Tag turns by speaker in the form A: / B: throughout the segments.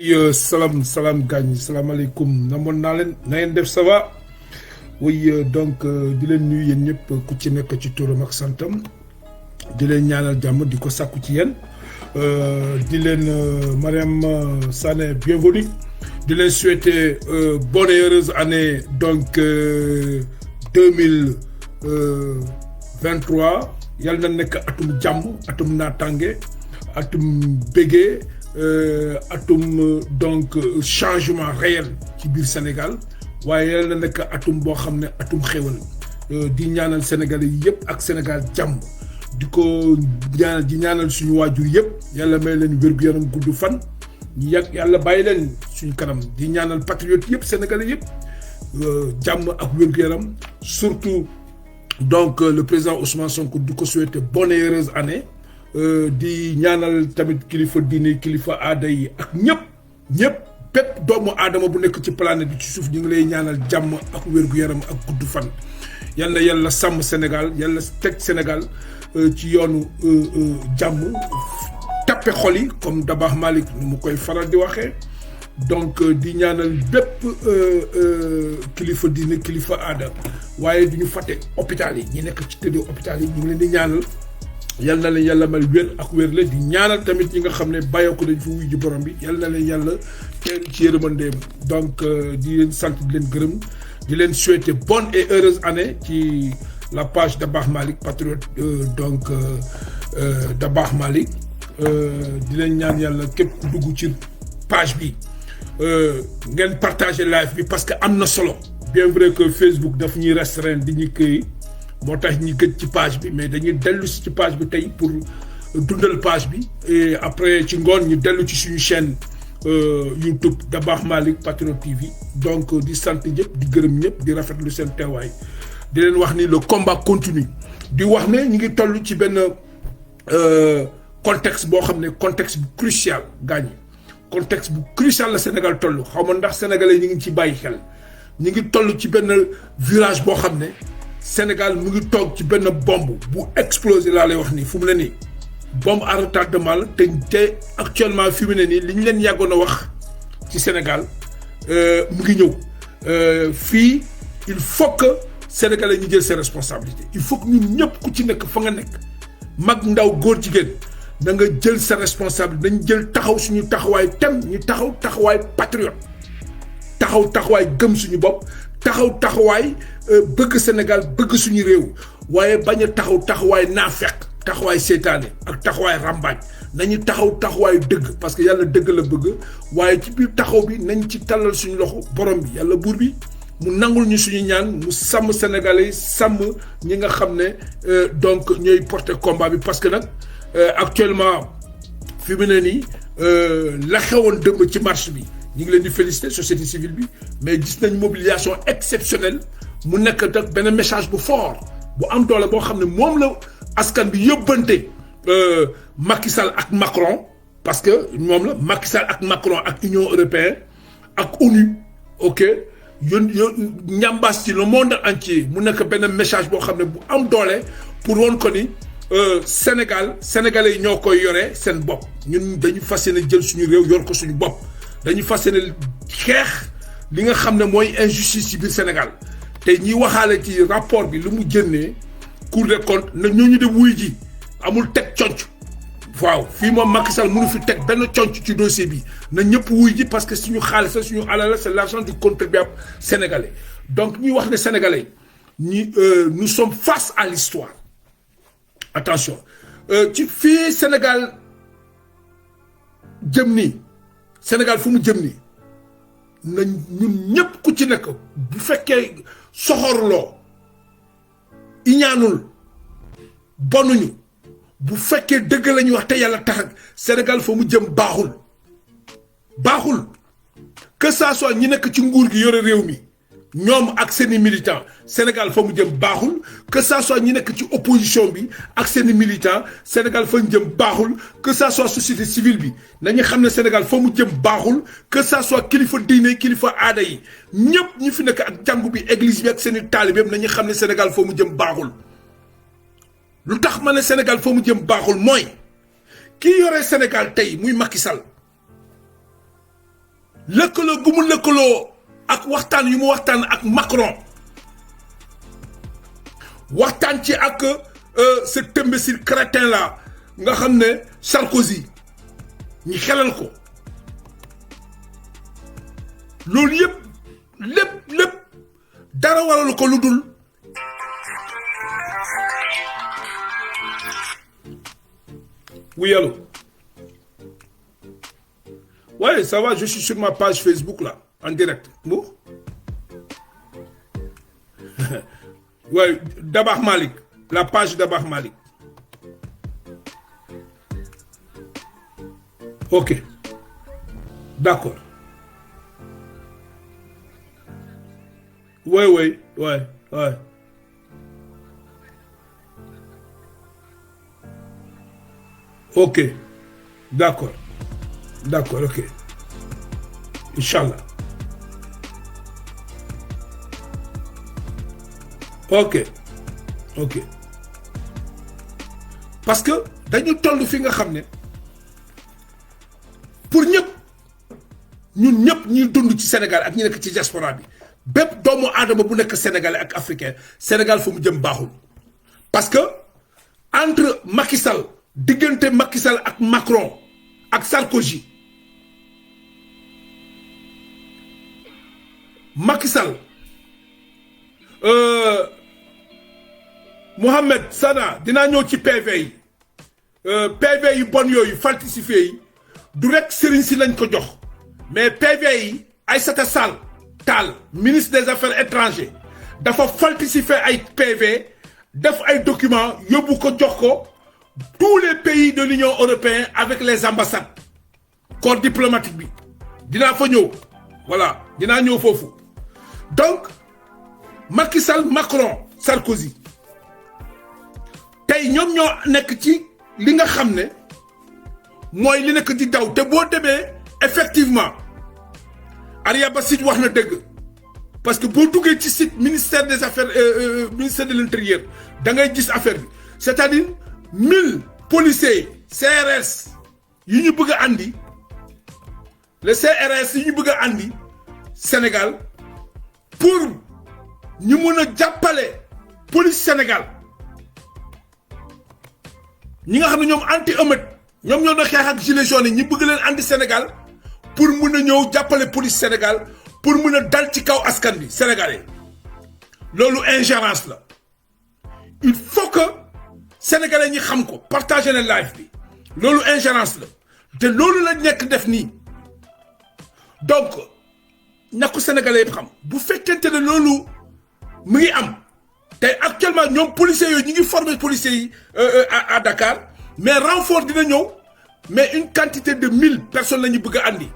A: Salam gagne, salam alaikum. Namon nalen, nayen def ça va? Oui, donc di len nuyu yeen ñep ku ci nek ci touram ak santam. Di len ñaanal jamm di ko sakku ci yeen. Di len Mariam Sané bienvenue. Di len souhaiter bonne et heureuse année donc 2023. Yalla na nek atum jamm, atum natangé, atum bégé. Atum donc changement réel ci biir Sénégal waaye yàlla na nekk atum boo xam ne atum xéwal di ñaanal Sénégalais yëpp ak Sénégal jàmm di ko ñaanal di ñaanal suñu waajur yëpp yàlla may leen wér-gu-yaram gudd fan ñu yàgg yàlla bàyyi leen suñu kanam di ñaanal patriote yëpp Sénégalais yëpp jàmm ak wér-gu-yaram surtout donc le président Ousmane Sonko di ko souhaiter bonne et heureuse année. Di ñaanal tamit kilifa diine kilifa aada yi ak ñëpp bépp doomu aadama bu nekk ci planète bi ci suuf ñu ngi lay ñaanal jàmm ak wér-gu-yaram ak gudd fan yal na yàlla sàmm Sénégal yàlla teg Sénégal ci yoonu jàmm tappe xol yi comme Dabakh Malick nu mu koy faral di waxee donc di ñaanal bépp kilifa diine kilifa aada waaye du ñu fàtte hôpital yi ñi nekk ci tëdd hôpital yi ñu ngi leen di ñaanal yal na leen yàlla may wér ak wér la di ñaanal tamit ñi nga xam ne bàyyeeku dañ fi wuy ji borom bi yal na leen yàlla teel ci yërmandeem donc di leen sant di leen gërëm di leen souhaiter bonne et heureuse année ci la page Dabakh Malick patriote donc Dabakh Malick di leen ñaan yàlla képp ku dugg ci page bi ngeen partager live bi parce que am na solo bien vrai que Facebook daf ñuy restreindre di ñu këy moo tax ñi gëj ci page bi mais dañuy dellu si ci page bi tey pour dundal page bi et après ci ngoon ñu dellu ci suñu chaîne YouTube Dabakh Malick Patriote TV donc di sant ñëpp di gërëm ñëpp di rafetlu seen teewaay di leen wax ni le combat continue di wax ne ñu ngi toll ci benn contexte boo xam ne contexte bu crucial gaañi contexte bu crucial la Sénégal toll xaw ma ndax sénégalais ñu ngi ci bàyyi xel ñu ngi toll ci benn virage boo xam ne Sénégal mu ngi toog ci benn bombe bu explosé laa lay wax nii fu mu ne nii bombe à retardement la te actuellement fi mu ne nii li ñu leen yàggoon a wax ci Sénégal mu ngi ñëw fii il faut que sénégalais ñu jël ses responsabilités il faut que ñun ñëpp ku ci nekk fa nga nekk mag ndaw góor jigéen da nga jël sa responsabilité dañ jël taxaw suñu taxawaay tem ñu taxawaay patriote taxawaay gëm suñu bopp taxawaay bëgg Sénégal bëgg suñu réew waaye bañ a taxawaay naafeq taxawaay seytaane ak taxawaay rambaaj nañu taxawaay dëgg parce que yàlla dëgg la bëgg waaye ci biir taxaw bi nañ ci tàllal suñu loxo borom bi yàlla buur bi mu nangul ñu suñu ñaan mu sàmm Sénégalais yi sàmm ñi nga xam ne donc ñooy porter combat bi parce que nag actuellement fi mu ne nii la xewoon dëmb ci marche bi ñu ngi leen di féliciter société civile bi mais gis nañ mobilisation exceptionnelle mu nekk nag benn message bu fort bu am doole boo xam ne moom la askan bi yóbbante Macky Sall ak Macron parce que moom la Macky Sall ak Macron ak Union européenne ak ONU ok yoon ñambaas ci le monde entier mu nekk benn message boo xam ne bu am doole pour woon ko ni sénégalais yi ñoo koy yore seen bopp ñun dañu fas yéene jël suñu réew yor ko suñu bopp dañu fas yéene xeex li nga xam ne mooy injustice ci biir Sénégal te ñi waxaale ci rapport bi lu mu génnee Cour des comptes na ñooñu de wuy ji amul teg conc waaw fii moom Macky Sall mënu fi teg benn conc ci dossier bi na ñëpp wuy ji parce que suñu xaalis la suñu alal la c'est l'argent du contribuable sénégalais donc ñuy wax ne sénégalais ñi nous sommes face à l'histoire attention ci fii Sénégal jëm nii Sénégal fu mu jëm nii na ñun ñëpp ku ci nekk bu fekkee soxorloo iñaanul bonuñu bu fekkee dëgg la ñuy wax te yàlla tax Sénégal fa mu jëm baaxul que ça soit ñi nekk ci nguur gi yore réew mi ñoom ak seeni militants Sénégal fa mu jëm baaxul que ça soit ñi nekk ci opposition bi ak seeni militants Sénégal fa mu jëm baaxul que ça soit société civile bi nañu xam ne Sénégal fa mu jëm baaxul que ça soit kilifa diine kilifa aada yi ñëpp ñi fi nekk ak jàngu bi église bi ak seeni taalibeem nañu xam ne Sénégal fa mu jëm baaxul lu tax ma ne Sénégal fa mu jëm baaxul mooy kii yore Sénégal tey muy Macky Sall lëkkaloo gu mu lëkkaloo ak waxtaan yu mu waxtaan ak Macron waxtaan ci ak cet imbécile crétin là nga xam ne Sarkozy ñi xelal ko loolu yëpp lépp dara waralu ko lu dul oui allô. Ouais, ça va, je suis sur ma page Facebook là, en direct. Bon? Ouais, Dabakh Malik, la page Dabakh Malik. Ok. D'accord. Ouais. Ok. D'accord, ok. Inch'Allah. Ok. Parce que dañu toll fi nga xam ne pour ñëpp ñun ñëpp ñuy dund ci Sénégal ak ñi nekk ci diaspora bi bépp doomu aadama bu nekk sénégalais ak africain Sénégal fu mu jëm baaxul parce que entre Macky Sall diggante Macky Sall ak Macron ak Sarkozy Macky Sall Mohamed Sana dinaa ñëw ci PV yi PV yu bon yooyu falsifié yi du rek Serigne si lañ ko jox mais PV yi Aïssata Tall ministre des affaires étrangères dafa falsifié ay PV def ay documents yóbbu ko jox ko tous les pays de l'Union européenne avec les ambassades corps diplomatique bi dinaa fa ñëw voilà dinaa ñëw foofu donc Macky Sall Macron Sarkozy tey ñoom ñoo nekk ci li nga xam ne mooy li nekk di daw te boo demee effectivement Aria Bassit wax na dëgg parce que boo duggee ci site ministère des affaires ministère de l'intérieur da ngay gis affaire bi c'est-à-dire 1000 policiers CRS yi ñu bëgg a andi le CRS yi ñu bëgg a andi Sénégal pour ñu mun a jàppale police Sénégal ñi nga xam ne ñoom anti émeute ñoom ñoo doon xeex ak gilets jaunes yi ñu bëgg leen andi Sénégal pour mun a ñëw jàppale police Sénégal pour mun a dal ci kaw askan bi sénégalais loolu ingérence la il faut que sénégalais ñi xam ko partager leen live bi loolu ingérence la te loolu la nekk def nii donc ñàkku sénégalais yëpp xam bu fekkente ne loolu mu ngi am te actuellement ñoom policiers yooyu ñu ngi former policiers yi à Dakar mais renfort dina ñëw mais une quantité de 1000 personnes la ñu bëgg a andi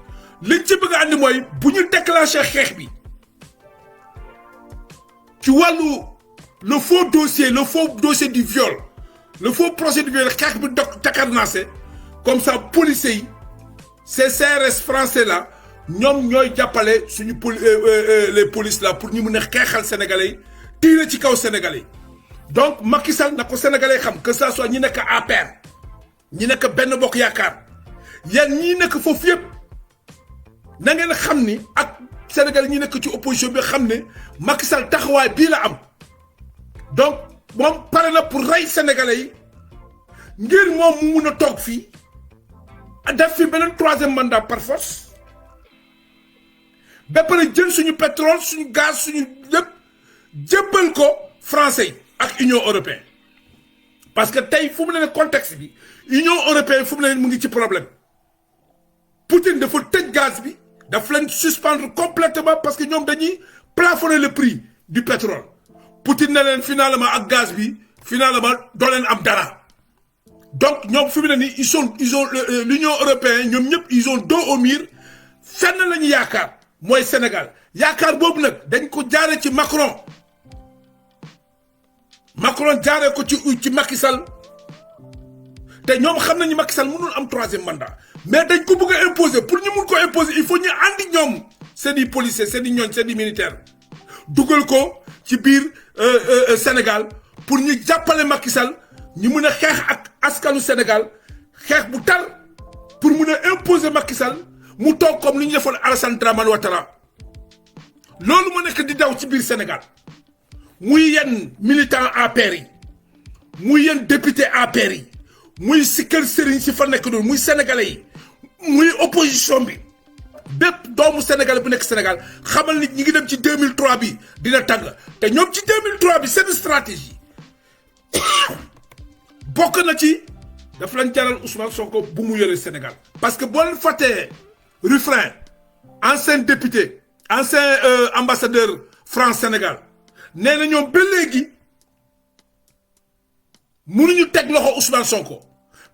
A: liñ ci bëgg a andi mooy bu ñu déclenché xeex bi ci wàllu le faux dossier du viol le faux procès du viol xeex bi Dakar naase comme ça policiers yi ces CRS français là ñoom ñooy jàppale suñu les polices là pour ñu mun a xeexal sénégalais yi tiire ci kaw sénégalais yi donc Macky Sall na ko sénégalais xam que ça soit ñi nekk APR ñi nekk Benno Bokk Yaakaar yéen ñi nekk foofu yëpp na ngeen xam ni ak sénégalais ñi nekk ci opposition bi xam ne Macky Sall taxawaay bii la am donc moom pare na pour rey sénégalais yi ngir moom mu mun a toog fii def fi beneen 3e mandat par force ba pare jël suñu pétrole suñu gaz suñu lépp jébbal ko français yi ak Union européenne parce que tey fu mu ne contexte bi Union européenne fu mu ne mu ngi ci problème Poutine dafa tëj gaz bi daf leen suspendre complètement parce que ñoom dañuy plafonner le prix du pétrole Poutine ne leen finalement ak gaz bi finalement doo leen am dara donc ñoom fu mu ne nii ils ont l'Union européenne ñoom ñëpp ils ont dos au mur fenn la ñu yaakaar mooy Sénégal yaakaar boobu nag dañ ko jaaree ci Macron jaaree ko ci Macky Sall te ñoom xam nañu Macky Sall mënul am 3e mandat mais dañ ko bëgg a imposer pour ñu mun ko imposer il faut ñu andi ñoom seen i policiers seen i ñooñ seen i militaires dugal ko ci biir Sénégal pour ñu jàppale Macky Sall ñu mun a xeex ak askanu Sénégal xeex bu tar pour mun a imposer Macky Sall mu toog comme li ñu defoon Alassane Dramane Ouattara loolu moo nekk di daw ci biir Sénégal muy yenn militant APR yi muy yenn député APR yi muy si kër sëriñ si fa nekk noonu muy sénégalais yi muy opposition bi bépp doomu sénégalais bu nekk Sénégal xamal nit ñi ngi dem ci 2003 bi dina tàng te ñoom ci 2003 bi seen stratégie bokk na ci daf lañ jaral Ousmane Sonko bu mu yore Sénégal parce que boo leen fàttee refrain ancien député ancien ambassadeur France Sénégal nee na ñoom ba léegi mënuñu teg loxo Ousmane Sonko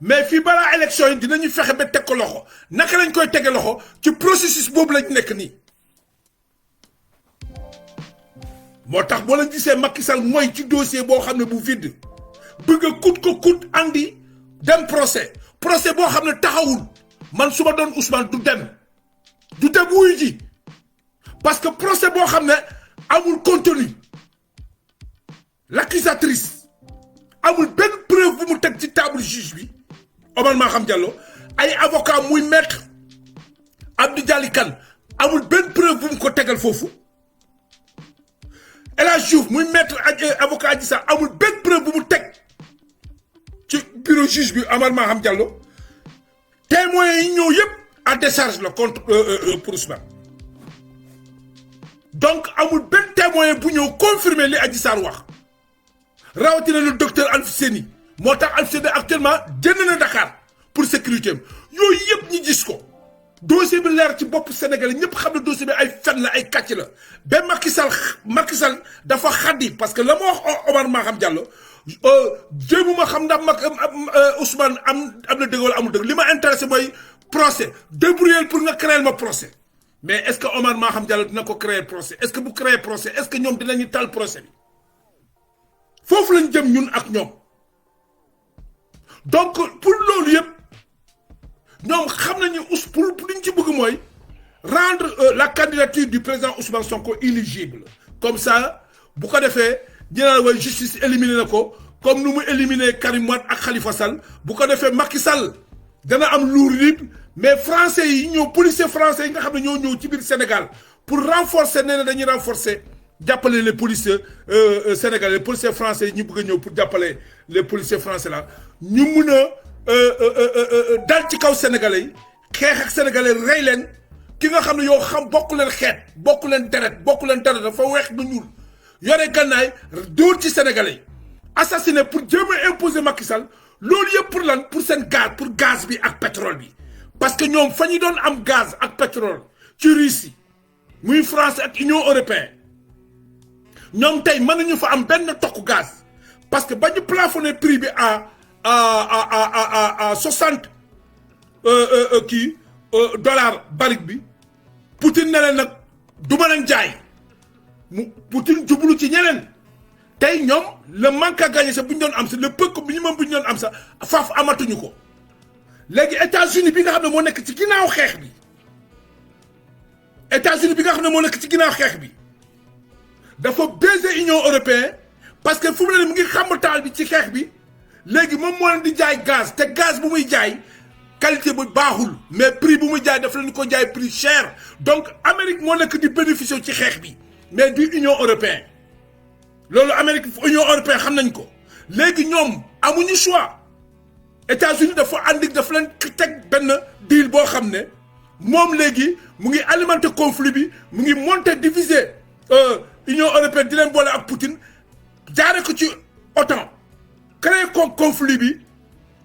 A: mais fii balaa élection yi dinañu fexe ba teg ko loxo naka lañ koy tege loxo ci processus boobu lañ nekk nii moo tax boo leen gisee Macky Sall mooy ci dossier boo xam ne bu vide bëgg a kut ko kut andi dem procès boo xam ne taxawul man su ma doon Ousmane du dem wuyu ji parce que procès boo xam ne amul contenu l'accusatrice amul benn preuve bu mu teg ci table juge bi Omar Maham Diallo ay avocat muy maître Abdou Dialy Kane amul benn preuve bu mu ko tegal foofu El Hadj Diouf muy maître avocat Adji Sarr amul benn preuve bu mu teg ci bureau juge bi Omar Maham Diallo témoins yi ñëw yëpp à décharge la contre pour Ousmane donc amul benn témoin bu ñëw confirmer li Adji Sarr wax rawatina le docteur Alfousseni moo tax Alfousseni actuellement génn na Dakar pour sécurité am yooyu yëpp ñu gis ko dossier bi leer ci bopp Sénégal ñëpp xam ne dossier bi ay fen la ay kàcc la ba Macky Sall dafa xaddi parce que la ma wax Omar Maham Diallo jéemuma xam ndax Ousmane am na dëgg wala amul dëgg li ma intéressé mooy procès débrouiller pour nga créer ma procès mais est-ce que Omar Maham Diallo dina ko créer procès est-ce que bu créer procès est-ce que ñoom dinañu tal procès bi foofu lañ jëm ñun ak ñoom donc pour loolu yëpp ñoom xam nañu pour li ñu ci bëgg mooy rendre la candidature du président Ousmane Sonko éligible comme ça bu ko defee ñu naan way justice éliminé na ko comme nu mu éliminé Karim Wade ak Khalifa Sall bu ko defee Macky Sall dana am lourd libre mais français yi ñëw policiers français yi nga xam ne ñoo ñëw ci biir Sénégal pour renforcer nee na dañuy renforcer jàppale les policiers sénégalais les policiers français yi ñu bëgg a ñëw pour jàppale les policiers français là ñu mun a dal ci kaw sénégalais yi xeex ak sénégalais rey leen ki nga xam ne yow xam bokku leen xeet bokku leen deret dafa weex du ñuul yore gannaay dóor ci sénégalais yi assassiné pour jéem a imposer Macky Sall loolu yëpp pour lan pour seen gaz bi ak pétrole bi parce que ñoom fa ñu doon am gaz ak pétrole ci Russie muy France ak Union européenne ñoom tey mën nañu fa am benn tokku gaz parce que ba ñu plafonné prix bi à 60 dollars baril bi Poutine ne leen nag du ma leen jaay Poutine jublu ci ñeneen tey ñoom le manque à gagner sax bu ñu doon am sax le peu minimum bu ñu doon am sax faaf amatuñu ko léegi États-Unis bi nga xam ne moo nekk ci ginnaaw xeex bi dafa baiser Union européenne parce que fu mu ne mu ngi xam taal bi ci xeex bi léegi moom moo leen di jaay gaz te gaz bu muy jaay qualité bu baaxul mais prix bu muy jaay daf leen ko jaay prix cher donc Amérique moo nekk di bénéficier ci xeex bi mais du Union européenne loolu Amérique Union européenne xam nañ ko léegi ñoom amuñu choix États-Unis dafa leen teg benn deal boo xam ne moom léegi mu ngi alimenter conflit bi mu ngi monter diviser Union européenne di leen boole ak Poutine jaare ko ci OTAN créer ko conflit bi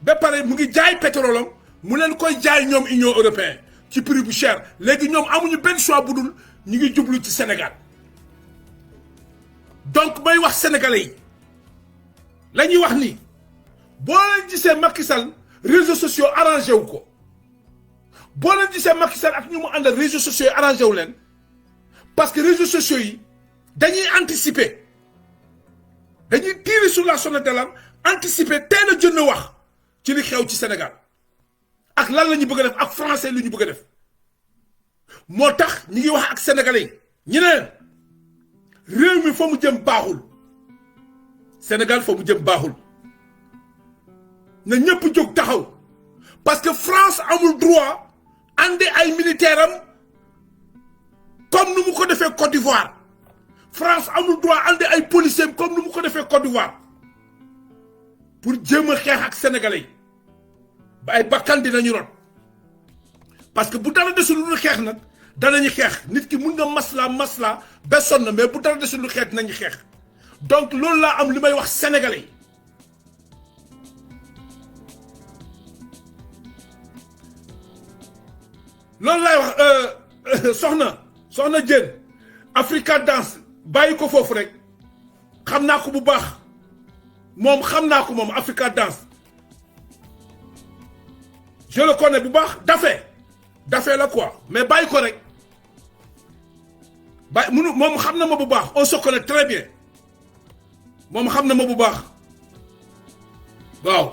A: ba pare mu ngi jaay pétrole am mu leen koy jaay ñoom Union européenne ci prix bu cher léegi ñoom amuñu benn choix bu dul ñu ngi jublu ci Sénégal donc may wax sénégalais yi la ñuy wax ni boo leen gisee Macky Sall réseaux sociaux arrangé wu ko boo leen gisee Macky Sall ak ñu mu àndal réseaux sociaux yi arrangé wu leen parce que réseaux sociaux yi dañuy anticiper dañuy tirer sur la sonnette d'alarme anticiper teel a jënd wax ci li xew ci Sénégal ak lan la ñu bëgg a def ak français lu ñu bëgg a def moo tax ñu ngi wax ak sénégalais yi ñu ne leen réew mi fa mu jëm baaxul Sénégal fa mu jëm baaxul na ñëpp jóg taxaw parce que France amul droit andi ay militaires am comme nu mu ko defee Côte d'Ivoire France amul droit andi ay policiers comme nu mu ko defee Côte d'Ivoire pour jéem a xeex ak sénégalais yi ba ay bakkan dinañu rot parce que bu dara desul lu xeex nag danañu xeex nit ki mun nga masla ba sonn mais bu dara desul lu xeex dinañu xeex donc loolu laa am li may wax sénégalais yi loolu laay wax soxna Diène Africa Dance bàyyi ko foofu rek xam naa ko bu baax moom xam naa ko moom Africa Dance je le connais bu baax dafee la quoi mais bàyyi ko rek moom xam na ma bu baax on se connaît très bien moom xam na ma bu baax waaw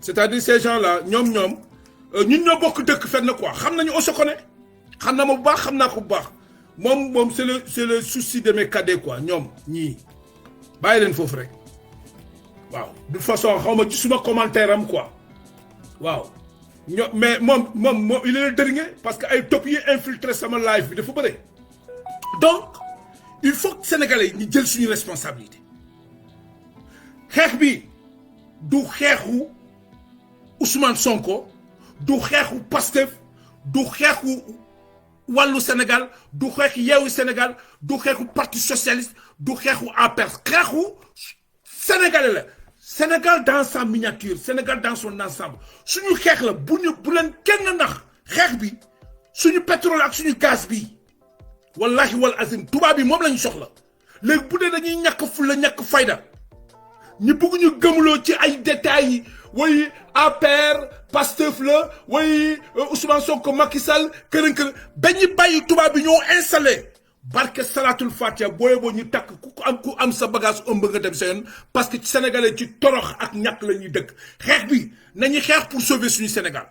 A: c'est-à-dire ces gens-là ñoom ñun ñoo bokk dëkk fenn quoi xam nañu on se connaît xam na ma bu baax xam naa ko bu baax moom c'est le souci de mes cadets quoi ñoom ñii bàyyi leen foofu rek waaw de toute façon xaw ma ci suma commentaire am quoi waaw mais moom il est le dernier parce que ay top yi infiltré sama live bi dafa bëre donc il faut que sénégalais yi ñu jël suñu responsabilité xeex bi du xeexu Ousmane Sonko du xeexu Pastef du xeexu wàllu Sénégal du xeexu Yewwi Sénégal du xeexu parti socialiste du xeexu APR xeexu sénégalais la Sénégal dans sa miniature Sénégal dans son ensemble suñu xeex la bu leen kenn ndax xeex bi suñu pétrole ak suñu gaz bi wallahi wal azim tubaab bi moom lañu soxla léegi bu dee dañuy ñàkk fulla ñàkk fayda ñu bëgg ñu gëmloo ci ay détails yi way APR Pastef la way Ousmane Sonko Macky Sall kërën ba ñu bàyyi tubaab bi ñoo installé barke salatul fatiha booye boo ñu takk ku am sa bagage ëmb nga dem sa yoon parce que ci sénégalais ci torox ak ñàkk la ñuy dëkk xeex bi nañu xeex pour sauver suñu Sénégal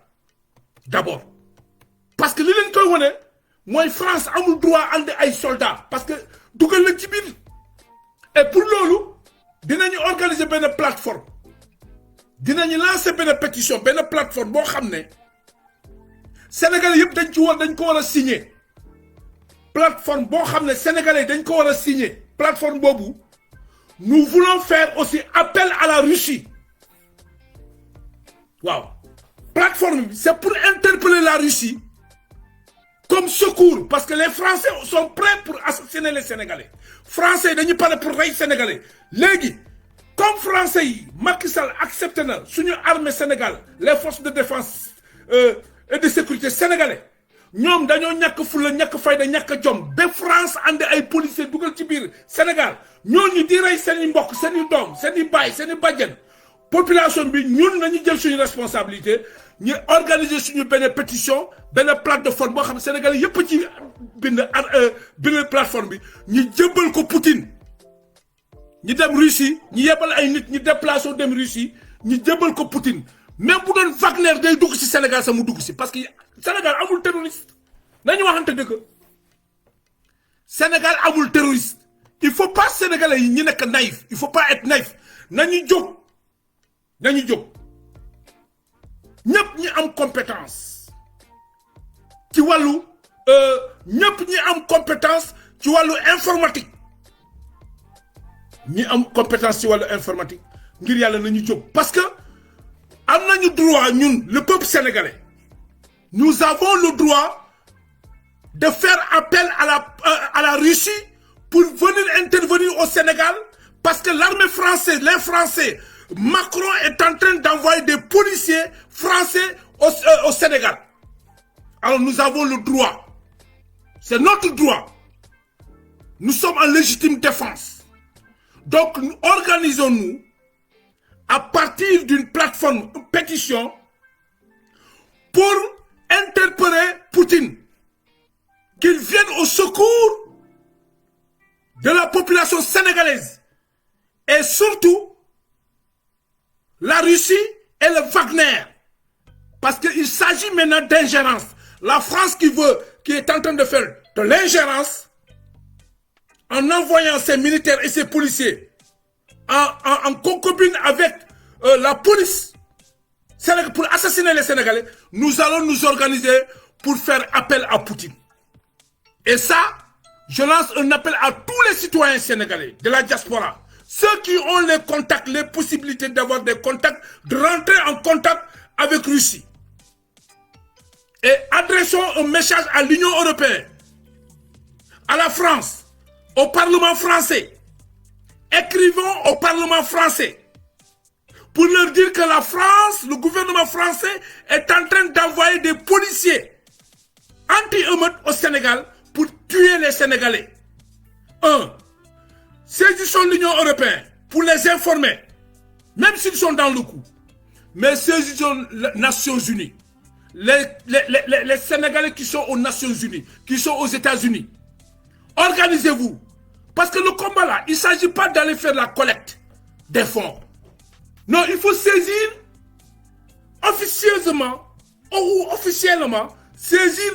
A: d'abord parce que li leen koy wone mooy France amul droit andi ay soldats parce que dugal la ci biir et pour loolu dinañu organiser benn plateforme dinañu lancer benn pétition benn plateforme boo xam ne sénégalais yëpp dañ ko war a signer plateforme boo xam ne sénégalais dañ ko war a signer plateforme boobu nous voulons faire aussi appel à la Russie waaw plateforme bi c'est pour interpeller la Russie comme secours parce que les Français sont prêts pour assassiner les Sénégalais Français dañu pare pour rey Sénégalais léegi comme Français yi Macky Sall accepté na suñu armée Sénégal les forces de défense et de sécurité sénégalais ñoom dañoo ñàkk fulla ñàkk fayda ñàkk jom ba France andi ay policiers dugal ci biir Sénégal ñooñu di rey seen i mbokk seen i doom seen i baay seen i bàjjen population bi ñun nañu jël suñu responsabilité ñu organiser suñu benn pétition benn plateforme boo xam ne Sénégal yëpp ci bind plateforme bi ñu jëbbal ko Poutine ñu dem Russie ñu yebal ay nit ñu déplacé dem Russie ñu jëbbal ko Poutine même bu doon Wagner day dugg ci Sénégal sax mu dugg ci parce que Sénégal amul terroriste nañu waxante dëgg Sénégal amul terroriste il faut pas sénégalais yi ñu nekk naïf il faut pas être naïf nañu jóg ñëpp ñi am compétence ci wàllu ñëpp ñi am compétence ci wàllu informatique ñi am compétence ci wàllu informatique ngir yàlla nañu jóg parce que am nañu droit ñun le peuple sénégalais nous avons le droit de faire appel à la Russie pour venir intervenir au Sénégal parce que l'armée française les Français Macron est en train d'envoyer des policiers français au Sénégal. Alors nous avons le droit. C'est notre droit. Nous sommes en légitime défense. Donc organisons-nous à partir d'une plateforme, une pétition, pour interpeller Poutine. Qu'il vienne au secours de la population sénégalaise. Et surtout, la Russie et le Wagner. Parce qu'il s'agit maintenant d'ingérence. La France qui est en train de faire de l'ingérence en envoyant ses militaires et ses policiers en concubine avec la police pour assassiner les Sénégalais. Nous allons nous organiser pour faire appel à Poutine. Et ça, je lance un appel à tous les citoyens sénégalais de la diaspora. Ceux qui ont les contacts, les possibilités d'avoir des contacts, de rentrer en contact avec Russie. Et adressons un message à l'Union européenne, à la France, au Parlement français. Écrivons au Parlement français pour leur dire que la France, le gouvernement français, est en train d'envoyer des policiers anti-émeutes au Sénégal pour tuer les Sénégalais. Saisissons l'Union européenne pour les informer, même s'ils sont dans le coup. Mais saisissons les Nations Unies. Les Sénégalais qui sont aux Nations Unies, qui sont aux États-Unis. Organisez-vous. Parce que le combat là, il ne s'agit pas d'aller faire la collecte des fonds. Non, il faut saisir officieusement ou officiellement, saisir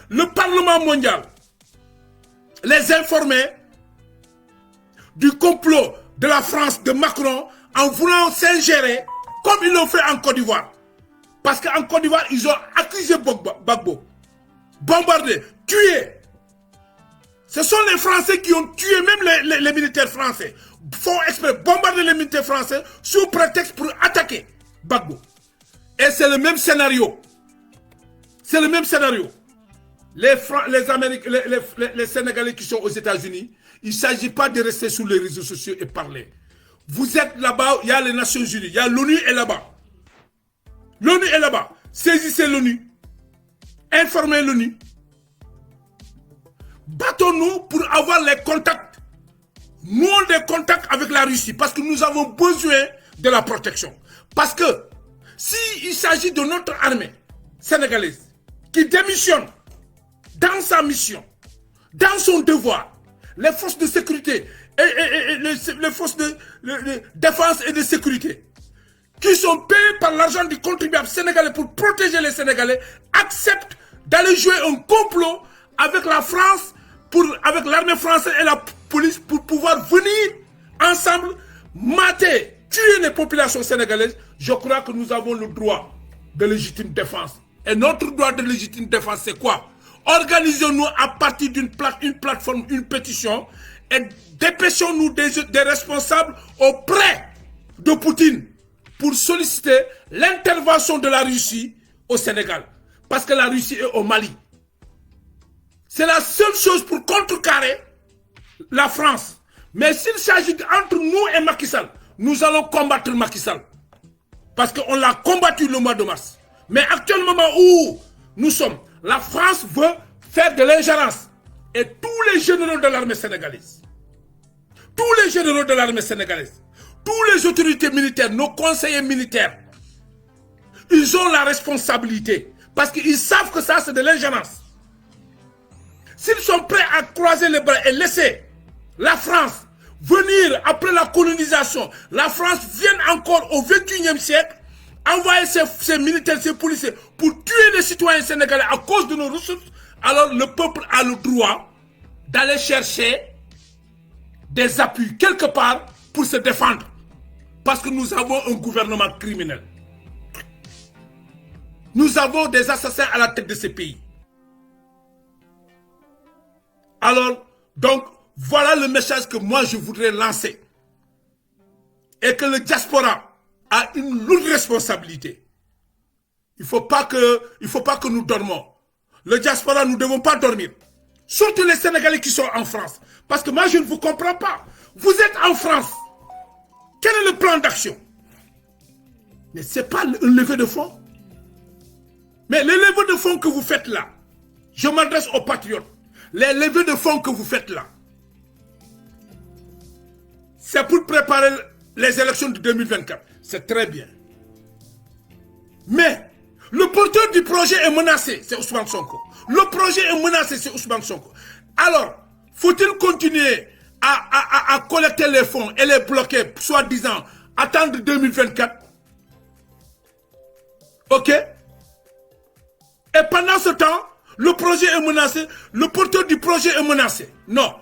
A: le Parlement mondial. Les informer du complot de la France, de Macron, en voulant s'ingérer, comme ils l'ont fait en Côte d'Ivoire. Parce qu'en Côte d'Ivoire, ils ont accusé Gbagbo, bombardé, tué. Ce sont les Français qui ont tué même les militaires français. Font exprès bombarder les militaires français sous prétexte pour attaquer Gbagbo. Et c'est le même scénario. C'est le même scénario. Les Sénégalais qui sont aux États-Unis, il ne s'agit pas de rester sur les réseaux sociaux et parler. Vous êtes là-bas, il y a les Nations Unies, il y a l'ONU est là-bas. L'ONU est là-bas. Saisissez l'ONU. Informez l'ONU. Battons-nous pour avoir les contacts. Nous avons des contacts avec la Russie parce que nous avons besoin de la protection. Parce que s'il s'agit de notre armée sénégalaise qui démissionne dans sa mission, dans son devoir, les forces de sécurité et les forces de défense et de sécurité qui sont payées par l'argent du contribuable sénégalais pour protéger les Sénégalais, acceptent d'aller jouer un complot avec la France, avec l'armée française et la police pour pouvoir venir ensemble mater, tuer les populations sénégalaises. Je crois que nous avons le droit de légitime défense. Et notre droit de légitime défense, c'est quoi? Organisons-nous à partir d'une plateforme, une pétition, et dépêchons-nous des responsables auprès de Poutine pour solliciter l'intervention de la Russie au Sénégal. Parce que la Russie est au Mali. C'est la seule chose pour contrecarrer la France. Mais s'il s'agit entre nous et Macky Sall, nous allons combattre Macky Sall. Parce qu'on l'a combattu le mois de mars. Mais actuellement où nous sommes, la France veut faire de l'ingérence. Et tous les généraux de l'armée sénégalaise, tous les généraux de l'armée sénégalaise, tous les autorités militaires, nos conseillers militaires, ils ont la responsabilité. Parce qu'ils savent que ça, c'est de l'ingérence. S'ils sont prêts à croiser les bras et laisser la France venir après la colonisation, la France vienne encore au XXIe siècle, envoyer ses militaires, ses policiers pour tuer les citoyens sénégalais à cause de nos ressources, alors le peuple a le droit d'aller chercher des appuis quelque part pour se défendre. Parce que nous avons un gouvernement criminel. Nous avons des assassins à la tête de ces pays. Alors, donc, voilà le message que moi je voudrais lancer. Et que le diaspora a une lourde responsabilité. Il ne faut pas que nous dormons. Le diaspora, nous ne devons pas dormir. Surtout les Sénégalais qui sont en France. Parce que moi, je ne vous comprends pas. Vous êtes en France. Quel est le plan d'action? Mais ce n'est pas un levée de fonds. Mais les levées de fonds que vous faites là, je m'adresse aux patriotes. Les levées de fonds que vous faites là, c'est pour préparer les élections de 2024. C'est très bien. Mais le porteur du projet est menacé, c'est Ousmane Sonko. Le projet est menacé, c'est Ousmane Sonko. Alors, faut-il continuer à collecter les fonds et les bloquer, soi-disant, attendre 2024? Ok? Et pendant ce temps, le projet est menacé, le porteur du projet est menacé. Non.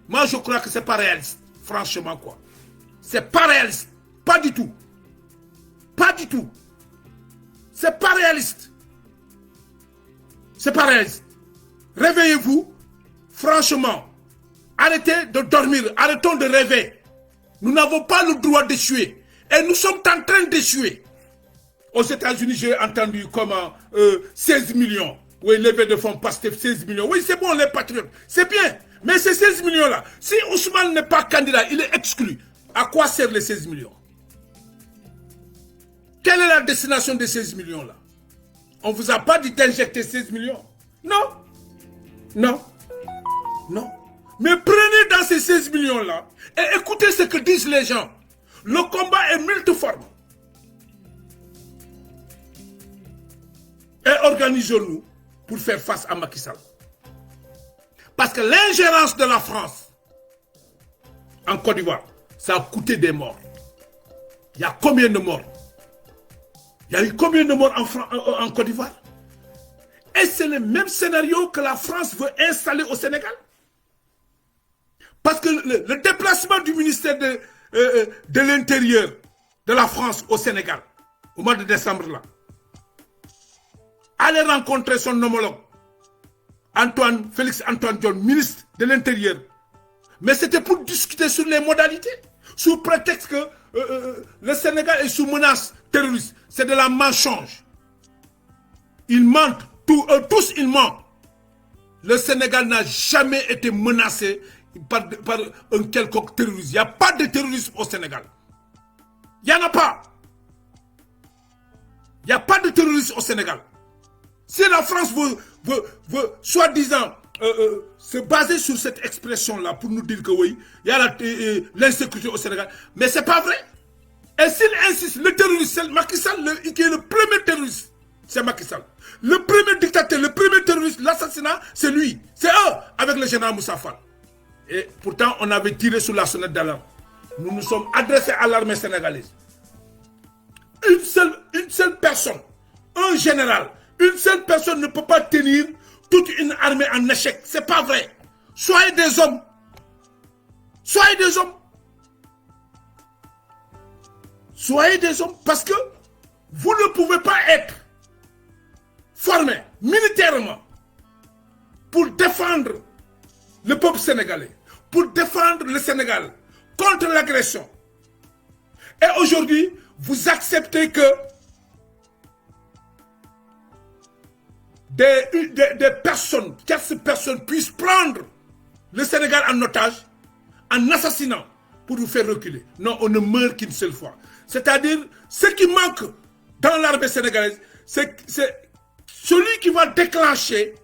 A: Moi, je crois que ce n'est pas réaliste. Franchement, quoi. C'est pas réaliste. Pas du tout. Pas du tout. C'est pas réaliste. C'est pareil. Réveillez-vous. Franchement, arrêtez de dormir. Arrêtons de rêver. Nous n'avons pas le droit d'échouer. Et nous sommes en train d'échouer. Aux États-Unis, j'ai entendu comment 16 millions. Oui, levée de fonds Pastef, 16 millions. Oui, c'est bon, les patriotes. C'est bien. Mais ces 16 millions-là, si Ousmane n'est pas candidat, il est exclu. À quoi servent les 16 millions? Quelle est la destination de 16 millions-là? On ne vous a pas dit d'injecter 16 millions. Non. Non. Non. Mais prenez dans ces 16 millions-là et écoutez ce que disent les gens. Le combat est multiforme. Et organisons-nous pour faire face à Macky Sall. Parce que l'ingérence de la France en Côte d'Ivoire, ça a coûté des morts. Il y a combien de morts? Il y a eu combien de morts en Côte d'Ivoire? Et c'est le même scénario que la France veut installer au Sénégal. Parce que le déplacement du ministère de l'Intérieur de la France au Sénégal, au mois de décembre là, aller rencontrer son homologue, Félix Antoine Diome, ministre de l'Intérieur. Mais c'était pour discuter sur les modalités, sous prétexte que le Sénégal est sous menace terroriste. C'est de la mensonge. Ils mentent, tous ils mentent. Le Sénégal n'a jamais été menacé par un quelconque terroriste. Il n'y a pas de terrorisme au Sénégal. Il n'y en a pas. Il n'y a pas de terrorisme au Sénégal. Si la France veut soi-disant, se baser sur cette expression-là pour nous dire que oui, il y a l'insécurité au Sénégal, mais ce n'est pas vrai. Et s'il insiste, le terroriste, c'est Macky Sall, qui est le premier terroriste, c'est Macky Sall. Le premier dictateur, le premier terroriste, l'assassinat, c'est lui. C'est eux, avec le général Moussa Fall. Et pourtant, on avait tiré sur la sonnette d'alarme. Nous nous sommes adressés à l'armée sénégalaise. Une seule personne, un général, une seule personne ne peut pas tenir toute une armée en échec. C'est pas vrai. Soyez des hommes. Soyez des hommes. Soyez des hommes parce que vous ne pouvez pas être formé militairement pour défendre le peuple sénégalais, pour défendre le Sénégal contre l'agression. Et aujourd'hui, vous acceptez que des personnes, 4 personnes puissent prendre le Sénégal en otage, en assassinant, pour vous faire reculer. Non, on ne meurt qu'une seule fois. C'est-à-dire, ce qui manque dans l'armée sénégalaise, c'est celui qui va déclencher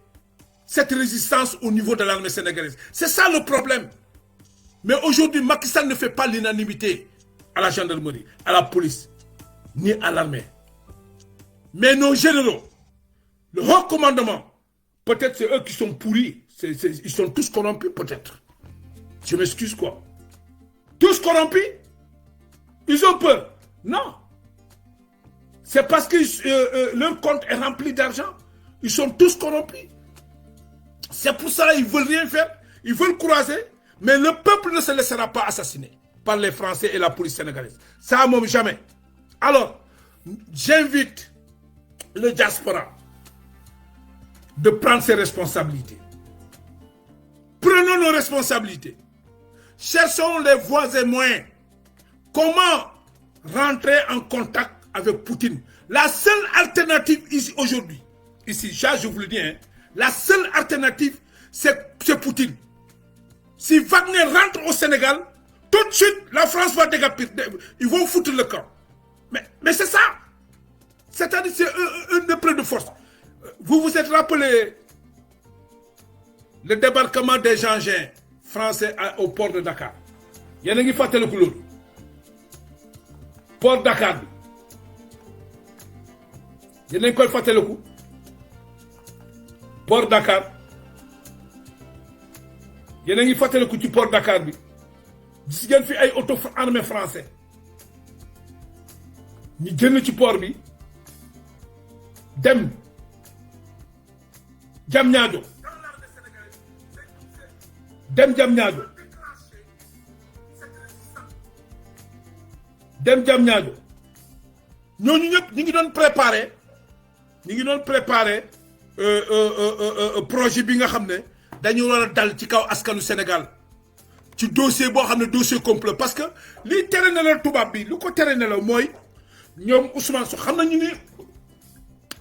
A: cette résistance au niveau de l'armée sénégalaise. C'est ça le problème. Mais aujourd'hui, Macky Sall ne fait pas l'unanimité à la gendarmerie, à la police, ni à l'armée. Mais nos généraux, le haut commandement, peut-être c'est eux qui sont pourris. Ils sont tous corrompus, peut-être. Je m'excuse, quoi. Tous corrompus? Ils ont peur. Non. C'est parce que leur compte est rempli d'argent. Ils sont tous corrompus. C'est pour ça qu'ils ne veulent rien faire. Ils veulent croiser. Mais le peuple ne se laissera pas assassiner par les Français et la police sénégalaise. Ça, même jamais. Alors, j'invite le diaspora de prendre ses responsabilités. Prenons nos responsabilités. Cherchons les voies et moyens. Comment rentrer en contact avec Poutine? La seule alternative ici aujourd'hui, ici, je vous le dis, hein, la seule alternative, c'est Poutine. Si Wagner rentre au Sénégal, tout de suite, la France va dégaper. Ils vont foutre le camp. Mais c'est ça. C'est-à-dire, c'est une épreuve de force. Vous vous êtes rappelé le débarquement des engins français au port de Dakar. Il y en a qui font le couleur. Port Dakar. Il y en a qui font le coup. Port Dakar. Il y en a qui font le coup du port Dakar. Il y a des auto armée français. Ni génn ci port bi dem Diamniadio dem Diamniadio ñooñu ñëpp ñi ngi doon préparer projet bi nga xam ne dañu war a dal ci kaw askanu Sénégal ci dossier boo xam ne dossier complet parce que lii tere na la tubaab bi lu ko tere na la mooy ñoom Ousmane Sonko xam nañu ni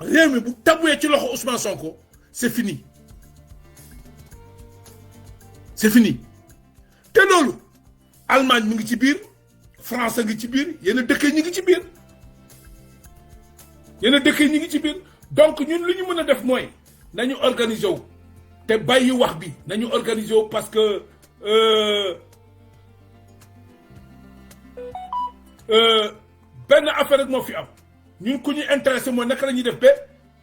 A: réew mi bu tabuwee ci loxo Ousmane Sonko c'est fini c'est fini te loolu Allemagne mu ngi ci biir France ngi ci biir yenn dëkk yi ñu ngi ci biir yenn dëkk yi ñu ngi ci biir donc ñun lu ñu mën a def mooy nañu organiser wu te bàyyi wax bi nañu organiser wu parce que benn affaire rek moo fi am ñun ku ñu intéressé mooy naka la ñuy def ba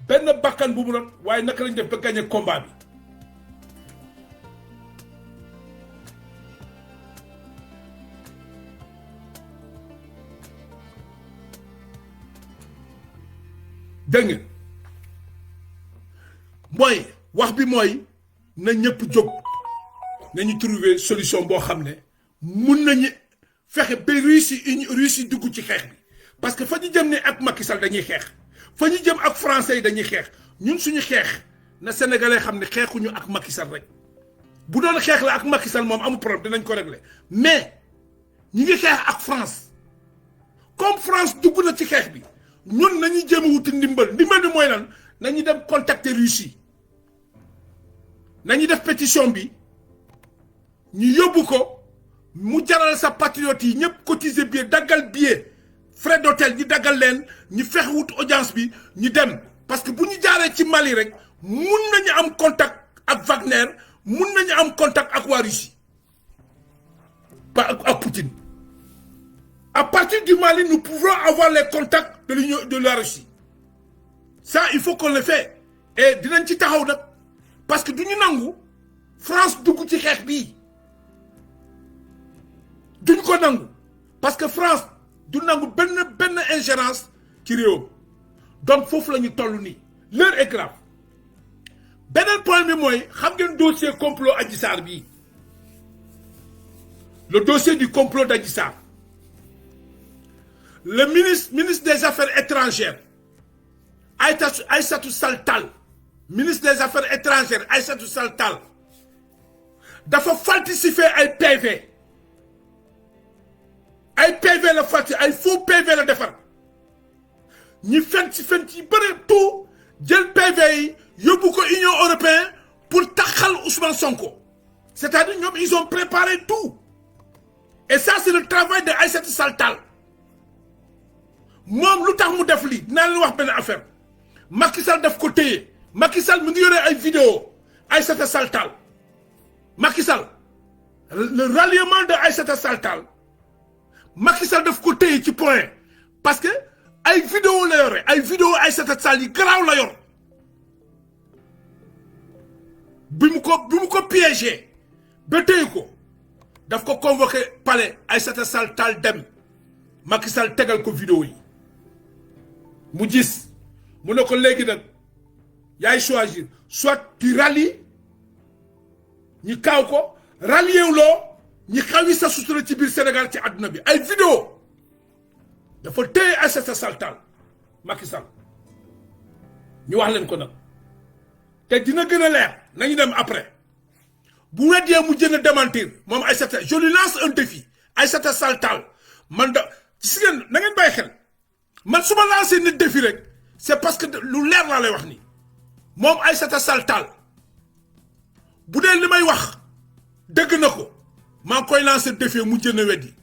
A: benn bakkan bu mu doon waaye naka la ñuy def ba gagner combat bi. dégg nga mooy wax bi mooy na ñëpp jóg nañu trouver solution boo xam ne mun nañu fexe ba Russie dugg ci xeex bi parce que fa ñu jëm ne ak Macky Sall dañuy xeex fa ñu jëm ak français yi dañuy xeex ñun suñu xeex na sénégalais xam ne xeexuñu ak Macky Sall rek bu doon xeex la ak Macky Sall moom amul problème dinañ ko régler mais ñi ngi xeex ak France comme France dugg na ci xeex bi ñun nañu jéem a wuti ndimbal bi mooy lan nañu dem contacter Russie nañu def pétition bi ñu yóbbu ko mu jaral sa patriote yi ñëpp cotiser billet daggal billet frais d'hôtel ñi daggal leen ñu fexe wut audience bi ñu dem parce que bu ñu jaaree ci Mali rek mun nañu am contact ak Wagner mun nañu am contact ak waa Russie ak Poutine à partir du Mali nous pouvons avoir les contacts de la Russie ça il faut qu'on le fait et dinañ ci taxaw nag parce que duñu nangu France dugg ci xeex bii duñ ko nangu parce que France du nangu benn ingérence ci réewam donc foofu la ñu toll nii l'heure est grave beneen point bi mooy xam ngeen dossier complot Adji Sarr bii le dossier du complot d'Adji Sarr le ministre des Affaires étrangères Aïssatou Tall Sall ministre des Affaires étrangères Aïssatou Tall Sall dafa falsifier ay PV la falsifier ay faux PV la defar ñi fen ci bëri tout jël PV yi yóbbu ko Union européenne pour taxal Ousmane Sonko c'est-à-dire ñoom ils ont préparé tout et ça c'est le travail de Aïssatou Tall Sall moom lu tax mu def lii dinaa leen wax benn affaire Macky Sall daf ko téye Macky Sall mu ngi yore ay vidéo Aïssata Tall Sall Macky Sall le ralliement de Aïssata Tall Sall Macky Sall daf ko téye ci point parce que ay vidéo la yore ay vidéo Aïssata Tall Sall yi garaaw la yor bi mu ko piégé ba téye ko daf ko convoqué palais Aïssata Tall Sall dem Macky Sall tegal ko vidéo yi mu gis mu ne ko léegi nag yaay choisir soit tu rallies ñi kaaw ko rallier loo ñi xawi sa sutura ci biir Sénégal ci àdduna bi ay vidéo dafa téye Aïssata Tall Sall Macky Sall ñu wax leen ko nag te dina gën a leer nañu dem après bu weddee mu jën a démentir moom Aïssata je lui lance un défi Aïssata Tall Sall man da gis ngeen na ngeen bàyyi xel man su ma lancé nit défi rek c'est parce que lu leer laa lay wax ni moom Aïssata Tall Sall bu dee li may wax dëgg na ko maa ngi koy lancé défi mu jën a weddi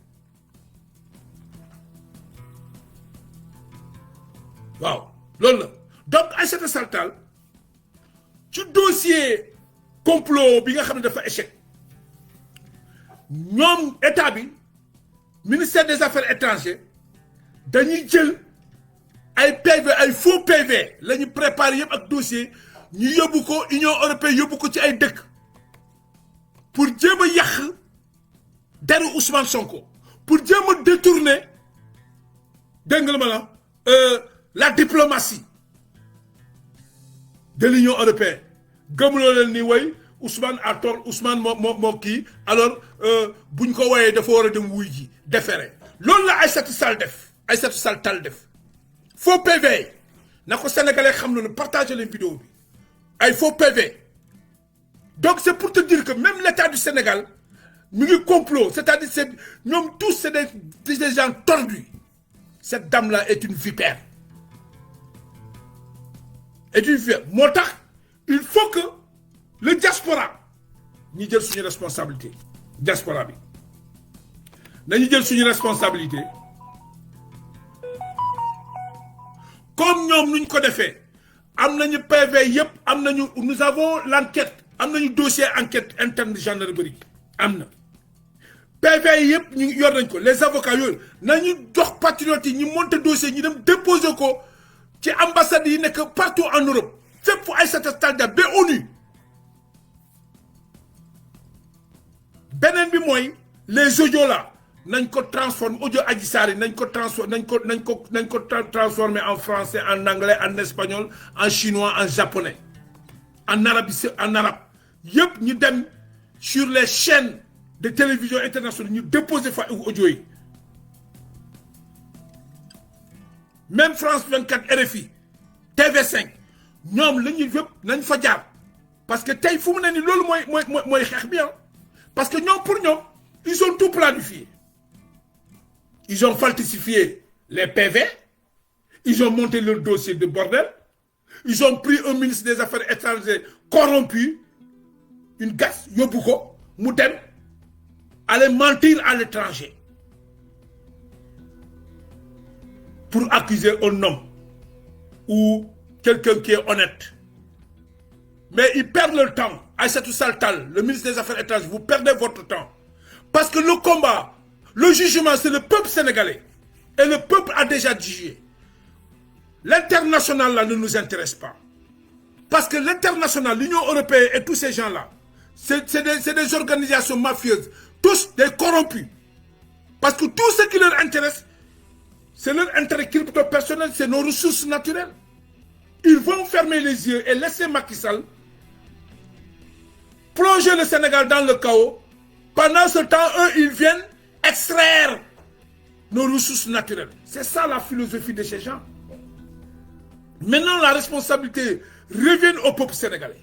A: waaw loolu la donc Aïssata Tall Sall ci dossier complot bi nga xam ne dafa échec ñoom état bi ministère des affaires étrangères dañuy jël ay PV ay faux PV la ñu préparé yëpp ak dossier ñu yóbbu ko Union européenne yóbbu ko ci ay dëkk pour jéem a yàq deru Ousmane Sonko pour jéem a détourner dégg nga la la diplomatie de l'Union européenne gëmuloo leen ni way Ousmane a tort Ousmane moo kii alors buñ ko woyee dafa war a dem wuy ji déféré loolu la Aïssata Tall Sall def faux PV na ko sénégalais xam na ne partagé leen vidéo bi ay faux PV. Donc c'est pour te dire que même l'État du Sénégal, mi ngi complot, c'est-à-dire ñoom tous c'est des gens tordus. Cette dame-là est une vipère. Est une vipère. Moo tax il faut que le diaspora ñu jël suñu responsabilité. Diaspora bi nañu jël suñu responsabilité comme ñoom nuñ ko defee am nañu PV yëpp am nañu nous avons l'enquête am nañu dossier enquête interne de gendarmerie am na PV yëpp ñu yor nañ ko les avocats yooyu nañu jox patriotes yi ñu monter dossier ñu dem déposer ko ci ambassade yi nekk partout en Europe fépp fu Aïssata Tall Sall ba ONU. Beneen bi mooy les audios là nañ ko transformer audio Adji Sarr yi nañ ko transformer en français, en anglais, en espagnol, en chinois, en japonais, en arabe, yëpp ñu dem sur les chaînes de télévision internationales ñu déposer fa audio yi. Même France 24 RFI TV5 ñoom la ñuy yëpp nañ fa jaar parce que tey fu mu ne nii loolu mooy xeex bi parce que ñoom pour ñoom ils ont tout planifié. Ils ont falsifié les PV, ils ont monté le dossier de bordel, ils ont pris un ministre des Affaires étrangères corrompu, une gasse, Yobuko, Moutem, aller mentir à l'étranger pour accuser un homme ou quelqu'un qui est honnête. Mais ils perdent le temps. Aïssata Tall Sall, le ministre des Affaires étrangères, vous perdez votre temps. Parce que le combat, le jugement, c'est le peuple sénégalais. Et le peuple a déjà jugé. L'international, là, ne nous intéresse pas. Parce que l'international, l'Union européenne et tous ces gens-là, c'est des organisations mafieuses. Tous des corrompus. Parce que tout ce qui leur intéresse, c'est leur intérêt crypto-personnel, c'est nos ressources naturelles. Ils vont fermer les yeux et laisser Macky Sall plonger le Sénégal dans le chaos. Pendant ce temps, eux, ils viennent extraire nos ressources naturelles. C'est ça la philosophie de ces gens. Maintenant, la responsabilité revient au peuple sénégalais,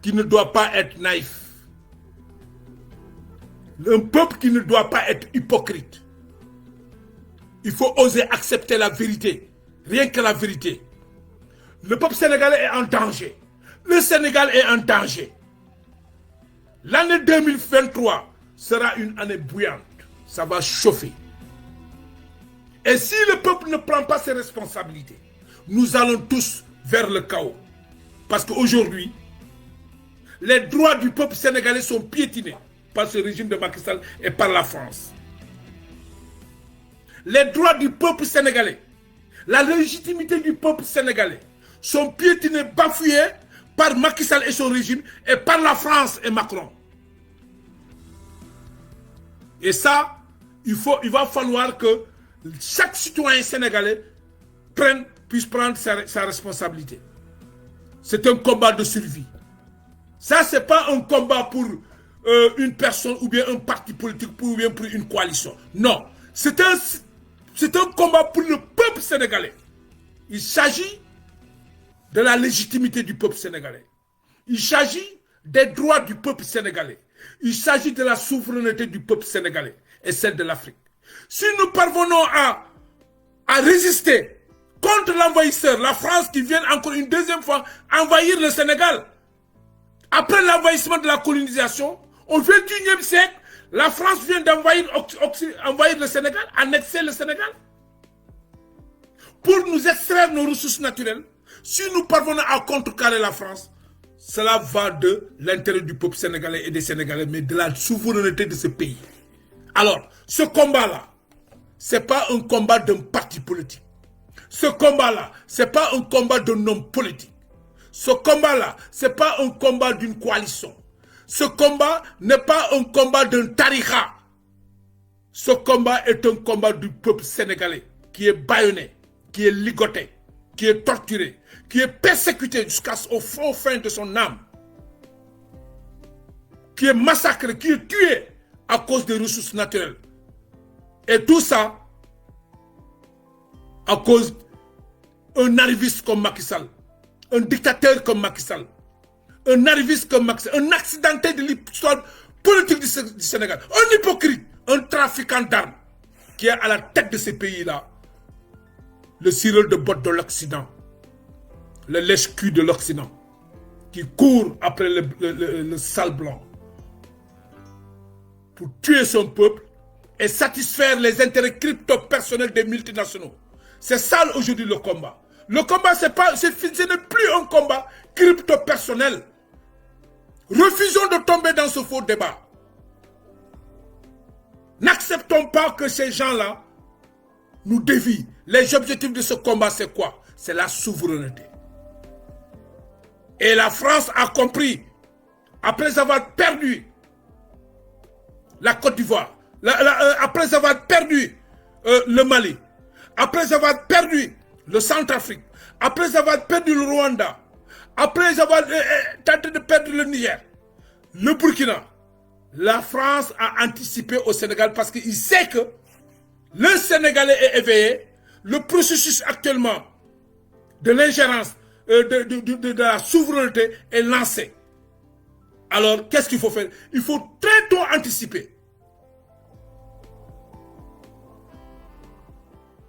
A: qui ne doit pas être naïf. Un peuple qui ne doit pas être hypocrite. Il faut oser accepter la vérité, rien que la vérité. Le peuple sénégalais est en danger. Le Sénégal est en danger. L'année 2023 sera une année bouillante. Ça va chauffer. Et si le peuple ne prend pas ses responsabilités, nous allons tous vers le chaos. Parce qu'aujourd'hui, les droits du peuple sénégalais sont piétinés par ce régime de Macky Sall et par la France. Les droits du peuple sénégalais, la légitimité du peuple sénégalais sont piétinés, bafoués par Macky Sall et son régime et par la France et Macron. Et ça, il va falloir que chaque citoyen sénégalais puisse prendre sa responsabilité. C'est un combat de survie. Ça, ce n'est pas un combat pour une personne ou bien un parti politique ou bien pour une coalition. Non, c'est un combat pour le peuple sénégalais. Il s'agit de la légitimité du peuple sénégalais. Il s'agit des droits du peuple sénégalais. Il s'agit de la souveraineté du peuple sénégalais et celle de l'Afrique. Si nous parvenons à résister contre l'envahisseur, la France qui vient encore une deuxième fois envahir le Sénégal, après l'envahissement de la colonisation, au XXIe siècle, la France vient d'envahir le Sénégal, annexer le Sénégal, pour nous extraire nos ressources naturelles. Si nous parvenons à contrecarrer la France, cela va de l'intérêt du peuple sénégalais et des Sénégalais, mais de la souveraineté de ce pays. Alors, ce combat-là, ce n'est pas un combat d'un parti politique. Ce combat-là, ce n'est pas un combat d'un homme politique. Ce combat-là, ce n'est pas un combat d'une coalition. Ce combat n'est pas un combat d'un tariqa. Ce combat est un combat du peuple sénégalais qui est bâillonné, qui est ligoté, qui est torturé, qui est persécuté jusqu'au fond fin de son âme, qui est massacré, qui est tué à cause des ressources naturelles. Et tout ça à cause d'un arriviste comme Macky Sall, un dictateur comme Macky Sall, un arriviste comme Macky Sall, un accidenté de l'histoire politique du Sénégal, un hypocrite, un trafiquant d'armes qui est à la tête de ces pays-là, le Cyril de botte de l'Occident, le lèche-cul de l'Occident, qui court après le sale blanc pour tuer son peuple et satisfaire les intérêts crypto-personnels des multinationaux. C'est ça aujourd'hui le combat. Le combat, ce n'est plus un combat crypto-personnel. Refusons de tomber dans ce faux débat. N'acceptons pas que ces gens-là nous dévient. Les objectifs de ce combat, c'est quoi? C'est la souveraineté. Et la France a compris, après avoir perdu la Côte d'Ivoire, après avoir perdu le Mali, après avoir perdu le Centrafrique, après avoir perdu le Rwanda, après avoir tenté de perdre le Niger, le Burkina, la France a anticipé au Sénégal parce qu'il sait que le Sénégalais est éveillé, le processus actuellement de l'ingérence, de la souveraineté est lancé. Alors, qu'est-ce qu'il faut faire? Il faut très tôt anticiper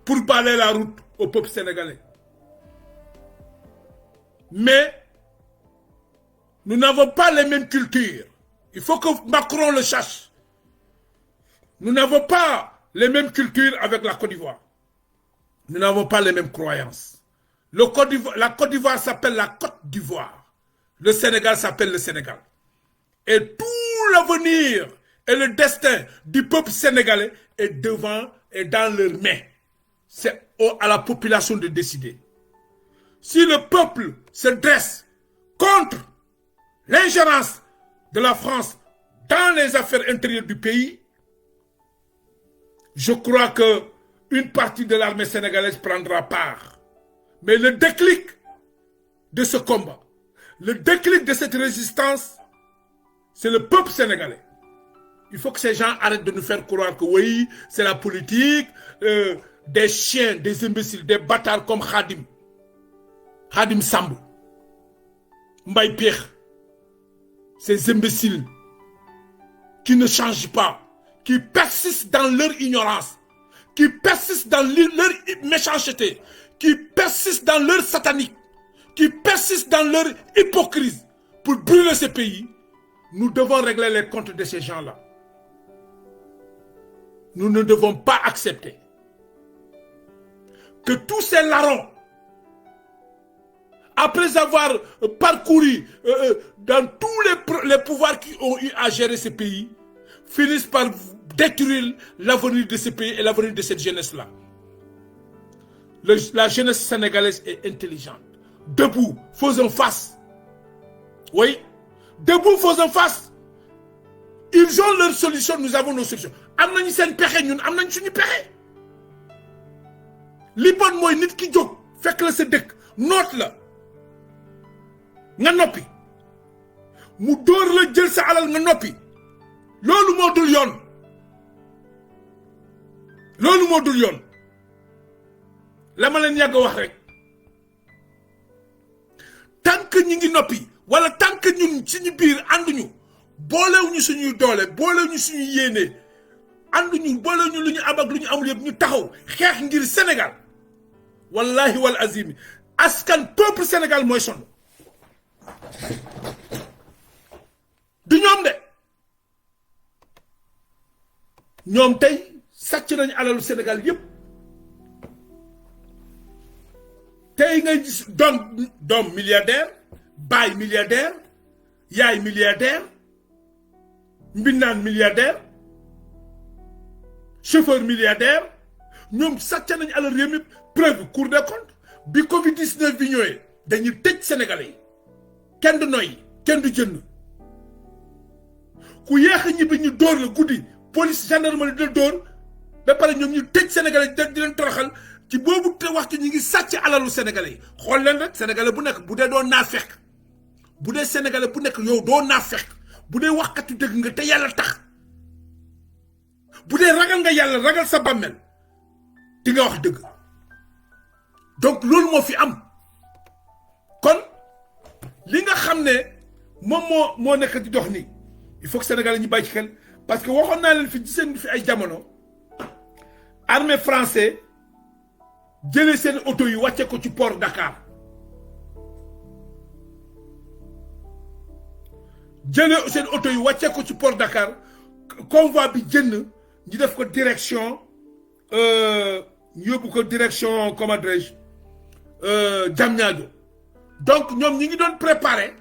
A: pour balayer la route au peuple sénégalais. Mais nous n'avons pas les mêmes cultures. Il faut que Macron le sache. Nous n'avons pas les mêmes cultures avec la Côte d'Ivoire. Nous n'avons pas les mêmes croyances. La Côte d'Ivoire s'appelle la Côte d'Ivoire. Le Sénégal s'appelle le Sénégal. Et tout l'avenir et le destin du peuple sénégalais est devant et dans leurs mains. C'est à la population de décider. Si le peuple se dresse contre l'ingérence de la France dans les affaires intérieures du pays, je crois que une partie de l'armée sénégalaise prendra part. Mais le déclic de ce combat, le déclic de cette résistance, c'est le peuple sénégalais. Il faut que ces gens arrêtent de nous faire croire que oui, c'est la politique, des chiens, des imbéciles, des bâtards comme Khadim Sambou, Mbaye Pierre, ces imbéciles qui ne changent pas, qui persistent dans leur ignorance, qui persistent dans leur méchanceté, qui persistent dans leur satanique, qui persistent dans leur hypocrisie pour brûler ce pays. Nous devons régler les comptes de ces gens-là. Nous ne devons pas accepter que tous ces larrons, après avoir parcouru dans tous les pouvoirs qui ont eu à gérer ce pays, finissent par détruire l'avenir de ce pays et l'avenir de cette jeunesse-là. La jeunesse sénégalaise est intelligente. Debout, faisons face. Oui, debout, faisons face. Ils ont leurs solutions, nous avons nos solutions. Am nañu seen pexe ñun am nañ suñu pexe. Li bon mooy nit ki jóg fekk la sa dëkk noot la nga noppi mu dóor la jël sa alal nga noppi loolu moo dul yoon. Loolu moo dul yoon. La ma leen yàgg wax rek tant que ñi ngi noppi wala tant que ñun suñu biir ànduñu boolewuñu suñuy doole boolewuñu suñu yéene ànduñu boolewuñu lu ñu am ak lu ñu amul yëpp ñu taxaw xeex ngir Sénégal wallahi wal azim askan peuple Sénégal mooy sonn du ñoom de ñoom tey sàcc nañu alalu Sénégal yëpp tey ngay gis doom milliardaire baay milliardaire yaay milliardaire mbindaan milliardaire chauffeur milliardaire ñoom sàcc nañu alal réew mi preuve Cour des comptes bi Covid-19 bi ñëwee dañuy tëj Sénégalais yi kenn du noyyi kenn du jënd ku yéex a ñibbi ñu dóor la guddi police gendarmerie di la dóor ba pare ñoom ñu tëj Sénégalais di leen toroxal ci boobu te waxtu ñu ngi sàcc alalu Sénégalais yi xool leen rek Sénégalais bu nekk bu dee doo naafeq bu dee Sénégalais bu nekk yow doo naafeq bu dee waxkatu dëgg nga te yàlla tax bu dee ragal nga yàlla ragal sa bàmmeel di nga wax dëgg donc loolu moo fi am kon li nga xam ne moom moo nekk di dox nii il faut que Sénégal ñu bàyyi ci xel parce que waxoon naa leen fi seen fi ay jamono armée français jëlee seen oto yi wàcce ko ci port Dakar jëlee seen oto yi wàcce ko ci port Dakar convoi bi jënd ñu def ko direction yóbbu ko direction comment dirais-je Diamniadio donc ñoom ñi ngi doon préparer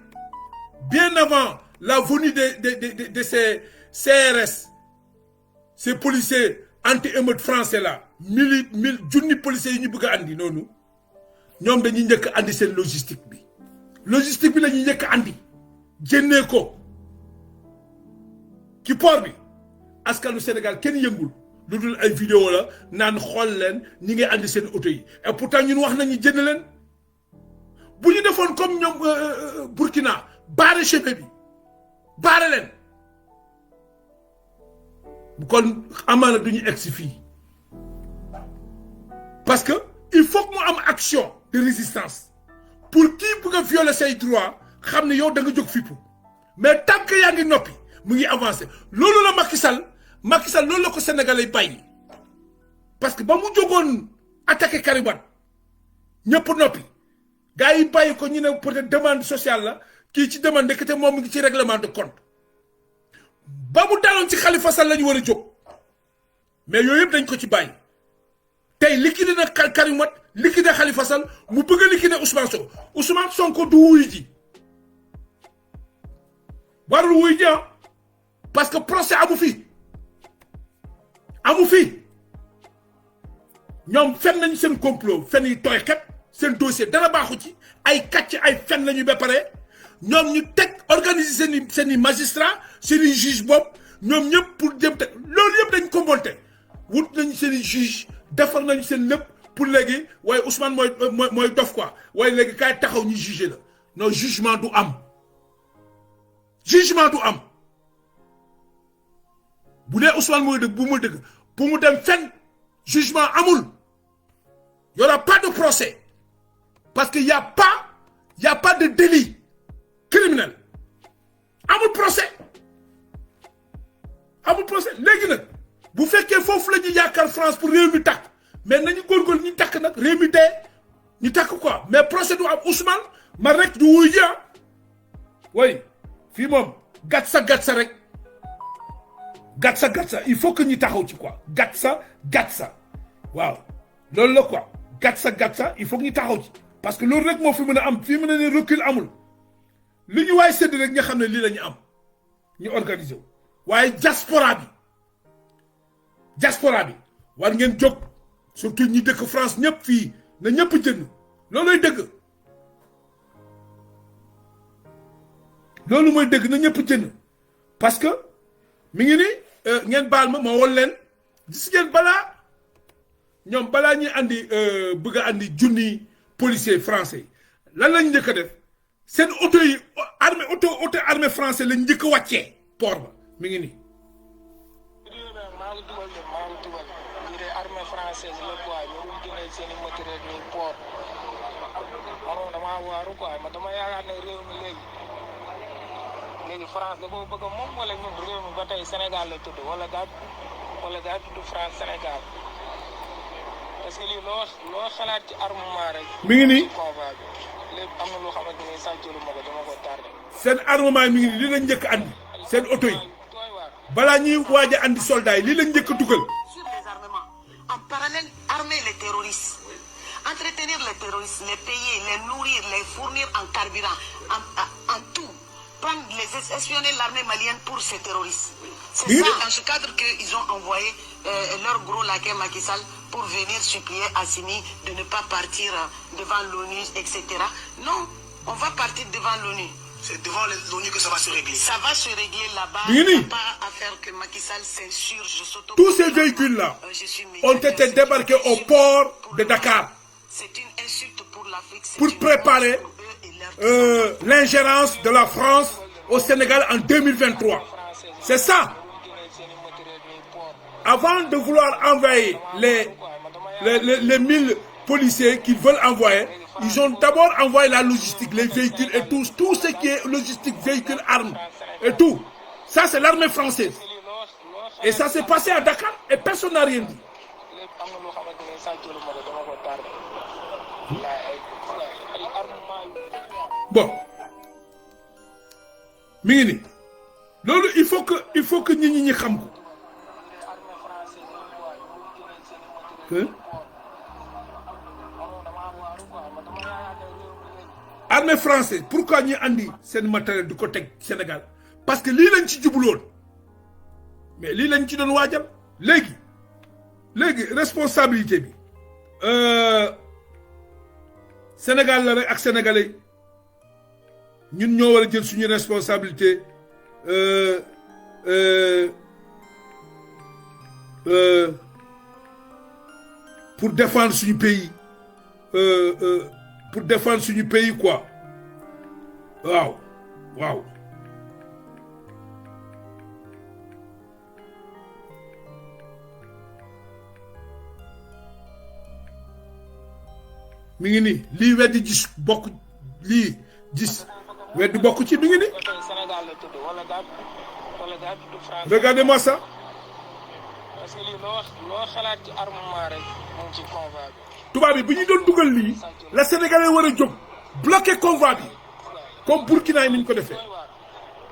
A: bien avant la venue de ces CRS ces policiers anti-émeute français là mille junni policiers yi ñu bëgg a andi noonu ñoom dañuy njëkk a andi seen logistique bi la ñuy njëkk a andi jëndee ko ci port bi askanu Sénégal kenn yëngul lu dul ay vidéo la naan xool leen ñi ngi andi seen oto yi et pourtant ñun wax nañu jënd leen bu ñu defoon comme ñoom Burkina baare chemin bi baare leen kon amaana du ñu egg si fii parce que il faut que mu am action de résistance pour kii bëgg a violer say droits xam ne yow da nga jóg fippu mais tant que yaa ngi noppi mu ngi avancé loolu la Macky Sall loolu la ko Sénégalais bàyyi parce que ba mu jógoon attaqué Karim Wade ñëpp noppi gars yi bàyyi ko ñu ne peut-être demande sociale la kii ci demande ndekete moom mu ngi ci règlement de compte ba mu daloon ci Khalifa Sall la ñu war a jóg mais yooyu yëpp dañ ko ci bàyyi tey liquidé na Karim Wade liquidé Khalifa Sall mu bëgg a liquidé Ousmane Sonko du wuyu ji warul wuyu ji parce que procès amu fi ñoom fen nañu seen complot fen yi tooy xet seen dossier dara baaxu ci ay kàcc ay fen lañu ba pare ñoom ñu teg organiser seen i magistrat seen i juge bopp ñoom ñëpp pour dem teg loolu yëpp dañ ko monté wut nañu seen i juge defar nañu seen lépp pour léegi waaye Ousmane mooy dof quoi waaye léegi kaay taxaw ñu juger la non jugement du am bu dee Ousmane mooy dëgg bu mu dëgg pour mu dem fenn jugement amul y aura pas de procès parce que y a pas de délit criminel amul procès léegi nag bu fekkee foofu la ñu yaakaar France pour réew mi takk mais nañu góorgóorlu ñu takk nag réew mi dee ñu takk quoi mais procès du am Ousmane man rek du wuy ji way fii moom gàtt sa rek gàtt sa il faut que ñu taxaw ci quoi gàtt sa waaw loolu la quoi gàtt sa il faut que ñu taxaw ci parce que loolu rek moo fi mën a am fii mën a ne recul amul li ñu waay sédd rek nga xam ne lii la ñu am ñu organiser wu waaye diaspora bi war ngeen jóg surtout ñi dëkk France ñëpp fii na ñëpp jënd loolooy dëgg loolu mooy dëgg na ñëpp jënd parce que mi ngi ni ngeen baal ma wol leen gis ngeen balaa ñuy andi bëgg a andi junni policier français lan lañu njëkk a def seen auto yi armée français lañ njëkk a wàccee port ba mi ngi nii.
B: armée française la quoi ñu ngi jëlee seen i matériel ñuy port man damaa waaru quoi man dama yaakaar ne réew mi léegi France da koo bëgg moom wala ñun réew mi ba tey Sénégal la tudd wala daa tudd France Sénégal parce que lii loo xalaat ci armement rek.
A: mi ngi nii
B: combat bi lépp am na loo xamante ni sàncalu ma ko dama ko tardé.
A: seen armement mi ngi nii lii lañ njëkk andi seen oto yi balaa ñuy waaj a andi soldats yi lii lañ njëkk a dugal.
C: En parallèle, armer les terroristes, entretenir les terroristes, les payer, les nourrir, les fournir en carburant, en tout. Prendre, espionner l'armée malienne pour ces terroristes. C'est ça, dans ce cadre qu'ils ont envoyé leur gros laquais Macky Sall pour venir supplier Assimi de ne pas partir devant l'ONU, etc. Non, on va partir devant l'ONU.
D: C'est devant l'ONU que ça va se régler.
C: Ça va se régler là-bas. Il n'y a pas à faire que Macky Sall censure.
A: Tous ces véhicules-là ont été débarqués au port de Dakar.
C: C'est une insulte pour l'Afrique.
A: Pour préparer l'ingérence de la France au Sénégal en 2023. C'est ça. Avant de vouloir envoyer les 1000 policiers qu'ils veulent envoyer, Ils ont d'abord envoyé la logistique, les véhicules et tout ce qui est logistique, véhicules, armes et tout. Ça, c'est l'armée française. Et ça s'est passé à Dakar et personne n'a rien dit. Bon. Mingini. Lolo, il faut que ñi xam ko. Armée française, pourquoi ñi andi sen matériel du côté Sénégal? Parce que li lañ ci djubulon. Mais li lañ ci doon wajal. Légui responsabilité bi Sénégal la rek ak sénégalais ñun ñoo wara jël suñu responsabilité pour défendre suñu pays pour défendre suñu pays quoi. Waaw mi ngi ni lii weddi gis bokk lii gis weddi bokk ci mi ngi ni regardez-moi ça.
B: Parce que lii loo xalaat ci armement rek mu ngi ci convoi bi.
A: tubaab bi bu ñu doon dugal lii la Sénégalais war a jóg bloquer convoi bi comme Burkina yi ni ñu ko defee.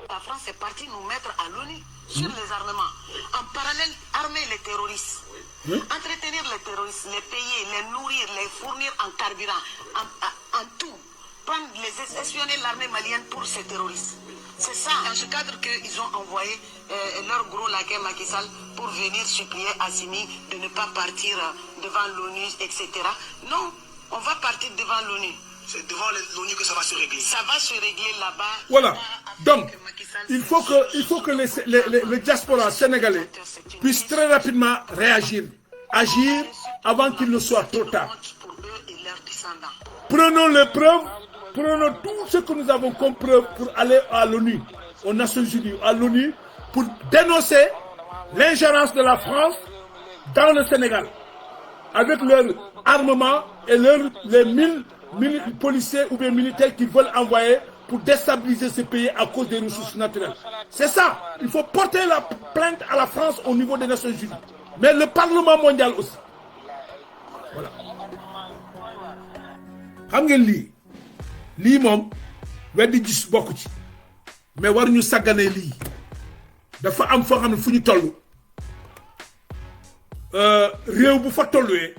C: La France est partie nous mettre à l'ONU sur les armements. En parallèle, armer les terroristes. Entretenir les terroristes, les payer, les nourrir, les fournir en carburant, en tout. Prendre espionner l'armée malienne pour ces terroristes. C'est ça, dans ce cadre qu'ils ont envoyé leur gros laquais Macky Sall pour venir supplier Assimi de ne pas partir devant l'ONU, etc. Non, on va partir devant l'ONU.
D: C'est devant l'ONU que ça va se régler.
C: Ça va se régler là-bas.
A: Voilà. Donc, il faut que les diasporas sénégalais puissent très rapidement réagir, agir avant qu'il ne soit trop tard. Prenons les preuves, prenons tout ce que nous avons comme preuve pour aller à l'ONU, aux Nations Unies, à l'ONU, pour dénoncer l'ingérence de la France dans le Sénégal, avec leur armement et les 1000 policiers ou bien militaires qu'ils veulent envoyer pour déstabiliser ce pays à cause des ressources naturelles. C'est ça. Il faut porter la plainte à la France au niveau des Nations Unies. Mais le Parlement mondial aussi. Voilà. Xam ngeen lii moom weddi gis bokku ci mais war ñu sàggane lii dafa am foo xam ne fu ñu toll réew bu fa tolluwee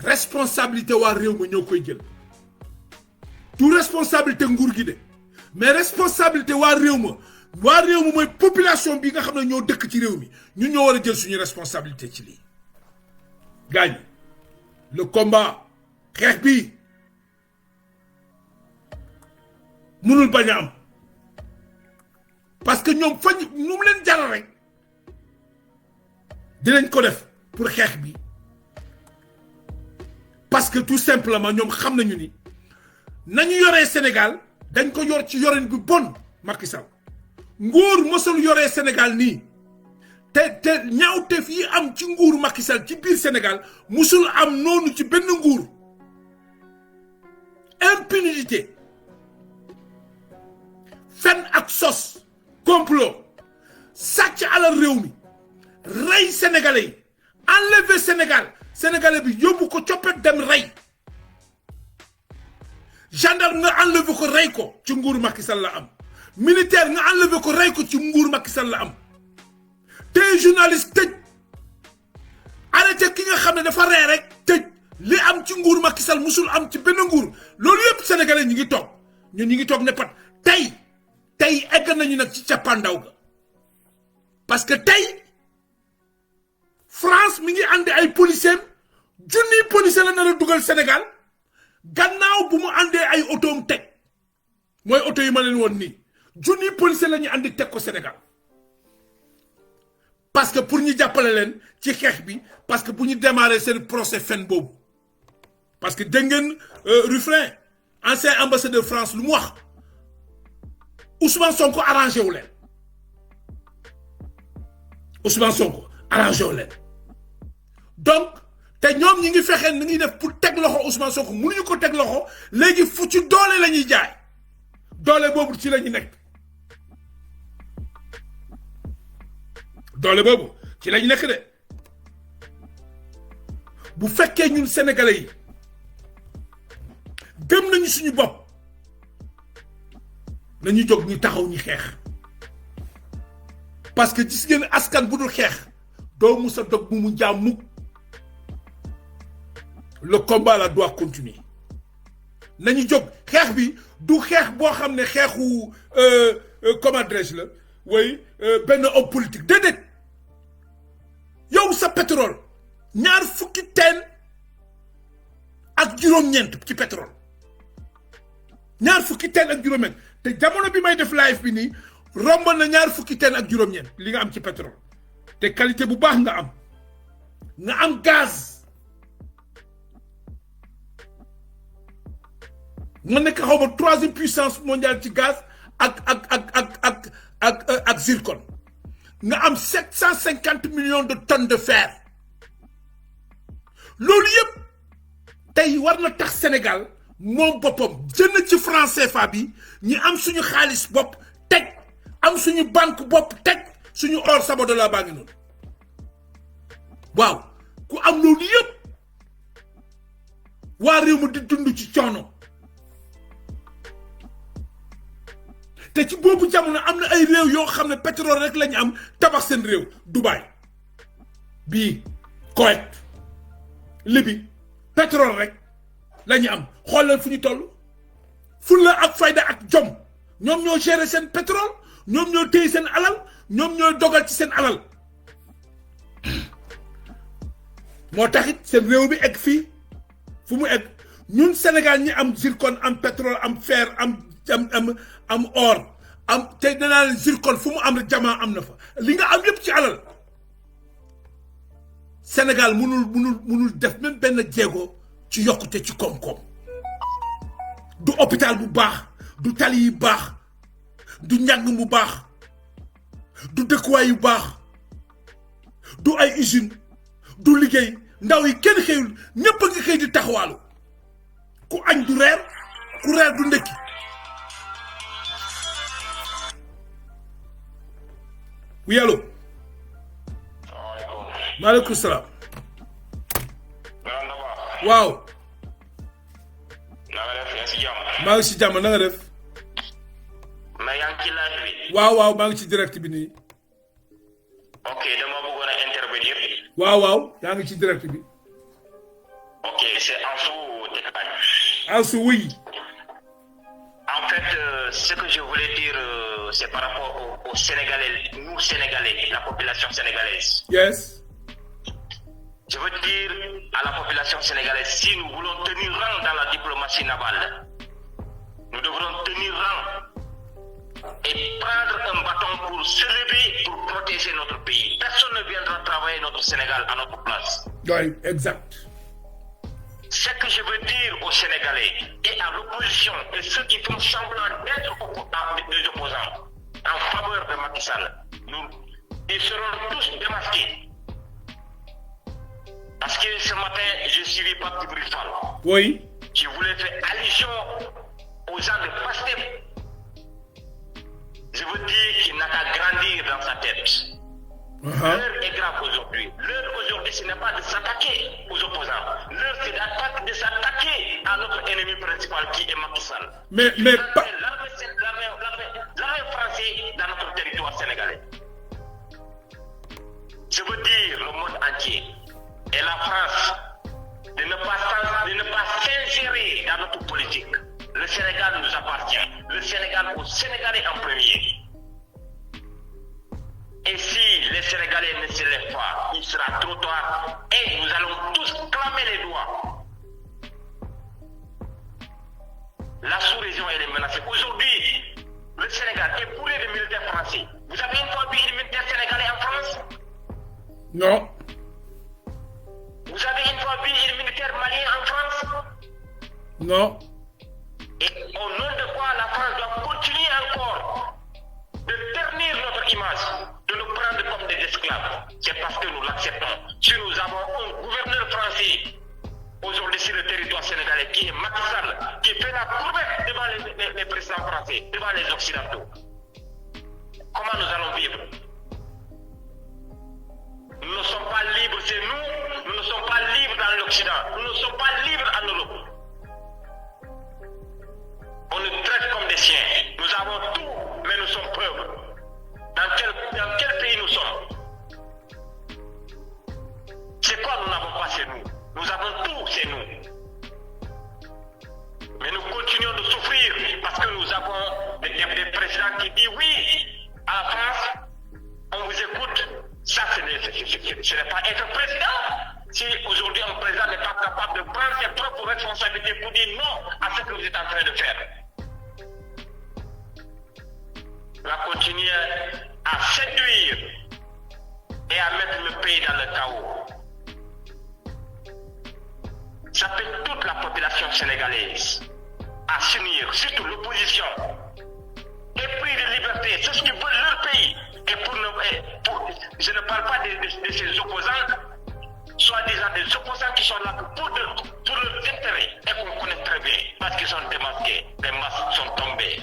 A: responsabilité waa réew ma ñoo koy jël du responsabilité nguur gi de mais responsabilité waa réew ma mooy population bi nga xam ne ñoo dëkk ci réew mi ñun ñoo war a jël suñu responsabilité ci lii gaañ le combat xeex bi mënul bañ a am parce que ñoom fañ nu mu leen jaral rek dinañ ko def pour xeex bi parce que tout simplement ñoom xam nañu ni nañu yoree Sénégal dañ ko yor ci yorin bi bon Macky Sall nguur mosul yoree Sénégal nii te ñaawteef yi am ci nguuru Macky Sall ci biir Sénégal musul am noonu ci benn nguur impunité fen ak sos complot sàcc alal réew mi rey sénégalais yi enlever sénégalais bi yóbbu ko coppet dem rey gendarme nga enlever ko rey ko ci nguuru Macky Sall la am militaire nga enlever ko rey ko ci nguuru Macky Sall la am tey journaliste tëj arrêté ki nga xam ne dafa rey rek tëj li am ci nguuru Macky Sall musul am ci benn nguur loolu yëpp sénégalais ñi ngi toog ñun ñi ngi toog ne pat tey egg nañu nag ci cappaandaw ga parce que tey France mi ngi andi ay policiers junniy policiers la nar a dugal Sénégal gannaaw bu mu andee ay otoom teg mooy oto yi ma leen woon nii junniy policiers la ñu andi teg ko Sénégal parce que pour ñu jàppale leen ci xeex bi parce que bu ñu démarrer seen procès fen boobu parce que dégg ngeen Ruffin ancien ambassadeur France lu mu wax Ousmane Sonko arrangé wu leen Ousmane Sonko arrangé wu leen donc te ñoom ñi ngi fexee ni ngi def pour teg loxo Ousmane Sonko mënuñu ko teg loxo léegi fu ci doole la ñuy jaay doole boobu ci la ñu nekk doole boobu ci la ñu nekk de bu fekkee ñun sénégalais yi gëm nañu suñu bopp nañu jóg ñu taxaw ñu xeex parce que gis ngeen askan bu dul xeex doo musa dog bu mu jaam mukk le combat là doit continuer nañu jóg xeex bi du xeex boo xam ne xeexu comment dirais-je la way benn homme politique déedéet yow sa pétrole ñaar fukki teen ak juróom-ñeent ci pétrole ñaar fukki teen ak juróom-ñeent te jamono bi may def live bi nii romb na ñaar fukki teen ak juróom-ñeent li nga am ci pétrole te qualité bu baax nga am gaz nga nekk xaw ma troisième puissance mondiale ci gaz ak zircon nga am 750 millions de tonnes de fer loolu yëpp tey war na tax Sénégal moom boppam jënd ci franc CFA bi ñi am suñu xaalis bopp teg am suñu banque bopp teg suñu or Sabodala baa ngi noonu waaw ku am loolu yëpp waa réew mi di dund ci coono te ci boobu jamono am na ay réew yoo xam ne pétrole rek la ñu am tabax seen réew Dubaï bii Koweït Libye pétrole rek la ñu am xool leen fu ñu toll fulla ak fayda ak jom ñoom ñoo gérer seen pétrole ñoom ñoo téye seen alal ñoom ñoo dogal ci seen alal moo taxit seen réew bi egg fii fu mu egg ñun Sénégal ñi am zircon am pétrole am fer am or am te danaa leen zircon fu mu am rek jamaa am na fa li nga am yépp ci alal Sénégal munul def même benn jéego ci yokkute ci koom-koom du hôpital bu baax du tali yi baax du njàng mu baax du dëkkuwaay yu baax du ay usine du liggéey ndaw yi kenn xëyul ñëpp a ngi xëy di taxawaalu ku añ du reer ku reer du ndekki oui allo maaleykum salaam waaw maa ngi si jàmm na nga def
E: mais yaa ngi ci live bi
A: waaw maa ngi ci direct bi nii
E: ok dama bëggoon a intervenir
A: waaw yaa ngi ci direct bi
E: ok c'est Ansou Tekpagne
A: Ansou oui
E: en fait ce que je voulais dire c'est par rapport aux Sénégalais, nous Sénégalais, la population sénégalaise.
A: Yes.
E: Je veux dire à la population sénégalaise, si nous voulons tenir rang dans la diplomatie navale, nous devrons tenir rang et prendre un bâton pour se lever, pour protéger notre pays. Personne ne viendra travailler notre Sénégal à notre place.
A: Oui, exact.
E: Ce que je veux dire aux Sénégalais et à l'opposition et ceux qui font semblant d'être des opposants en faveur de Macky Sall, ils seront tous démasqués. Parce que ce matin, j'ai suivi Pape Djibril Fall.
A: Oui.
E: Qui voulait faire allusion aux gens de Pastef. Je veux dire qu'il n'a qu'à grandir dans sa tête. L'heure est grave aujourd'hui. L'heure aujourd'hui, ce n'est pas de s'attaquer aux opposants. L'heure, c'est de s'attaquer à notre ennemi principal qui est Macky Sall.
A: Mais
E: l'armée française dans notre territoire sénégalais. Je veux dire le monde entier et la France de ne pas s'ingérer dans notre politique. Le Sénégal nous appartient. Le Sénégal aux Sénégalais en premier. Et si les Sénégalais ne se lèvent pas, il sera trop tard et nous allons tous clamer les doigts. La sous-région elle est menacée. Aujourd'hui, le Sénégal est bourré de militaires français. Vous avez une fois vu un militaire sénégalais en France?
A: Non.
E: Vous avez une fois vu un militaire malien en France?
A: Non.
E: Et au nom de quoi la France doit continuer encore de ternir notre image, de nous prendre comme des esclaves? C'est parce que nous l'acceptons. Si nous avons un gouverneur français qui est Macky Sall, qui fait la courbette devant les présidents français, devant les Occidentaux. Comment nous allons vivre? Nous ne sommes pas libres chez nous, nous ne sommes pas libres dans l'Occident, nous ne sommes pas libres en Europe. On nous traite comme des chiens. Nous avons tout, mais nous sommes pauvres. Dans quel pays nous sommes? C'est quoi nous n'avons pas chez nous? Nous avons tout chez nous. Mais nous continuons de souffrir parce que nous avons des présidents qui disent oui à la France, on vous écoute. Ça, ce n'est pas être président. Si aujourd'hui un président n'est pas capable de prendre ses propres responsabilités pour dire non à ce que vous êtes en train de faire, on va continuer à séduire et à mettre le pays dans le chaos. J'appelle toute la population sénégalaise à s'unir, surtout l'opposition. Épris de liberté, c'est ce qu'ils veulent leur pays. Je ne parle pas de ces opposants, soi-disant des opposants qui sont là pour leurs intérêts et qu'on connaît très bien, parce qu'ils sont démasqués, les masques sont tombés.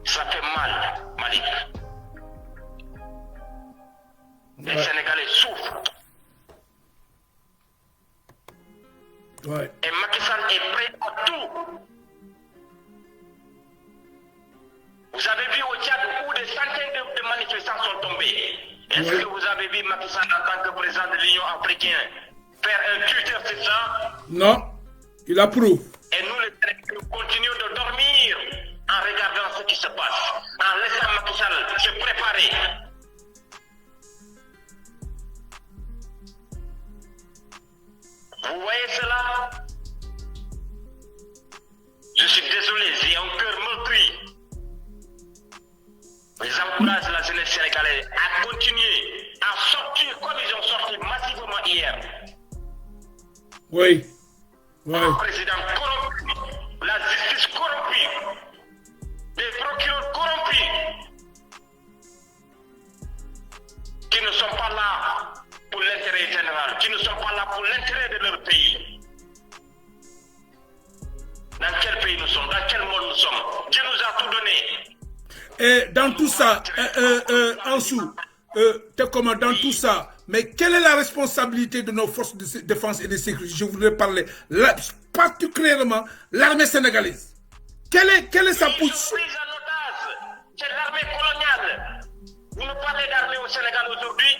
E: Ça fait mal, Malik. Les Sénégalais souffrent.
A: Ouais.
E: Et Macky Sall est prêt à tout. Vous avez vu au Tchad où des centaines de manifestants sont tombés. Est-ce que vous avez vu Macky Sall en tant que président de l'Union africaine faire un Twitter sur ça?
A: Non, il approuve.
E: Et nous, les Sénégalais, nous continuons de dormir en regardant ce qui se passe, en laissant Macky Sall se préparer. Vous voyez cela? Je suis désolé, j'ai un cœur meurtri. J'encourage la jeunesse sénégalaise à continuer à sortir comme ils ont sorti massivement hier.
A: Oui. Oui.
E: Un président corrompu, la justice corrompue, les procureurs corrompus, qui ne sont pas là pour l'intérêt général, qui ne sont pas là pour l'intérêt de leur pays. Dans quel pays nous sommes? Dans quel monde nous sommes? Dieu nous a tout donné.
A: Et dans tout ça, Ansou, dans tout ça, mais quelle est la responsabilité de nos forces de défense et de sécurité? Je voudrais parler particulièrement l'armée sénégalaise. Quelle est sa position?
E: C'est l'armée coloniale. Vous nous parlez d'armée au Sénégal aujourd'hui?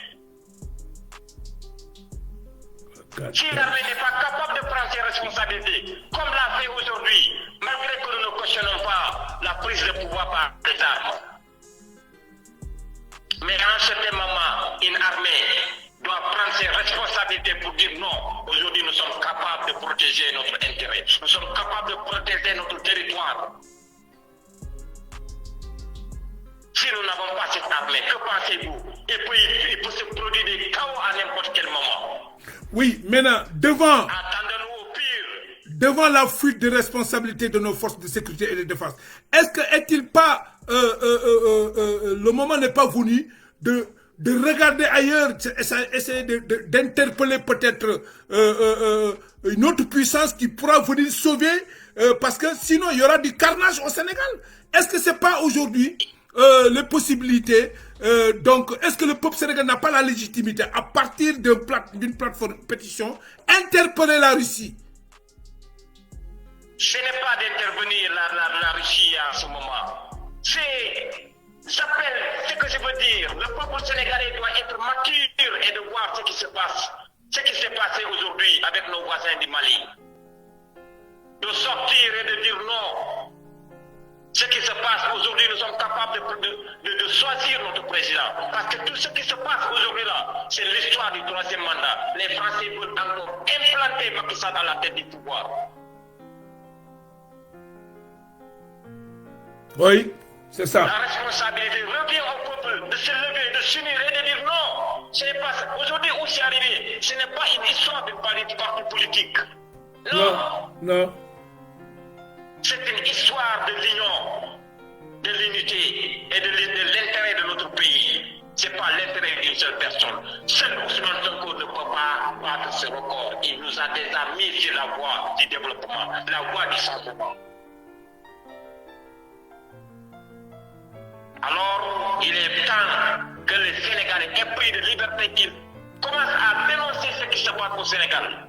E: Si l'armée n'est pas capable de prendre ses responsabilités, comme l'a fait aujourd'hui, malgré que nous ne cautionnons pas la prise de pouvoir par les armes. Mais à un certain moment, une armée doit prendre ses responsabilités pour dire non. Aujourd'hui, nous sommes capables de protéger notre intérêt. Nous sommes capables de protéger notre territoire. Si nous n'avons pas cette armée, que pensez-vous? Il peut se produire des chaos à n'importe quel moment.
A: Oui, maintenant, devant
E: Attendons-nous au pire.
A: Devant la fuite de responsabilité de nos forces de sécurité et de défense, est-il pas le moment n'est pas venu de regarder ailleurs, essayer d'interpeller peut-être une autre puissance qui pourra venir sauver, parce que sinon il y aura du carnage au Sénégal. Est-ce que c'est pas aujourd'hui les possibilités? Donc, est-ce que le peuple sénégalais n'a pas la légitimité, à partir d'une plateforme pétition, interpeller la Russie?
E: Ce n'est pas d'intervenir la Russie en ce moment. J'appelle ce que je veux dire. Le peuple sénégalais doit être mature et de voir ce qui se passe. Ce qui s'est passé aujourd'hui avec nos voisins du Mali. De sortir et de dire non. Ce qui se passe aujourd'hui, nous sommes capables de choisir notre président. Parce que tout ce qui se passe aujourd'hui là, c'est l'histoire du troisième mandat. Les Français veulent encore implanter Macky Sall dans la tête du pouvoir.
A: Oui, c'est ça.
E: La responsabilité revient au peuple de se lever, de s'unir et de dire non. Ce n'est pas ça. Aujourd'hui où c'est arrivé, ce n'est pas une histoire de parti politique. Non.
A: Non.
E: C'est une histoire de l'union, de l'unité et de l'intérêt de notre pays. Ce n'est pas l'intérêt d'une seule personne. Seul Ousmane Sonko ne peut pas pas battre ce record. Il nous a déjà mis sur la voie du développement, la voie du changement. Alors, il est temps que les Sénégalais aient pris de liberté, qu'ils commencent à dénoncer ce qui se passe au Sénégal.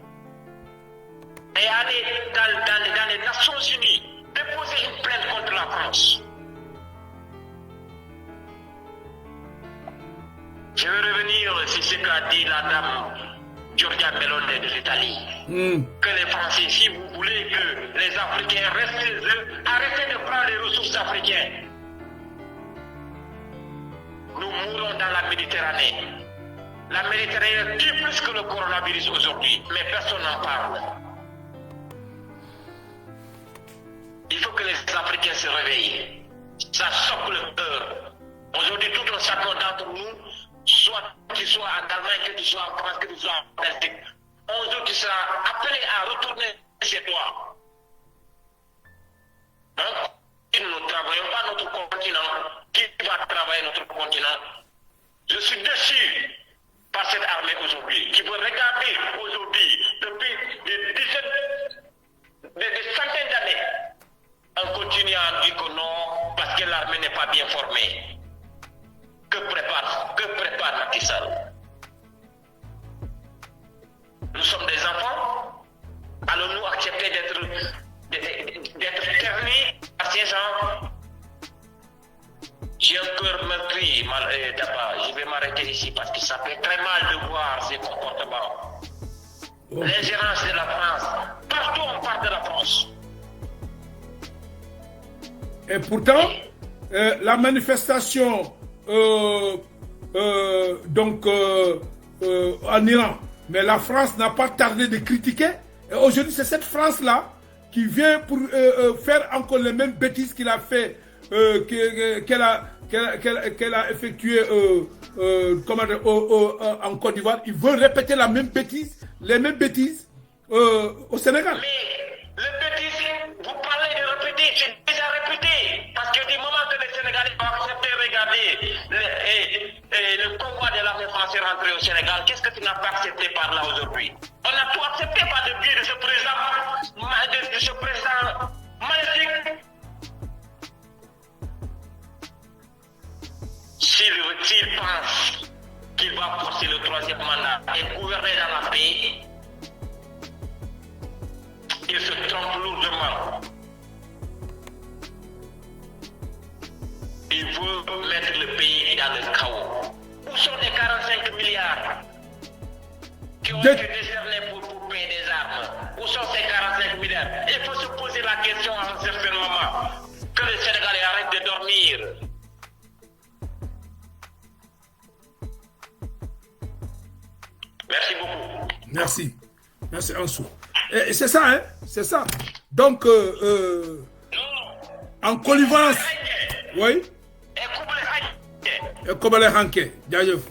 E: Et aller dans les Nations Unies, déposer une plainte contre la France. Je vais revenir sur ce qu'a dit la dame Giorgia Meloni de l'Italie. Que les Français, si vous voulez que les Africains restent chez eux, arrêtez de prendre les ressources africaines. Nous mourons dans la Méditerranée. La Méditerranée tue plus que le coronavirus aujourd'hui, mais personne n'en parle. Il faut que les Africains se réveillent. Ça choque le cœur. Aujourd'hui, tout un chacun d'entre nous, soit tu sois en Allemagne, que tu sois en France, que tu sois en Belgique, un jour tu seras appelé à retourner chez toi. Donc, si nous ne travaillons pas notre continent, qui va travailler notre continent? Je suis déçu par cette armée aujourd'hui, qui veut regarder aujourd'hui, depuis des dizaines, des centaines d'années, on continue à dire que non, parce que l'armée n'est pas bien formée. Que prépare Macky Sall? Nous sommes des enfants. Allons-nous accepter d'être ternis par ces gens? J'ai un cœur meurtri, d'abord. Je vais m'arrêter ici parce que ça fait très mal de voir ces comportements. L'ingérence de la France. Partout on parle de la France.
A: Et pourtant, la manifestation en Iran, mais la France n'a pas tardé de critiquer. Et aujourd'hui, c'est cette France-là qui vient pour faire encore les mêmes bêtises qu'il a fait, qu'elle a effectué en Côte d'Ivoire. Il veut répéter les mêmes bêtises au Sénégal.
E: Mais le bêtise, vous parlez de répéter, c'est déjà répété. Parce que du moment que les Sénégalais vont accepter de regarder le convoi de l'armée française rentrer au Sénégal, qu'est-ce que tu n'as pas accepté par là aujourd'hui? On a tout accepté par le biais de ce président magnifique. S'il pense qu'il va forcer le troisième mandat et gouverner dans la paix, il se trompe lourdement. Il veut mettre le pays dans le chaos. Où sont les 45 milliards qui ont été décernés pour payer des armes? Où sont ces 45 milliards? Il faut se poser la question à un certain moment. Que les Sénégalais arrêtent de dormir. Merci beaucoup.
A: Merci Ansou. Et c'est ça, hein? C'est ça. Donc, en connivence. Oui? Et comme les hanké. Jajeuf.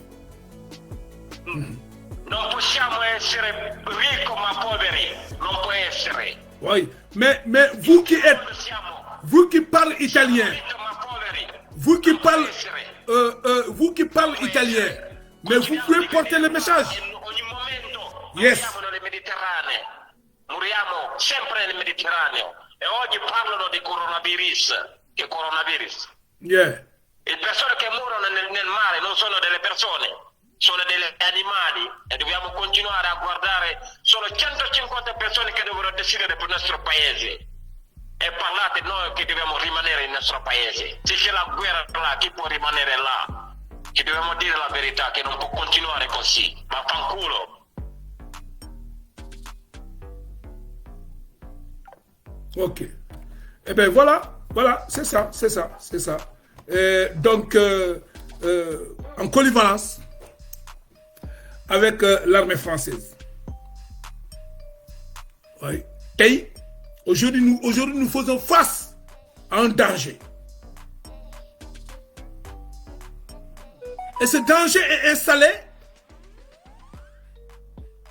E: Non possiamo essere ricco ma poveri. Non può essere.
A: Oui. Mais vous qui parlez italien. Vous qui parlez italien. Mais vous pouvez porter le message. Yes.
E: Moriamo sempre nel Mediterraneo e oggi parlano di coronavirus. Che coronavirus?
A: Yeah.
E: Le persone che muoiono nel mare non sono delle persone, sono degli animali e dobbiamo continuare a guardare. Sono 150 persone che devono decidere per il nostro paese. E parlate noi che dobbiamo rimanere nel nostro paese. Se c'è la guerra là, chi può rimanere là? Che dobbiamo dire la verità, che non può continuare così. Ma fanculo.
A: Ok. Eh bien voilà, c'est ça. Donc, en connivence avec l'armée française. Oui. Et aujourd'hui, nous faisons face à un danger. Et ce danger est installé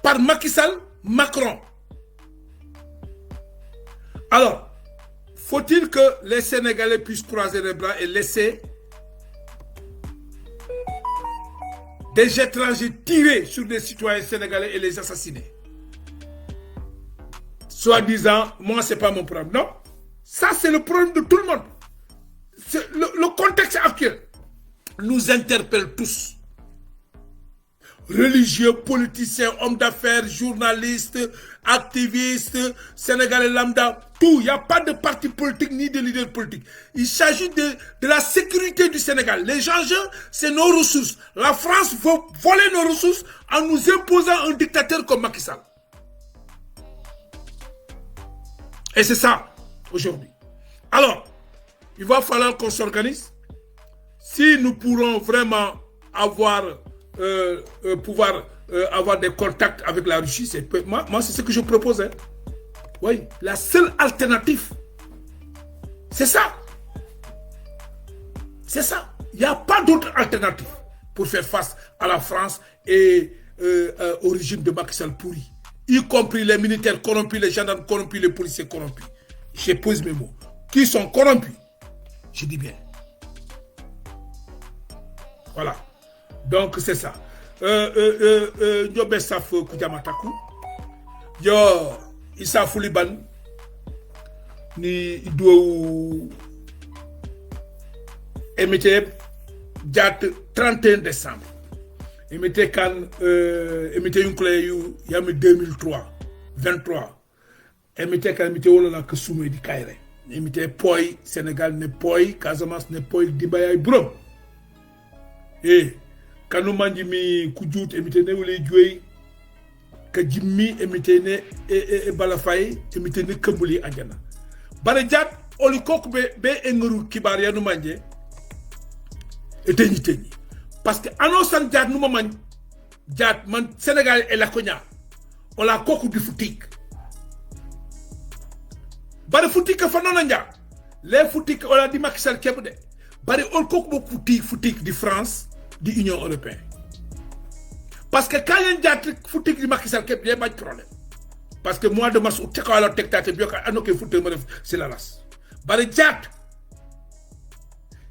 A: par Macky Sall, Macron. Alors, faut-il que les Sénégalais puissent croiser les bras et laisser des étrangers tirer sur des citoyens sénégalais et les assassiner. Soit disant, moi, c'est pas mon problème. Non, ça, c'est le problème de tout le monde. Le contexte actuel nous interpelle tous. Religieux, politiciens, hommes d'affaires, journalistes, activistes, Sénégalais lambda, tout. Il n'y a pas de parti politique ni de leader politique. Il s'agit de la sécurité du Sénégal. Les enjeux, c'est nos ressources. La France veut voler nos ressources en nous imposant un dictateur comme Macky Sall. Et c'est ça, aujourd'hui. Alors, il va falloir qu'on s'organise. Si nous pourrons vraiment avoir... pouvoir avoir des contacts avec la Russie, moi c'est ce que je propose. Hein. Oui, la seule alternative, c'est ça. C'est ça. Il n'y a pas d'autre alternative pour faire face à la France et au régime de Macky Sall pourri, y compris les militaires corrompus, les gendarmes corrompus, les policiers corrompus. Je pose mes mots. Qui sont corrompus, je dis bien. Voilà. Donc c'est ça. Yo besaf Koudiamatakou. Yo Issa Fouliban. Ni Idou Emete date 31 décembre. Emete kan Emete Yunkle yu yami 2003 23. Emete kan Emete wala la Kesume di Kaire. Emete Poi Sénégal ne Poi, Casamance ne Poi Dibaya Brom. Et kanu manji mi kujut emitene wole joy ka jimmi emitene e balafay emitene kambuli adjana bare jat oli kokbe be enguru kibar ya nu manje e teñi parce que annonce jat nu man jat man Sénégal et la konya on la koku du foutik bare foutik fa nona nja les foutik on la di Macky Sall kebde bare ol koku bo foutik di France de l'Union européenne. Parce que quand il y a un foutu qui Macky Sall, il n'y a pas de problème. Parce que moi, de mars, c'est la race. Bari Djat,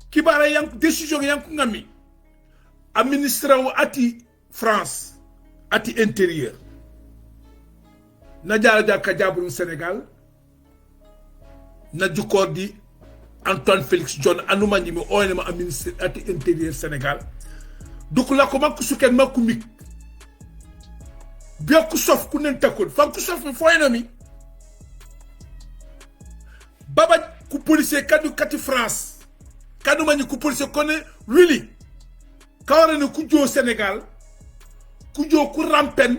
A: qui a une décision qui administration ati France, ati intérieur. Nadja Kadjabou Sénégal, Nadjou Kordi, Antoine Félix John, Anoumani, ONM, ministre ati intérieur Sénégal. Donc là, comment que ce qu'elle m'a commis? Bien que sauf qu'on n'est pas cool. Femme que sauf un faux ennemi. Baba, coup policier, kadou kati France. Kadou mani coup policier connaît Willy. Quand on est coup au Sénégal, coup coup rampen,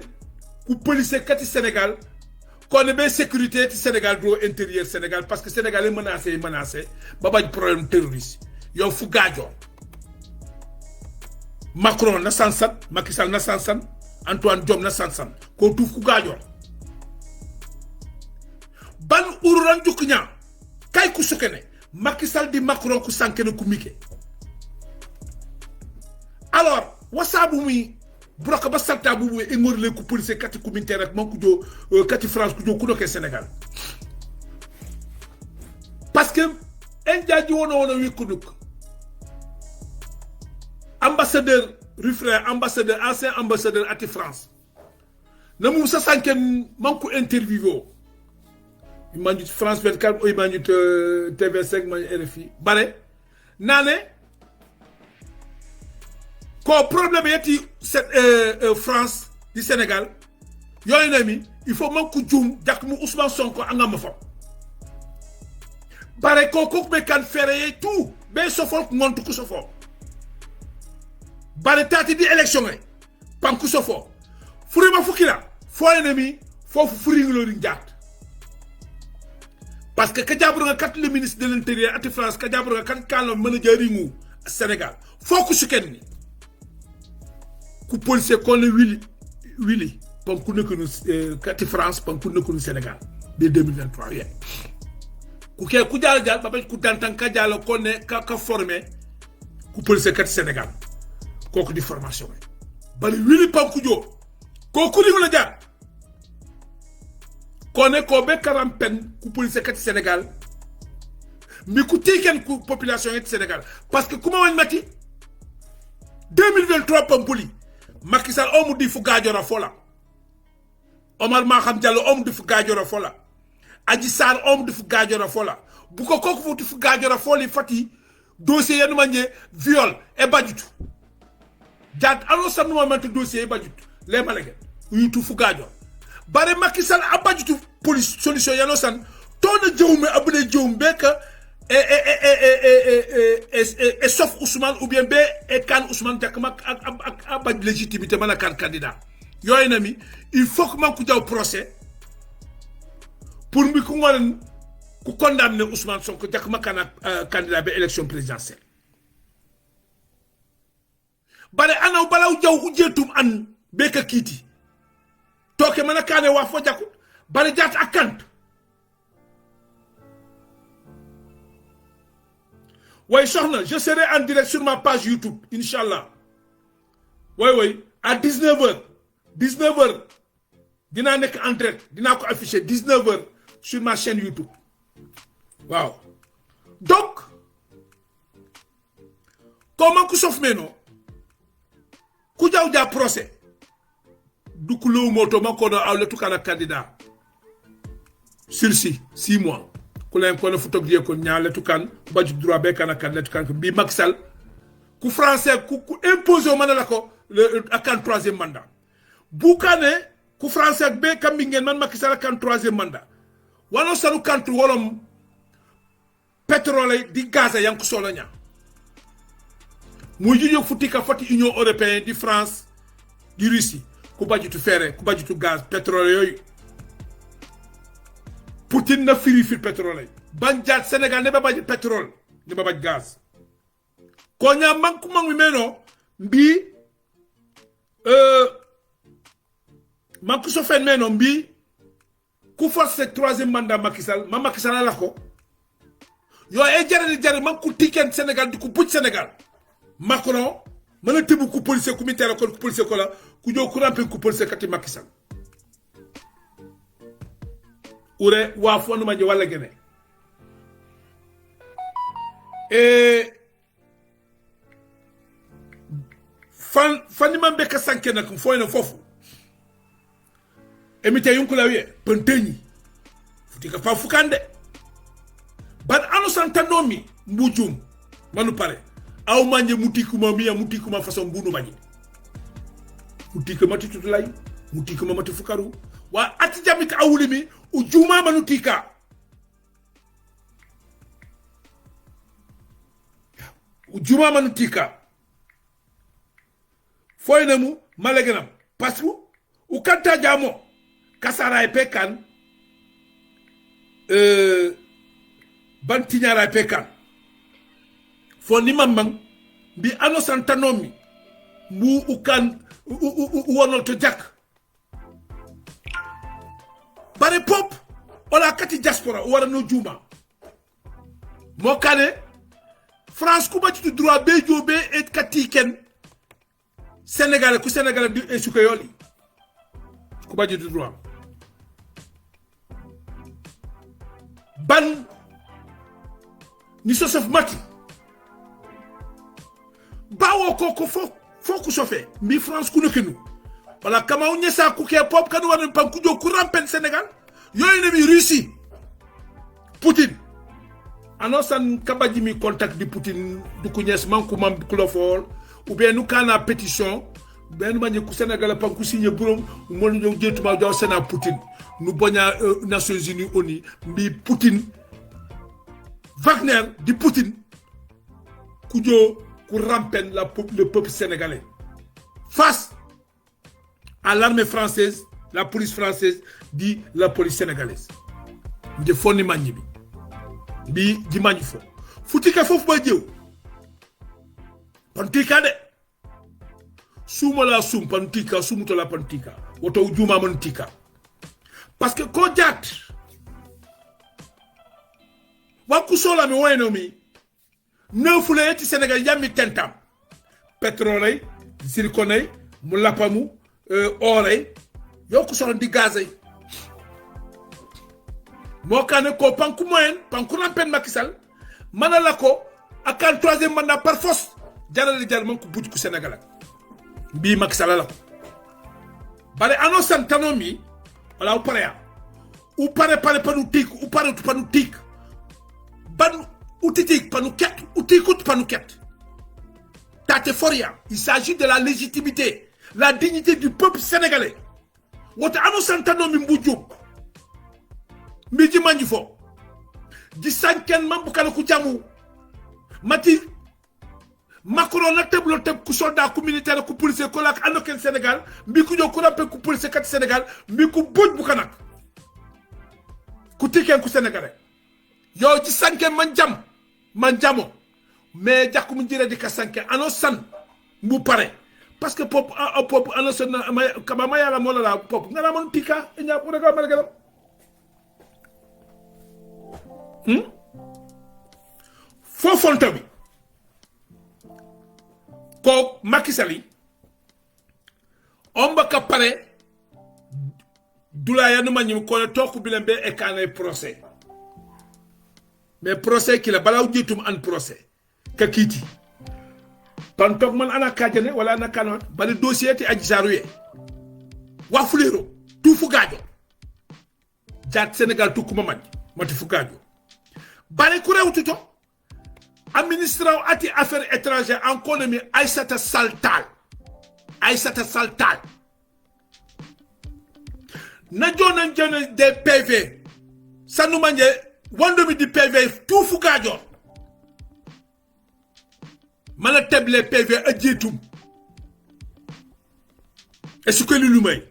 A: coup policier kati Sénégal. Qu'on est bien sécurité du Sénégal, gros intérieur Sénégal, parce que Sénégal est menacé. Baba, du problème terroriste. Yo fou gadjo. Macron na sansan, Macky Sall na sansan, Antoine Diome na sansan. Ko touf ku gajo. Ban ururan juknya. Kay ku sukene. Macky Sall di Macron ku sankene ku mike. Alors, wasabu mi broka ba salta bu e ngorle ku police kati ku militaire ak man ku jo kati France ku jo ku doké Sénégal. Parce que enjaji wono wi ku duk. Ambassadeur Ruffin, ambassadeur, ancien ambassadeur à France. Nous avons 5 manque interview. Il m'a dit France 24, il m'a dit TV5, il m'a dit RFI. Bare, nane, quand problème est cette France, du Sénégal, il y a un ami, il faut manque de djoum, d'akmou Ousmane Sonko, angam fam. Bare, quand on peut faire tout, ben ce faut monte tout ce faut. Bare tati di élection e panku sofo furima fukila fo ennemi fofu furinglo ri njaat parce que kadjabru nga kat le ministre de l'intérieur ati France kadjabru nga kat kalo meuna jaringu Sénégal foku suken ni ku policier ko le Willy panku ne ko kat France panku ne ko Sénégal de 2023 yeah. Ku ke ku jall babay ku dantan ka jall ko ne ka formé ku policier kat Sénégal koku di formation bari Willy Pankoudio koku di la jaar koné ko be karampen ku police kat Sénégal mi ku tiken ku population et Sénégal parce que kuma won mati 2023 Pampoli Macky Sall omu di fu gajora fola Omar Maham Diallo omu di fu gajora fola Adji Sarr omu di fu gajora fola bu ko kooku fu di fu gajora foli fati dossier yanu manje viol e bajutu jat alo sa no moment dossier e bajutu le malege yutu fu gajo bare Macky Sall a bajutu police solution yano san tona jewme abule jewme ka et sauf Ousmane ou bien et kan Ousmane Diakama ak légitimité man kan candidat yoy nami il faut que man ku jaw procès pour mi ku ngol ku condamner Ousmane Sonko Diakama kan candidat be élection présidentielle bare anaw balaw jaw ku jetum an be ka kiti toke man kané wa fo jakku bare jat akant Oui, je serai en direct sur ma page YouTube, Inch'Allah. Oui, à 19h. 19h. Dina nek en direct. Dina ko afficher 19h sur ma chaîne YouTube. Wow. Donc, comment ku sof meno? Ku jaw ja procès. Du ku lo moto mako do awle tukana candidat. Sursis 6 mois. Kulen ko na photographe ko nyaale tukan baju droit be kana kan tukan bi Macky Sall ku français ku imposer manala ko le akan 3e mandat bu kané ku français be kam bi ngeen man Macky Sall akan 3e mandat wala sanu kantu wolom pétrole di gaz yang ko solo nya mu jijo futika fati Union européenne di France di Russie ku baju tu ferré ku baju tu gaz pétrole yoy Poutine na firi pétrole banjat Sénégal ne ba bañ pétrole ne ba bañ gaz ko nya manku mangu meno mbi manku so fen meno mbi ku force 3e mandat Macky Sall Macky Sall la ko yo e jare manku tiken Sénégal di ku buj Sénégal Macron mala tebu ku police ku militaire ko ku police ko la ku jo ku rampe ku police kati Macky Sall ure wa fonu ma je wala gene fan man be ka sanke nak fo ina fofu emite yunku la wiye penteñi futi ka fa fukande bad anu santanomi mbujum manu pare aw manje mutikuma miya mutikuma façon bunu bañi mutikuma tutulay mutikuma mati fukaru wa ati jamika awulimi ujuma manutika ujuma manutika foynemu malegenam parce que ukanta jamo kasara pekan bantinyara pekan foni mamang bi ano santanomi mu ukan wonol to jak bare pop ola kati diaspora wara no juma mo kane France ku bati droit be jobe et kati ken Sénégal ku Sénégal di esuko yoli ku bati droit ban ni sosef mati bawo ko foku sofé mi France ku nekenu wala kama unye sa ku ke pop kan wana pan ku jo ku rampen Sénégal yoy ne mi Russie Poutine anosan kabaji mi contact di Poutine du ku ñes man ku mam clofor ou bien nous kana pétition ben magne ku Sénégal pan ku signer borom mo ñu jëtuma jaw Sénat Poutine nous boña Nations Unies ONU mi Poutine Wagner di Poutine ku jo ku rampen le peuple sénégalais face à l'armée française, la police française dit la police sénégalaise. De fonni magni bi di magni fo. Futika fofu ba jew. Pantika de. Suma la sum pantika sumuto la pantika. Woto juma mantika. Parce que ko jat. Wa ku sola mi wayno mi. Neufule eti Sénégal yami tentam. Pétrole, zircon, mulapamu ore yoku so di gazay mo kané ko panku moyen panku rampen Macky Sall manala ko akan 3e mandat par force jaral jar man ko budj ku Sénégal mbi Macky Sall la bare ano santano mi wala u pare panu tik ban utitik panu ket utikut panu ket tate foria. Il s'agit de la légitimité, la dignité du peuple sénégalais. Wota ano santano mi mbujum miji manjifo di sanken mambu kala ku jamu mati Macron na teblo teb ku soldat ku militaire ku policier ko lak anoken Sénégal mbi ku jow ku rappel ku policier kat Sénégal mbi ku boj bu kanak ku tiken ku sénégalais yo di sanken man jamo mais jakku mu jira di ka sanken ano san mu pare parce que pop ano san kama mayala mola la pop ngara mon tika nya pour ga margalam fofonto bi ko Macky Sall on baka pare dula ya no manyim ko to ko bilembe e kanay procès mais procès ki la balaw jitum an procès ka kiti pan tok man ana kajane wala ana kanon bali dossier ti aji saruye wa fulero tu fu gajo jat Sénégal tu kuma mati fu gajo bari ku rewtu to administrateur ati affaires étrangères en économie Aïssata Saltal na jonan jone des PV sanu manje wandomi di PV tout fu gajo mana teble PV adjetum est-ce que lumay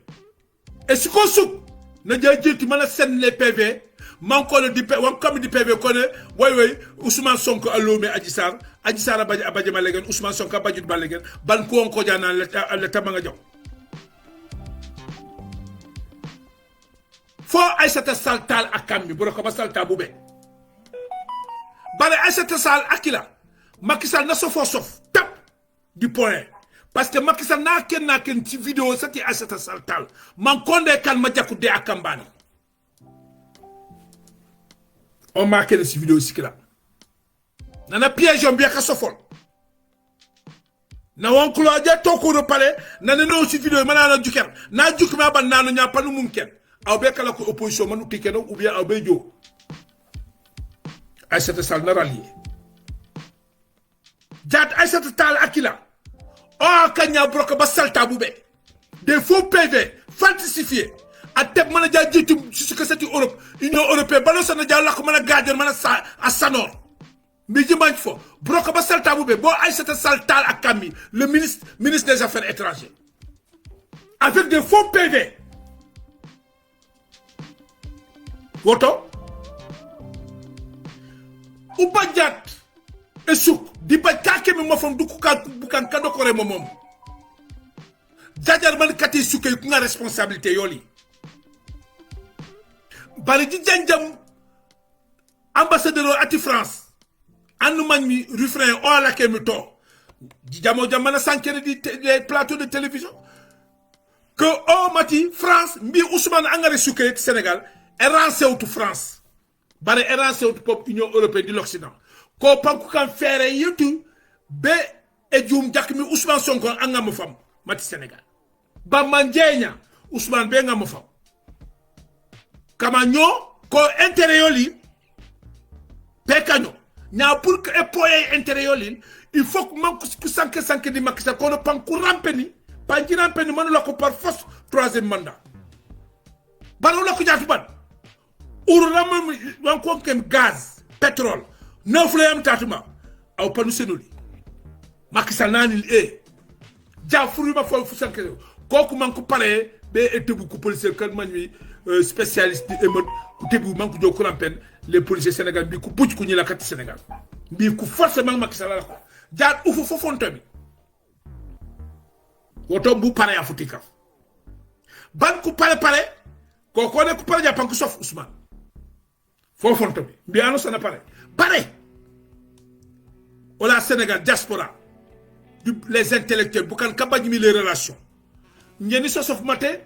A: est-ce que souk na jeetu mana sen les PV man ko di wan comme di PV ko ne way Ousmane Sonko allo me Adji Sarr abaje malegen Ousmane Sonko abajut balegen ban ko on ko jana le tamanga jox fo Aïssata Saltal akambi bu ko ba salta bu be bare Aïssata Sall akila Macky Sall na sof tap du point parce que Macky Sall na ken ci vidéo sati Aïssata Saltal man konde kan ma jakku de akambani on marque de cette vidéo sikila nana piège on bien ka sofol na won klo ja to ko do pale nana no ci vidéo manana juker na jukma ban nanu nya panu mumken aw be kala ko opposition manu tikeno ou bien aw be jo Aïssata Sall na rallier jat Aïssata Tall akila o kanya broka ba salta bube des faux PV falsifiés atep mana ja jitum ci que c'est Europe Union européenne balo sana ja lak mana gadjon mana sa asanor mi jimanj fo broka ba salta bube bo Aïssata Saltal akami le ministre des affaires étrangères avec des faux PV woto ubajat esuk di ba kake mi mofam du ko bukan kado ko re momom jajar man kati sukay ku nga responsabilité yoli bari di janjam ambassadeur ati France anu magni refrain o la kemi to di jamo jamana sankere di plateau de télévision que o mati France mbi Ousmane angare sukay Sénégal erancé out France bari erancé out pop Union européenne de l'Occident ko panku kan fere yutu be ejum jakmi Ousmane Sonko angam fam mati Sénégal ba manjenya Ousmane be ngam fam kama nyo ko intérieur pekanyo nya pour que epoye intérieur il faut que man ko sanke di Macky Sall ko no panku rampeni manu la ko par force troisième mandat banu la ko jatu ban uru ram wan ko kem gaz pétrole neuf la yam tatuma aw panu senoli Macky Sall nanil ja furu ma fo fu sanke koku man ko paré be etebu ko policier kan manui spécialiste di émeute ku tebu man ko jo ko rampen les policiers sénégal bi ku bucc ku ñi la kat Sénégal bi ku forcément Macky Sall la ko jaar ufu fofonto bi woto bu paré afutika ban ku paré ko ne ku paré japan ku sof Ousmane fofonto bi ano sana paré ola Sénégal diaspora les intellectuels bu kan kabaj mi les relations ñeni sof maté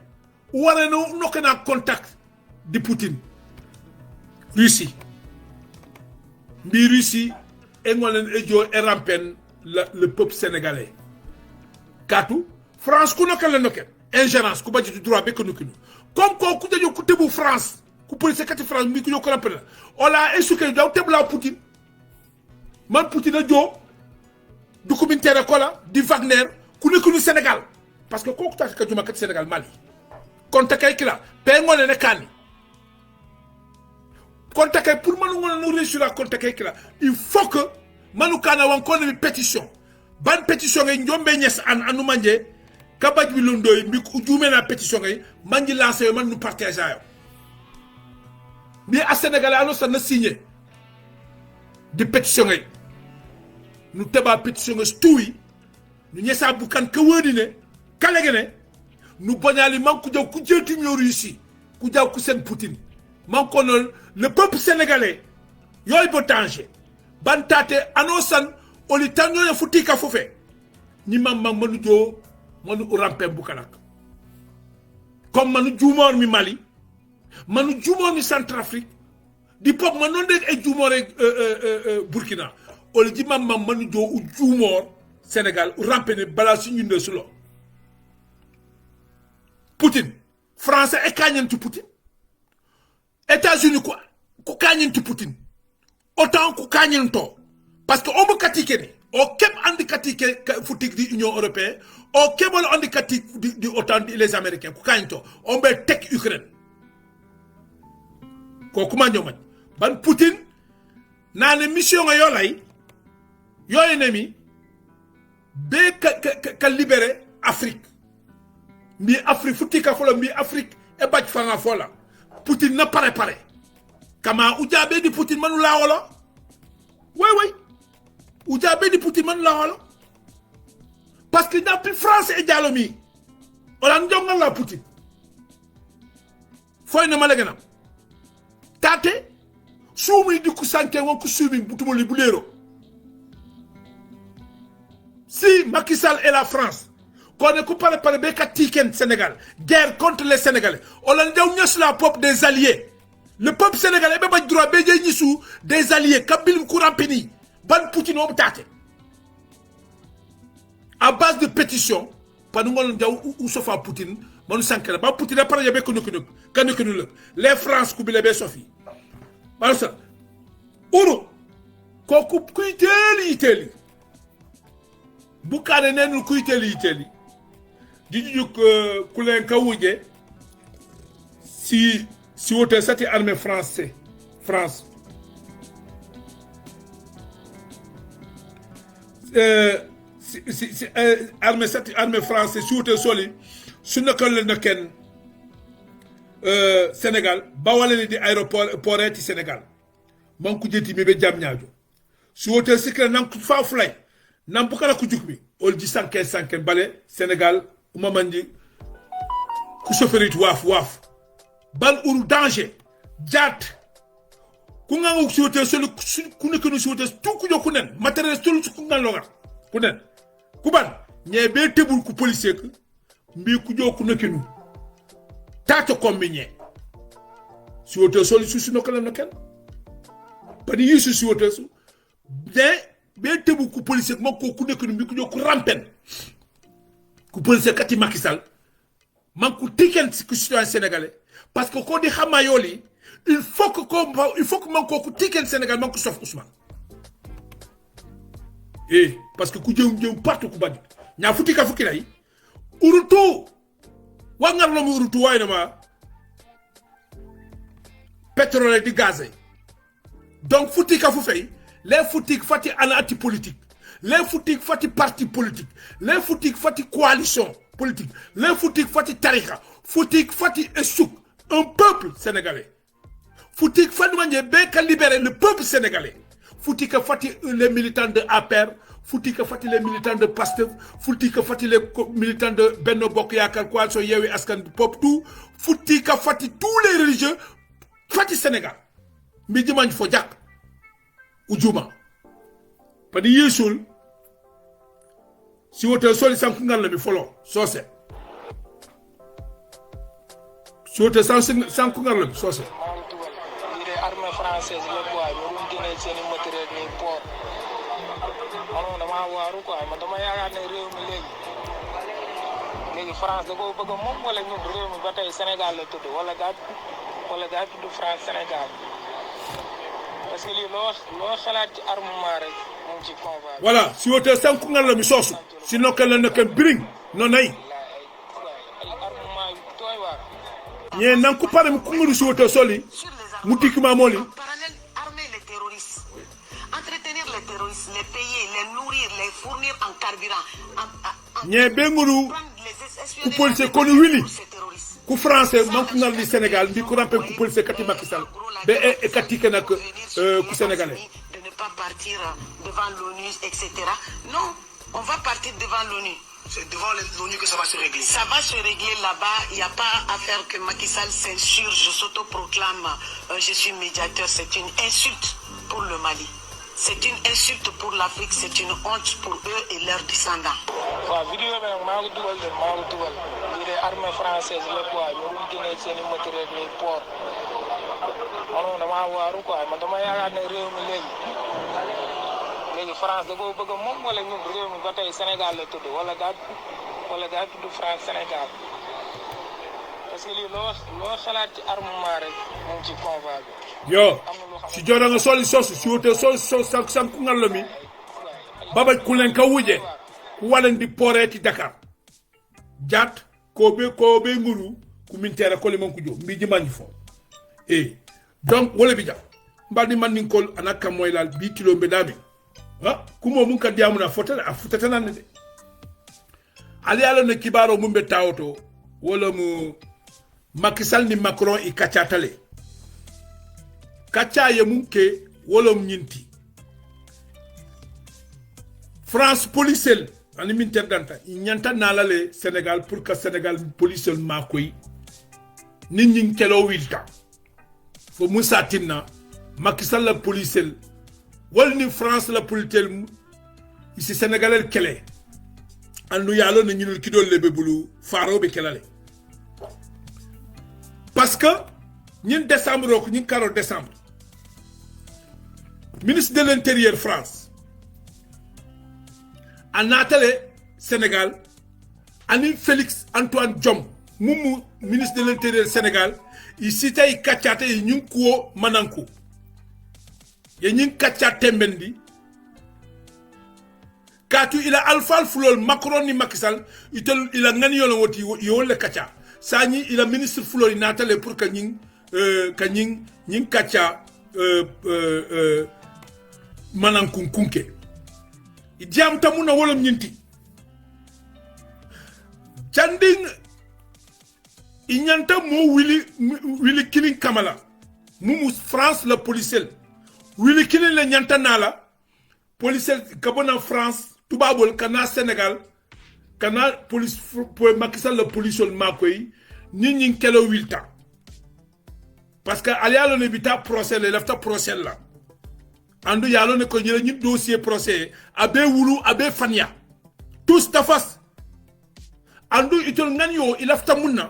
A: waré no nokena contact de Poutine Russie bi Russie e ngolen ejo e rampen le peuple sénégalais katu France ku nokkal la nokkal ingérence ku baji droit be ko nokinu comme ko ku dañu ku tebu France ku police kati France mi ku yo ko rappel ola esuke daw tebla Poutine man Poutine a jo documentaire ko la di Wagner ku nekunu Sénégal parce que ko ku tak ka juma kat Sénégal Mali konta kay kila pe ngone ne kani konta kay pour manu ngone no réussir la konta kay kila il faut que manu kana wan ko ni pétition ban pétition ngay njombe ñess anu manje kabaj bi londoy mi ku jume na pétition ngay manji lancer man nu partager yo bi a Sénégal alo sa na signer di pétition ngay nu teba pétition ngay stoui nu ñessa bu kan ka wodi ne kalégene nu boñali man ku jaw ku jëti ñoo Russie ku jaw ku sen Poutine man ko non le peuple sénégalais yoy bo danger ban taté anosan oli tanyo ya futika fofé ni mam manu jo manu rampé bu kanak comme manu jumor mi Mali manu jumor mi Centrafrique di pop man non dek ay jumor Burkina oli di mam manu jo u jumor Sénégal rampé ne bala ci ñunde sulo Poutine français e kañantu Poutine États-Unis ku kañantu Poutine autant ku kañanto parce que on peut critiquer au keb andi critiquer foutique de l'Union européenne au keb on andi critiquer du OTAN les Américains ku kañanto on peut tek Ukraine ko kuma ñoma ban Poutine na ne mission nga yolay yoy nemi be ka libérer Afrique mi Afrique futika fola mi Afrique e baj fanga fola Poutine na pare kama ujabe di Poutine manu la wolo oui ujabe di Poutine manu la wolo parce que depuis France et Dialomi on a njongal la Poutine foy na malagana tate sumi di ku santé won ku sumi butumoli bulero si Macky Sall et la France qu'on est coupé par le Tiken Sénégal, guerre contre les Sénégalais. On a dit la peuple des alliés. Le peuple sénégalais n'a pas droit de des alliés. Kabil Kourampeni, Ban Poutine ou Tate. À base de pétition, pas nous où se fait Poutine, mon sankara. Ban Poutine n'a pas de que les France coupe les Sophie. Voilà ça. Ouro, qu'on coupe Italie. Boukane nenu Italie. Didiou Koulen Kaouje si wote sati armée France armée français si wote soli sunna kan le naken Sénégal bawale di aéroport porti Sénégal man ku jeti mi be jam ñaajo si wote sikra nan ku fa flay nan bu kala ku jukbi ol di 115 balé Sénégal umamandi ku soferit waf ban uru danger jat ku nga ngu sote solo ku ne kunu sote tout ku joku nen matériel solo ku nga loga ku nen ku ban ñebe tebul ku policier ku mbi ku joku ne kenu tato combiner sote solo su no kala no ken pani yisu sote su be tebul ku policier mo ko ku ne kenu mbi ku joku rampen ku police kati Macky Sall man ku tiken ku citoyen sénégalais parce que ko di xamayoli il faut que man ko ku tiken Sénégal man ko sauf Ousmane parce que ku jëm partout ku bagi nya futika fuki lay urutu wangar lo mu urutu wayna ma pétrole di gaz donc futika fu fay les foutik fati ana anti politique les foutik fati parti politique les foutik fati coalition politique les foutik fati tarika foutik fati essouk un peuple sénégalais foutik fati manje beka libérer le peuple sénégalais foutik fati les militants de APR foutik fati les militants de Pastef foutik fati les militants de Benno Bokk Yaakaar coalition Yewwi Askan pop tout foutik fati tous les religieux fati Sénégal mi dimanche fo jak ujuma padi yesul si wote soli sankungal la mi folo sose si wote sankungal la mi sose
B: armée française la quoi ñu gëné seen matériel ni port man dama waru quoi man dama yaakaar ne réew mi légui léegi France da koo bëgg a moom wala ñun réew mi ba tey Sénégal la tudd wala gaa tudd France Sénégal parce que lii loo xalaat ci armement rek mu ngi ci convoi.
A: Voilà, si wote sanku ngalla mi sosu. Si nokal na ken bring no nay.
B: Armement yu tooy waar.
A: Ñe nan ko pare mu nguru si wote soli. Mu tikma moli.
C: En parallèle, armer les terroristes, entretenir les terroristes, les payer, les nourrir, les fournir en carburant,
A: Ñe be nguru
C: prendre les
A: ku
C: espionner
A: police ko ni wili.
C: ces terroristes.
A: Ku français man ko ngal di Sénégal bi ko rampé ku police kati Macky Sall. Be e katike nak ku sénégalais.
C: De ne pas partir devant l'ONU, etc. Non, on va partir devant l'ONU.
D: C'est devant l'ONU que ça va se régler.
C: Ça va se régler là-bas. Il n'y a pas à faire que Macky Sall s'insurge, je s'autoproclame, je suis médiateur. C'est une insulte pour le Mali. C'est une insulte pour l'Afrique. C'est une honte pour eux et leurs descendants.
B: waaw vidéo bi nag maa ngi dugal lii de armée française la quoi ñoo doon génnee seen i matériel ni port man moom damaa waaru quoi man dama yaakaar ne réew mi léegi France da koo bëgg a moom wala ñun réew mi ba tey Sénégal la tudd wala gaa tudd France Sénégal parce que lii loo xalaat ci armement rek mu ngi ci convoi bi.
A: Yo, si jora nga soli sosu si wote so sanku ngalla mi. Baba kulen ka wuje. Walen di poreti Dakar. Jat ko be nguru ku mintere ko le mon ku jo mbiji manji fo. Donc wala bi ja. Mbadi man nin kol anaka moy lal bi kilo be dami. Ha kumo mun ka diamu na fotata a futata nan de. Ali ala ne kibaro mun be tawoto wala mu Macky Sall ni Macron i kacatale. Kacha ye mun ke wala mu nyinti. France policel ani ministère danta ñanta nalale Sénégal pour que Sénégal policel makoy nit ñi kelo wilta fo Moussa Tinna Macky Sall la policel wal ni France la policel ici Sénégalais kele andu yalo na ñul ki do lebe bulu faro be kelale parce que ñin décembre ko ñin karo décembre ministre de l'intérieur France en Nathalie, Sénégal, Ani Félix Antoine Diom, Moumou, ministre de l'Intérieur Sénégal, il citait il kachate il nyunkuo mananku. Il nyin kachate mbendi. Katu il a alpha fulol Macron ni Macky Sall, il a ngani yolo woti yole kacha. Sani il a ministre fulol Nathalie pour que nyin kacha mananku kunke. Diam tamuna wolom nyinti janding inyanta mo wili killing kamala mumu France la policiel wili killing la nyanta nala policiel kabona France tubabol kana Sénégal kana police pour Macky Sall la policiel makoy nyin kelo wilta parce que alialo ne bita procès le lafta procès la andu yalo ne ko ñi dossier procès abe wulu abe fania tous tafas andu itol nganyo ilafta munna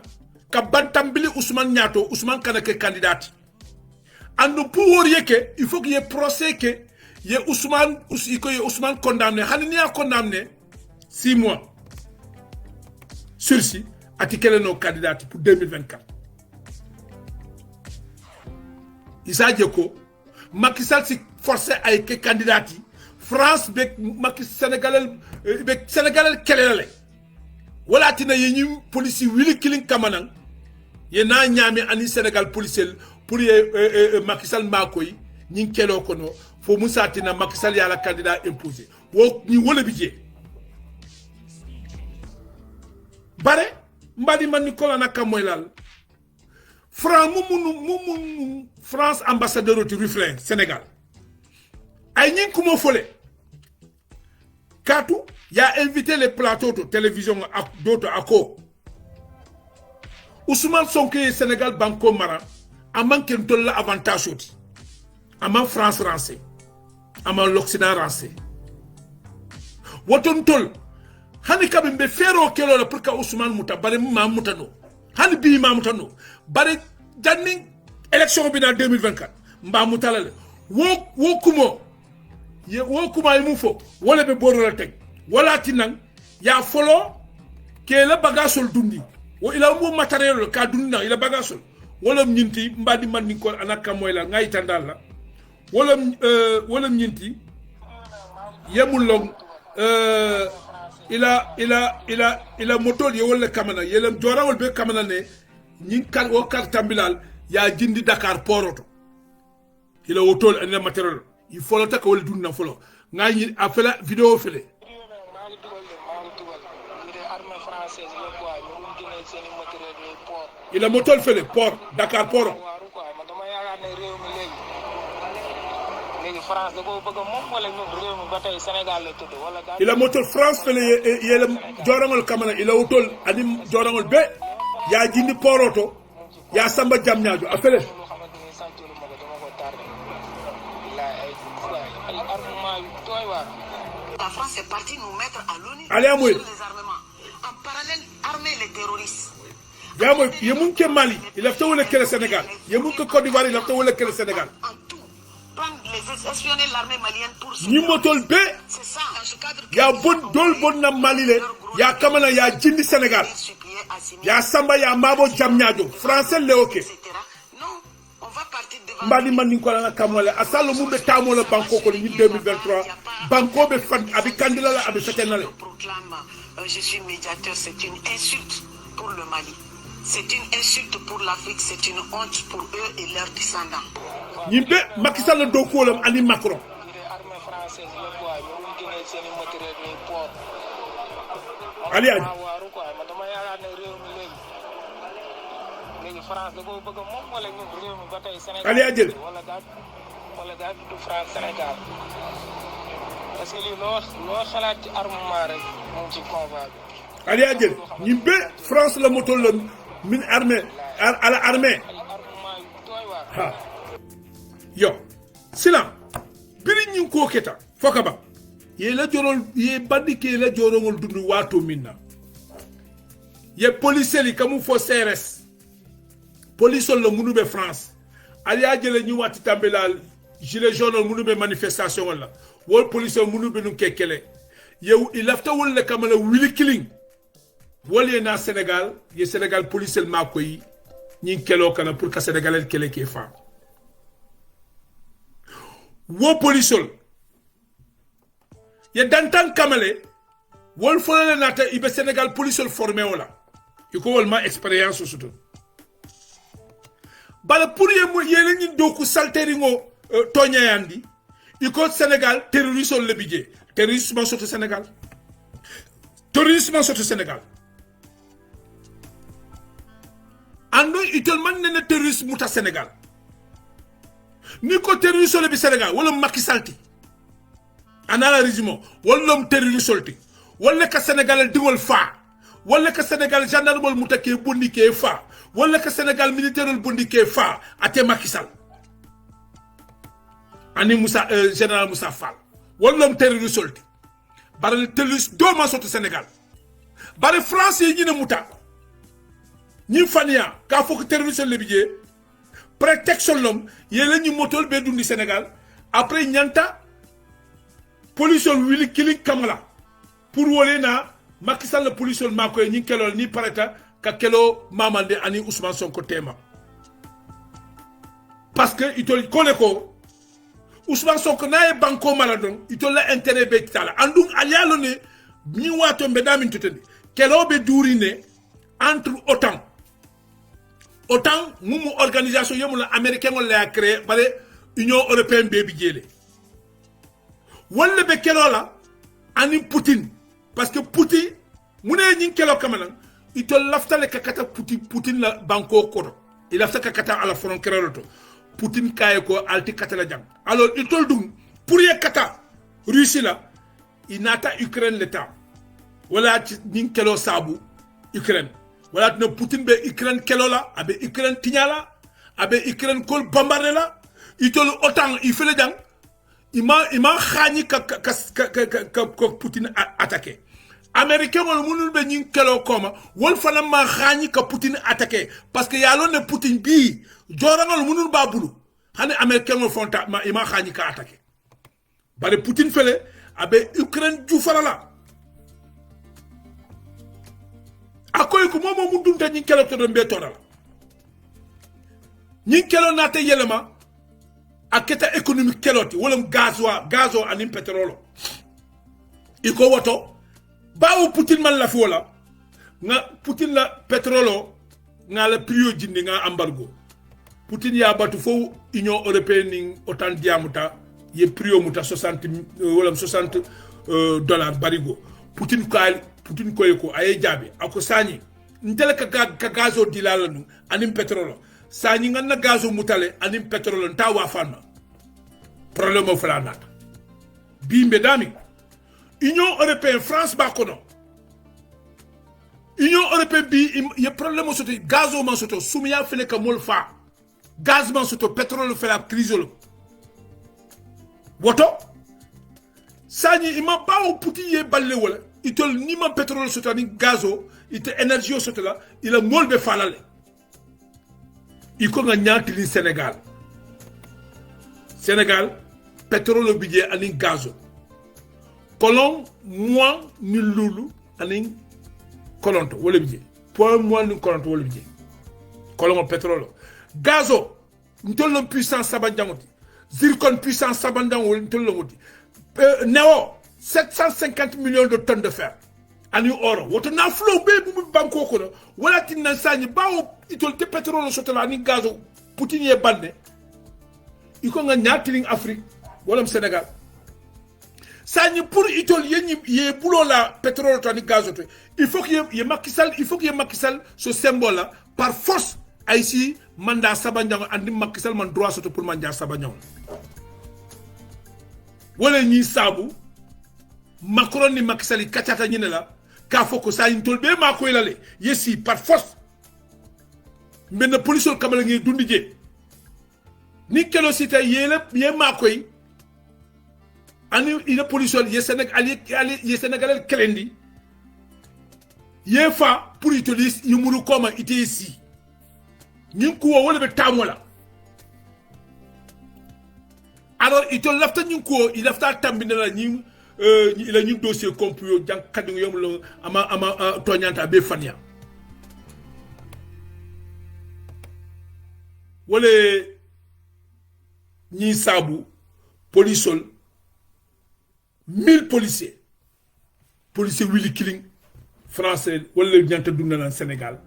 A: ka bantambili Ousmane Niato Ousmane kanake candidat andu pour yeke il faut qu'il y ait procès que ye Ousmane condamné hanni a condamné 6 mois sursis atikele no candidat pour 2024 Issa Dieko Macky Sall si forcé à être candidat France bek Macky Sénégalais kelele wala tina yenyi police wili killing kamanan ye na nyami ani Sénégal policiel pour Macky Sall makoy nyin kelo kono fo Moussa tina Macky Sall ya la candidat imposé wo ni wala bidje bare mbadi man ni kola naka moylal France ambassadeur au Ruflin Sénégal ay ñing kumo folé Katou y a invité les plateaux de télévision d'autres ako Ousmane Sonko Sénégal banco mara amman ken tolla avantage oti amman France rancé amman l'Occident rancé woton tol hani kabimbe fero kelo la pour ka Ousmane muta bare ma mutano hani bi ma mutano bare janning élection bi dans 2024 mba mutalale wo kumo ye wo kuma mu fo wala be boro la tek wala tinan ya folo ke la bagasol dundi wo ila mo matériel ka dundi ila bagasol wala nyinti mbadi man ni ko anaka moyla ngay tandala wala nyinti yemul long ila motol ye wala kamana yelam jorawol be kamana ne nyin kar o kar tambilal ya jindi Dakar poroto ila wotol ene matériel il faut la tak wala dunna folo ngay afela vidéo fele ila motol fele port Dakar poro
B: France da ko bëgg mom wala ñun réew mi ba tay Sénégal la tudd wala
A: ila motol France fele yela jorangol kamana ila wotol anim jorangol be ya jindi poroto ya samba jamñaajo afele
C: La France est partie nous mettre à l'ONU
A: Allez,
C: sur les armements. En parallèle, armer les terroristes.
A: Yamo yemun ke Mali il a fait wala kele Sénégal yemun ke Côte d'Ivoire il a fait wala kele Sénégal
C: En tout, prendre les espionner l'armée malienne pour se
A: ni motol be
C: c'est ça, dans ce cadre
A: ya bon dol bon na Mali le ya kamana ya jindi Sénégal ya samba ya mabo jamñaajo français le ok
C: etc. Non, on va partir devant
A: mbadi man ni ko la kamole asalo mumbe tamo le banko ko ni 2023 banko be fan abi kandila la abi fetenale
C: proclame je suis médiateur, c'est une insulte pour le Mali. C'est une insulte pour l'Afrique, c'est une honte pour eux et leurs descendants.
A: ñimbe Macky Sall do ko lam ani Macron
B: armée française la quoi ñu gëné seen matériel ni port
A: ali ali
B: waru quoi ma dama yaakaar ne réew mi léegi France da ko bëgg mom wala ñun réew mi ba tay Sénégal
A: ali adjel
B: wala daal du France Sénégal parce que li lo xalaat ci armement rek mo ci convoi bi
A: ali adjel ñimbe France la motol la min armée à la armée
B: armement yu doy waar
A: ha yo silam biri ñing ko keta fokaba ye la jorol ye bandike la jorongol dundu wato minna ye police li kamu fo CRS police la munu be France ali ajele ñu wati tambelal gilet jaune munu be manifestation la wol police munu be nu kekele yow il lafta wol le kamala willy killing wol na Sénégal ye Sénégal police el makoy ñing kelo kana pour que sénégalais kele ke fa wo polisol ye dantan kamale wol folale nata ibe Sénégal polisol formé wala iko wol ma expérience surtout bala pour ye lañu doku salteringo toñayandi iko Sénégal terrorisme le bidje terrorisme surtout Sénégal ando itol man ne terrorisme muta Sénégal ni ko terroriste le bi Sénégal wala Macky Sall ti anala régime wala terroriste ti wala ka Sénégal dingol fa wala ka Sénégal gendarme muta ke bondi ke fa wala ka Sénégal militaire bondi ke fa ate Macky Sall ani Moussa général Moussa Fall wala terroriste ti bare terroriste do ma soto Sénégal bare français ñi ne muta ñi fania ka foko terroriste le bi protection l'homme yele ñu motol be dundi Sénégal après ñanta police willy killing kamala pour wolé na Macky Sall la police makoy ñi kelol ni pareta ka kelo mamande ani Ousmane Sonko tema parce que itol koneko Ousmane Sonko nae banko maladon itol la intérêt be tala andum alialo ne ni wato be damin tutende kelo be durine entre autant mumu organisation yomula américain on l'a créé par Union européenne baby djélé wala be kelo la ani Poutine parce que Poutine mune ñing kelo kamana itol laftale ka kata Poutine la banko kodo il lafta ka kata ala frontière loto Poutine kaye ko alti kata la jang alors itol dum pour ye kata Russie la inata Ukraine l'état wala ñing kelo sabu Ukraine wala tuna Poutine be Ukraine kelola abe Ukraine tinyala abe Ukraine kol bombardela itol autant il fait le dang ima khani ka Poutine attaqué américain wala munul be ñing kelo koma wol fana ma khani ka Poutine attaqué parce que yalo ne Poutine bi jorangal munul ba bulu xane américain wol fonta ma ima khani ka attaqué bare Poutine fele abe Ukraine ju farala koy ko momo mu dunta ñi kelo to do be tonala ñi kelo na te yelema aketa économique keloti wolam gazo anim petrolo iko woto bawo Putin man la fi wala nga Putin la petrolo nga la prio jindi nga embargo Putin ya batu fo Union européenne ni autant diamuta ye prio muta 60 wolam 60 dollars barigo Putin ko aye jabi ako sañi ntele ka gazo dilala nu anim petrolo sañi nganna gazo mutale anim petrolo nta wa fana problème o fala nata bimbe dami Union européenne France ba kono Union européenne bi ye problème o soto gazo man soto sumiya fele ka mol fa gaz man soto pétrole fela crise lo woto sañi ima bawo Putin ye balle wala itol ni ma pétrole soto ni gazo ite énergie soto la ila molbe falale iko nga ñaati Sénégal pétrole bidje ani gazo kolon moi ni lulu ani kolonto wala bidje point moi ni kolonto wala bidje kolon pétrole gazo ntolon puissance sabanjanguti zircon puissance sabanjanguti ntolon neo 750 millions de tonnes de fer ani oro woto na flow be bu banko ko wala tin nan sañi bawo itol te pétrole soto la ni gazo Putin ye bande iko nga ñaatiling Afrique wala Sénégal sañi pour itol ye bulo la pétrole to ni gazo to il faut que ye Macky Sall ce symbole là par force ici mandat Sabandiang andi Macky Sall man droit soto pour mandat Sabandiang wala ñi sabu Macron ni Macky Sall katiata ñine la ka foko sañi tol be ma koy lale yesi par force men police kamala ngi dundi je ni kelo sita ye ma koy ani ina police ye Sénégal kelendi ye fa pour itolis yumuru koma ite ici ñing ko wala be tamola alors itol lafta ñing ko il lafta tambina la ñing il a ñu dossier compris jank kadu yom lo ama toñanta be fania wole ñi sabu polisol 1000 policiers Willy Killing français wala ñanta dunda na Sénégal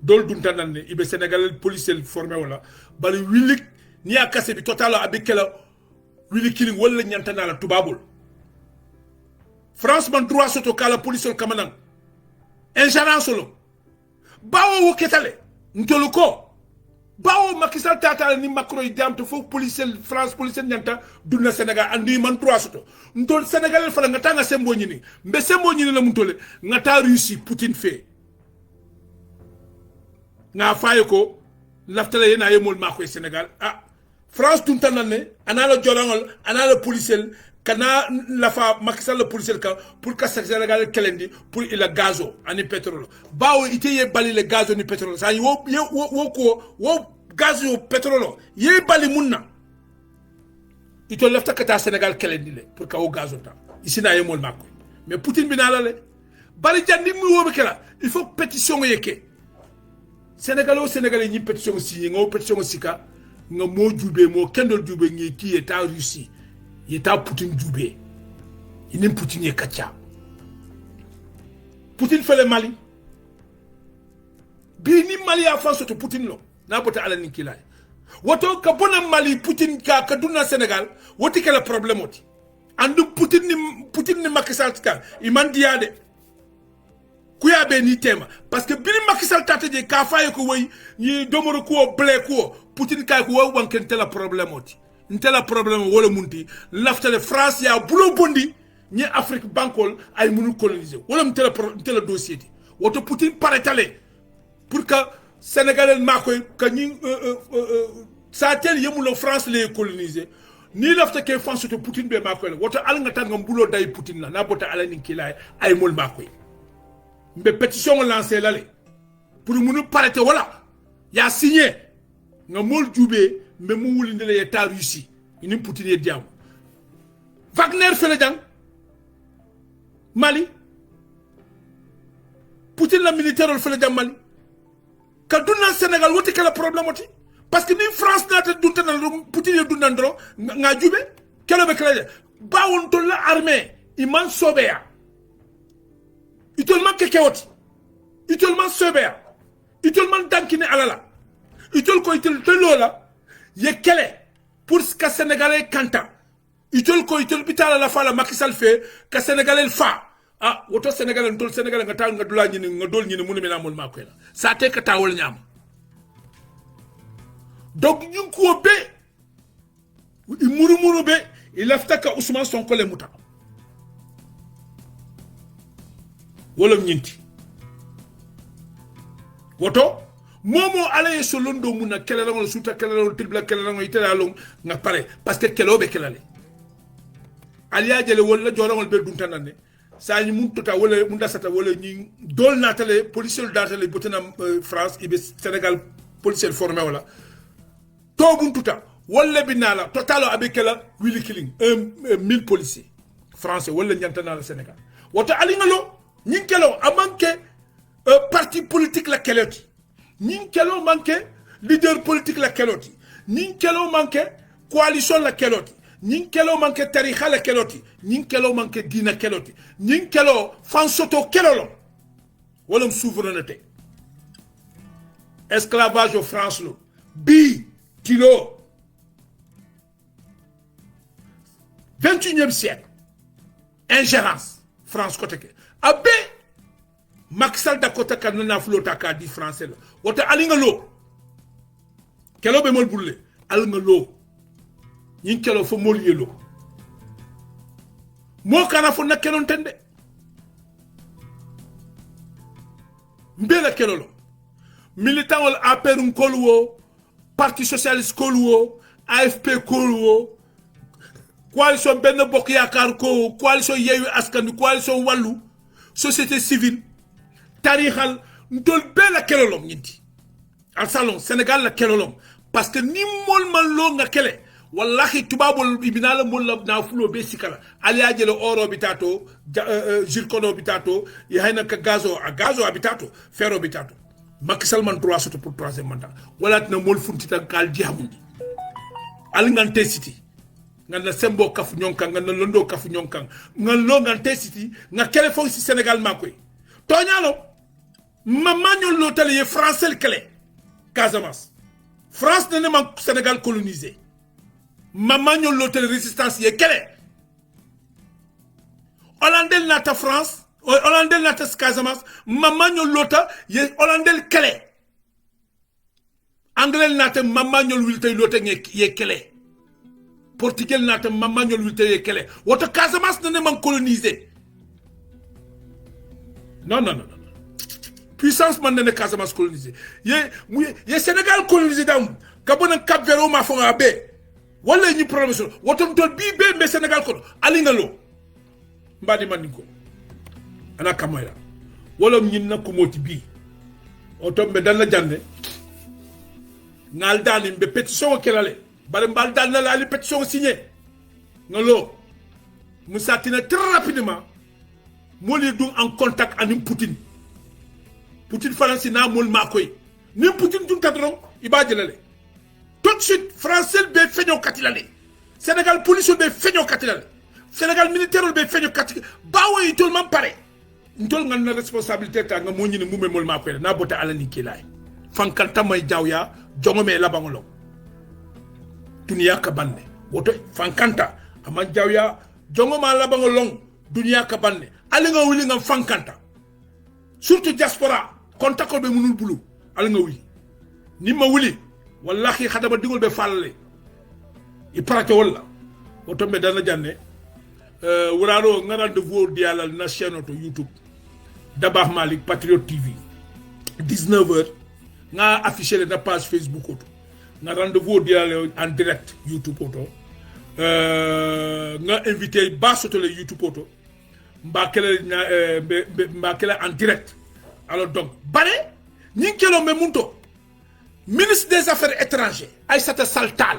A: dol dunta nan ne ibe Sénégal policier formé wala bari Willy ni akase bi total avec la Willy Killing wala ñanta na la tubabul France man droit soto kala police kamanan injana solo bawo ketale ntolu ko bawo Macky Sall tata ni Macron idam to fo police France police nyanta dunna Sénégal andi man droit soto ntol Sénégal fala ngata nga sembo nyini mbe sembo nyini la muntole ngata Russie Poutine fait nga faye ko laftale yena yemol mako Sénégal ah France tunta nanne anala jolangol anala police kana la fa Macky Sall le policier ka pour que Sénégal kelendi pour il a gazo ani pétrole bawo ite ye bali le gazo ni pétrole sa wo gazo pétrole ye bali munna ito lefta kata Sénégal kelendi le pour que wo gazo ta ici na yemol makko mais Poutine binala le bali jandi mu wo kala il faut pétition yeke Sénégalais ni pétition signé ngo pétition sika nga mo djubé mo kendol djubé ngi ki eta Russie yeta Poutine djoubé inin Poutine ye kacha Poutine fait le Mali bi ni Mali a face to Poutine lo na bota ala ni kilay woto ka bona Mali Poutine ka kaduna Sénégal woti kala problème oti andu Poutine ni Macky Sall ka imandiade kuya be ni tema parce que bi Macky Sall tateje ka faye ko way ni domoro ko blé ko Poutine ka ko wa wanken tela problème oti ntela problème wala munti laftale France ya bulo bondi ni Afrique bankol ay munu coloniser wala ntela dossier di woto Poutine paretale pour que Sénégalais makoy ka ni sa tel yemulo France les coloniser ni lafta ke France to Poutine be makoy woto al nga tangam bulo day Poutine na bota ala ni kilay ay mol makoy mbe pétition lancé lalé pour munu parete wala ya signé nga mol djoubé mais mu wuli ndele état Russie ini Poutine ye diam Wagner fele jang Mali Poutine la militaire le fait Mali ka dunna Sénégal wote kala problème oti parce que ni France nata dunta na Poutine dunandro nga jube kala be kala bawon to la armée iman sobea itolman kekewoti itolman sobea itolman dankine alala itol ko itel lola ye kele pour que Sénégalais kanta itol ko itol bitala la fa la Macky Sall fait que Sénégalais fa ah woto Sénégalais ndol Sénégalais nga ta nga dula ñini nga dol ñini munu mena mon makoy la sa te ka tawol ñam donc ñu ko be muru be il lafta ka Ousmane Sonko le muta wala ñinti woto momo alaye solondo muna kelelangol suta kelelangol tribla kelelangol itelalong nga pare parce que kelobe kelale aliya jele wala jorangol be duntanane sa ñu mun tota wala mun dasata wala ñi dol natale policier datale botena France ibe Sénégal policier formé wala to bun tota wala binala totalo abekela wili killing 1000 policiers français wala ñantana la Sénégal woto alingalo ñi kelo amanke parti politique la keloti ñi kelo manke leader politique la keloti ñi kelo manke coalition la keloti ñi kelo manke tarixa la keloti ñi kelo manke dina keloti ñi kelo fansoto kelolo wala souveraineté esclavage au France lo bi kilo 21e siècle ingérence France côté ke abe Macky Sall da kota kan na flota ka di français la wota alinga lo kelo be mol bulle alinga lo ñin kelo fo mol yelo mo kana fo na kelon tende mbela kelo lo militant wal APR kolwo parti socialiste kolwo AFP kolwo coalition benn bokk yaakaar ko coalition yeewu askan coalition wàllu société civile tarixal ndol bela kelolom ñinti al salon Sénégal la kelolom parce que ni mol man lo nga kele wallahi tubabol ibinala mol la na fulo be sikala aliya jele oro habitato zircono habitato ya hayna ka gazo habitato ferro habitato Macky Sall man 3 soto pour 3e mandat wala na mol funti tan kal diamundi al ngante city ngana sembo kafu nyonkan ngana londo kafu nyonkan ngalo ngante city nga kele fo ci Sénégal makoy toñalo mamanyo l'hôtel est français le clé Casamance France n'est pas Sénégal colonisé mamanyo l'hôtel résistance est clé Hollandais nata France Hollandais nata Casamance mamanyo l'hôtel est Hollandais clé Anglais nata mamanyo l'hôtel est clé Portugais nata mamanyo l'hôtel est clé votre Casamance n'est pas colonisé non puissance man ne Casamance colonisé ye Sénégal colonisé dam kabona Cap Vert ma fo abe wala ñi problème so woton tol bi be mais Sénégal ko alinga lo mbadi man ko ana kamaya wala ñin na ko moti bi o tombe dan la jande ngal dani be pétition kelale bare mbal dan la li pétition signé ngalo Moussa Tine très rapidement mo li dum en contact avec Poutine Faransi na mol makoy ni Poutine dum tadron iba jelale tout de suite français be feño katilale Sénégal police be feño katilale Sénégal militaire be feño katil bawo itol man pare ntol ngal na responsabilité ta nga mo ñini mumé mol makoy na bota ala ni kilay fankanta may jawya jongome la bangolo dunia ka banne woto fankanta ama jawya jongoma la bangolong dunia ka banne ali nga wuli nga fankanta surtout diaspora kontakol be munul bulu ali nga wuli ni ma wuli wallahi khadaba digol be falle i parate wala woto be dana janne wuraro nga rendez-vous dialal na chaîne to YouTube Dabakh Malik Patriote TV 19h nga afficher la page Facebook auto nga rendez-vous dialal en direct YouTube auto nga invité ba soto le YouTube auto mbakele en direct alors donc bare ñi kelo me munto ministre des affaires étrangères Aïssata Saltal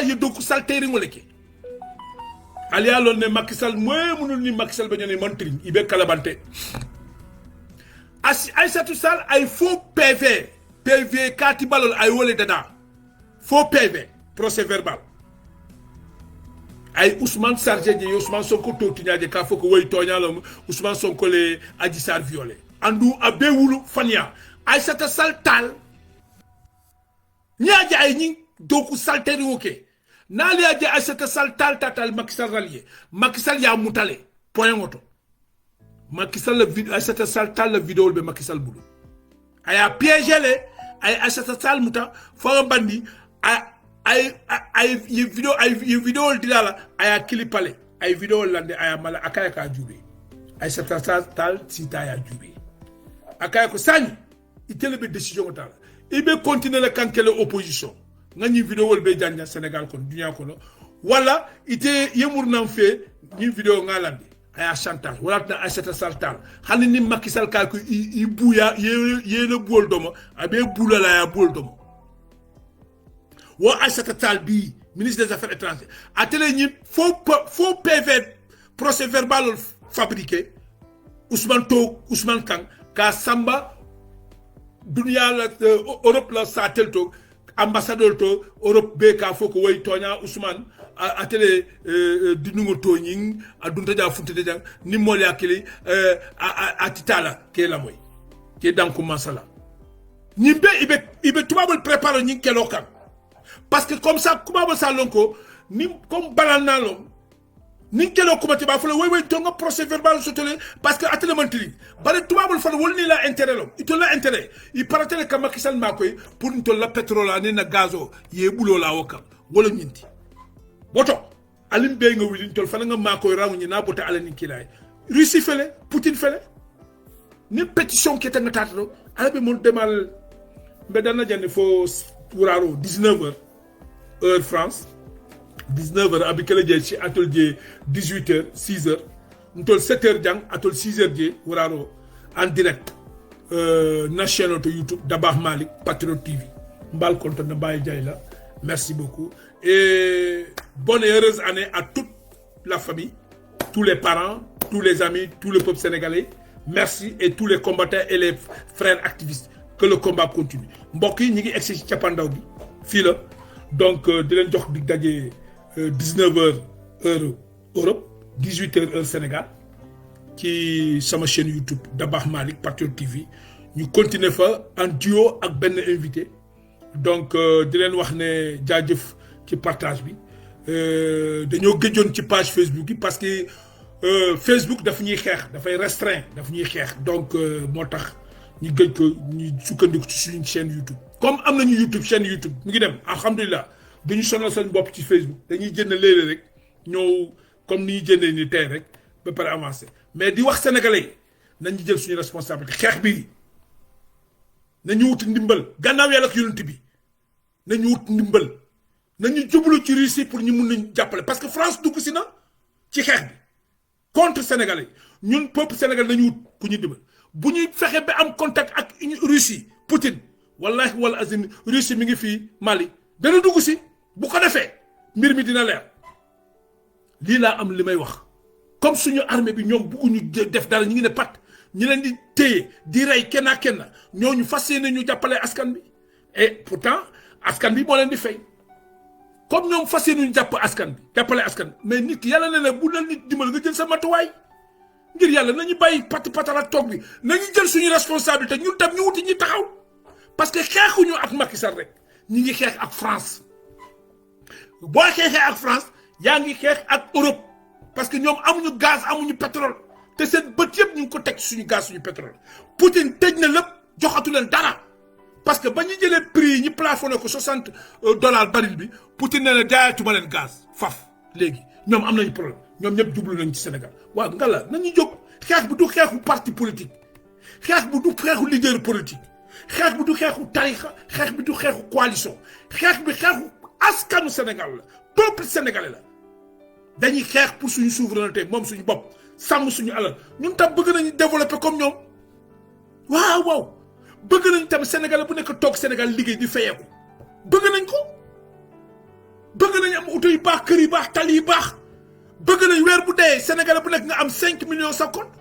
A: ye doku salteri ngoleke alia lon ne Macky Sall moy munul ni Macky Sall ba ñone mantri ibe kalabante Aïssatou Sall ay faux PV kati balol ay wolé dada faux PV procès verbal ay Ousmane Sarr je Ousmane Sonko to tiñaje ka foko way toñalo Ousmane Sonko le Adji Sarr violé andu abewulu fania Aïssata Sall tal ñaaje ay ñi doku salteri woké nali aje Aïssata Sall tal Macky Sall rallié Macky Sall ya mutale point ngoto Macky Sall la vidéo Aïssata Sall tal la vidéo be Macky Sall bulu aya piégé le ay Aïssata Sall muta fo bandi ay vidéo dilala aya kilipale ay vidéo lande aya mala akaya ka jube Aïssata Sall tal sita ya jube akaya ko sañ itele be décision tal ibe continuer la kankele opposition ngani vidéo be janja Sénégal kon dunya ko no wala ite yemur nan fe ni vidéo ngalande aya chantage wala na Aïssata Sall tal xani ni Macky Sall ka ko i buya yele bol domo abe bulala ya bol domo wa Aïssata Sall bi ministre des Affaires étrangères atele ni faux PV procès verbal fabriqué Ousmane Kang ka samba dunia la Europe la satel to ambassadeur to Europe be ka foko way tonya Ousmane atele dinungo togning adunta ja funte de jang ni moli akili atitala ke la moy ke danku masala nimbe ibe tubabul préparer ñi kelo kan parce que comme ça kuma sa lonko ni comme banana lom ni kelo kuma te ba fala way tonga procès verbal sotole parce que atele mantri bare tubabul fala wolni la intérêt lom ito la intérêt il paratele ka Macky Sall makoy pour nto la pétrole ani na gazo ye bulo la woka wala ñinti boto alim be nga wili ntol fala nga makoy rawu ñi na bota ala ni kilay Russie fele Poutine fele ni pétition qui était ngata to ala be mon demal be dana jande fo wuraro 19h heure France 19h abikele je ci atelier 18h 6h ntol 7h jang atol 6h je wuraro en direct national to YouTube Dabakh Malik Patriot TV mbal konton na baye jay la merci beaucoup et bonne et heureuse année à toute la famille, tous les parents, tous les amis, tout le peuple sénégalais. Merci et tous les combattants et les frères activistes. Que le combat continue. Mbokk yi ñi ngi exci ci capandaw bi fi la donc di leen jox dig dajé 19h heure Europe 18h heure Sénégal ci sama chaîne YouTube Dabakh Malik Patriot TV ñu continuer fa en duo ak ben invité donc di leen wax ne jaajëf ci partage bi dañoo gëjoon ci page Facebook bi parce que Facebook daf ñuy xeex dafay restreint daf ñuy xeex donc moo tax ñu gëj ko ñu sukkandiku ci suñu chaîne YouTube comme am nañu YouTube chaîne YouTube mu ngi dem alhamdulilah dañu sonal seen bopp ci Facebook dañuy jënd léeg-léeg rek ñëw comme ni ñuy jëndee ni tey rek ba pare avancé mais di wax sénégalais nañu jël suñu responsabilité xeex bi nañu wut ndimbal gannaaw yàlla ak yonent bi nañu wut ndimbal nañu jublu ci Russie pour ñu mun nañ jàppale parce que France dugg si na ci xeex bi contre sénégalais ñun peuple sénégalais nañu wut ku ñu dimbal bu ñuy fexe ba am contact ak Russie Poutine wallahi wal azim Russie mi ngi fii Mali dana dugg si bu ko defee mbir mi dina leer lii laa am li may wax comme suñu armée bi ñoom bëgguñu def dara ñu ngi ne pat ñi leen di téye di rey kenn ak kenn ñooñu fas yéene ñu jàppale askan bi et pourtant askan bi moo leen di fay comme ñoom fas yéene ñu jàpp askan bi jàppale askan mais nit yàlla ne la bu la nit dimbal nga jël sa matuwaay ngir yàlla nañu bàyyi patala toog bi nañu jël suñu responsabilité ñun tam ñu wuti ñi taxaw parce que xeexuñu ak Macky Sall rek ñi ngi xeex ak France boo xeexee ak France yaa ngi xeex ak Europe parce que ñoom amuñu gaz amuñu pétrole te seen bët yëpp ñu ngi ko teg suñu gaz suñu pétrole Poutine tëj na lépp joxatu leen dara parce que ba ñu jëlee prix yi ñu plafonné ko $60 baril bi Poutine nee na jaayatuma leen gaz faf léegi ñoom am nañu problème ñoom ñëpp jublu nañ ci Sénégal waaw nga la nañu jóg xeex bi du xeexu parti politique xeex bi du xeexu leader politique xeex bi du xeexu tarixa xeex bi du xeexu coalition xeex bi xeexu askanu Sénégal la peuple sénégalais la dañuy xeex pour suñu souveraineté moom suñu bopp sàmm suñu alal ñun tam bëgg nañu développer comme ñoom waaw bëgg nañ tam Sénégal bu nekk toog Sénégal liggéey di fayeeku bëgg nañ ko bëgg nañ am oto yu baax kër yu baax tali yu baax bëgg nañ weer bu dee Sénégalais bu nekk nga am 5 millions sa compte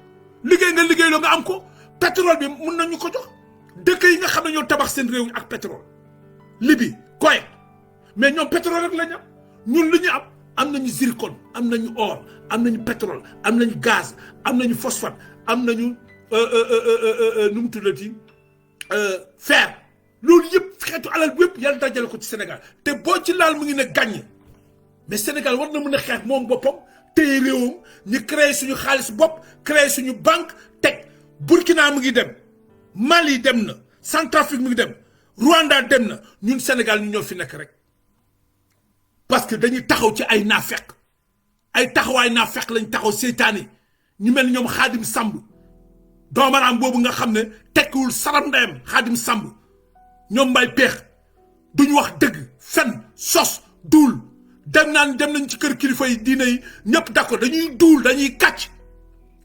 A: liggéey nga liggéeyloo nga am ko pétrole bi mun nañu ko jox dëkk yi nga xam ne ñoo tabax seen réew ak pétrole Libye Koweït mais ñoom pétrole rek la ñu am ñun li ñu am nañu zircon am nañu or am nañu pétrole am nañu gaz am nañu phosphate am nañu nu mu tuddati fer loolu yëpp xeetu alal bi yëpp yàlla dajale ko ci Sénégal te boo ci laal mu ngi ne gàññ mais Sénégal war na mën a xeex moom boppam téye réewam ñu créé suñu xaalis bopp créé suñu banque teg Burkina mu ngi dem Mali dem na Centrafrique mu ngi dem Rwanda dem na ñun Sénégal ñu ñoo fi nekk rek parce que dañuy taxaw ci ay naafeq ay taxawaay naafeq lañ taxaw seytaane ñu mel ni ñoom Xaadim Samb doomaraam boobu nga xam ne tekkiwul saram ndeyam Xaadim Samb ñoom mbay peex duñu wax dëgg fen sos duul dem nañ ci kër kilifa yi diine yi ñëpp d'accord dañuy duul dañuy kàcc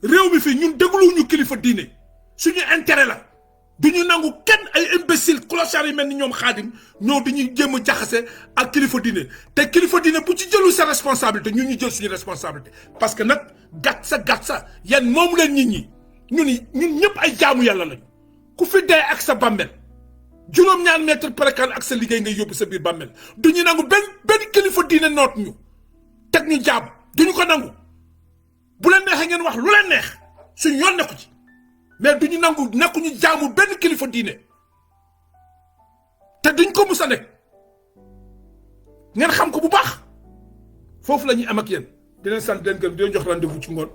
A: réew mi fii ñun dégluwuñu kilifa diine suñu intérêt la duñu nangu kenn ay imbécile clochard yi mel ni ñoom Xaadim ñoo dañuy jéem a jaxase ak kilifa diine te kilifa diine bu ci jëlu sa responsabilité ñun ñu jël suñu responsabilité parce que nag gàtt sa yan moom leen nit ñi ñun ñëpp ay jaamu yàlla lañu ku fi dee ak sa bàmmeel juróom-ñaar mètre précal ak sa liggéey ngay yóbbu sa biir bàmmeel duñu nangu benn kilifa diine noot ñu teg ñu jaam duñu ko nangu bu leen neexee ngeen wax lu leen neex suñu yoon nekku ci mais duñu nangu nekkuñu jaamu benn kilifa diine te duñ ko musa nekk ngeen xam ko bu baax foofu la ñuy am ak yéen di leen sant di leen gërëm di leen jox rendez-vous ci ngoon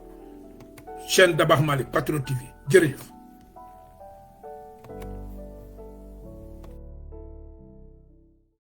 A: chaîne Dabakh Malick Patriot TV jërëjëf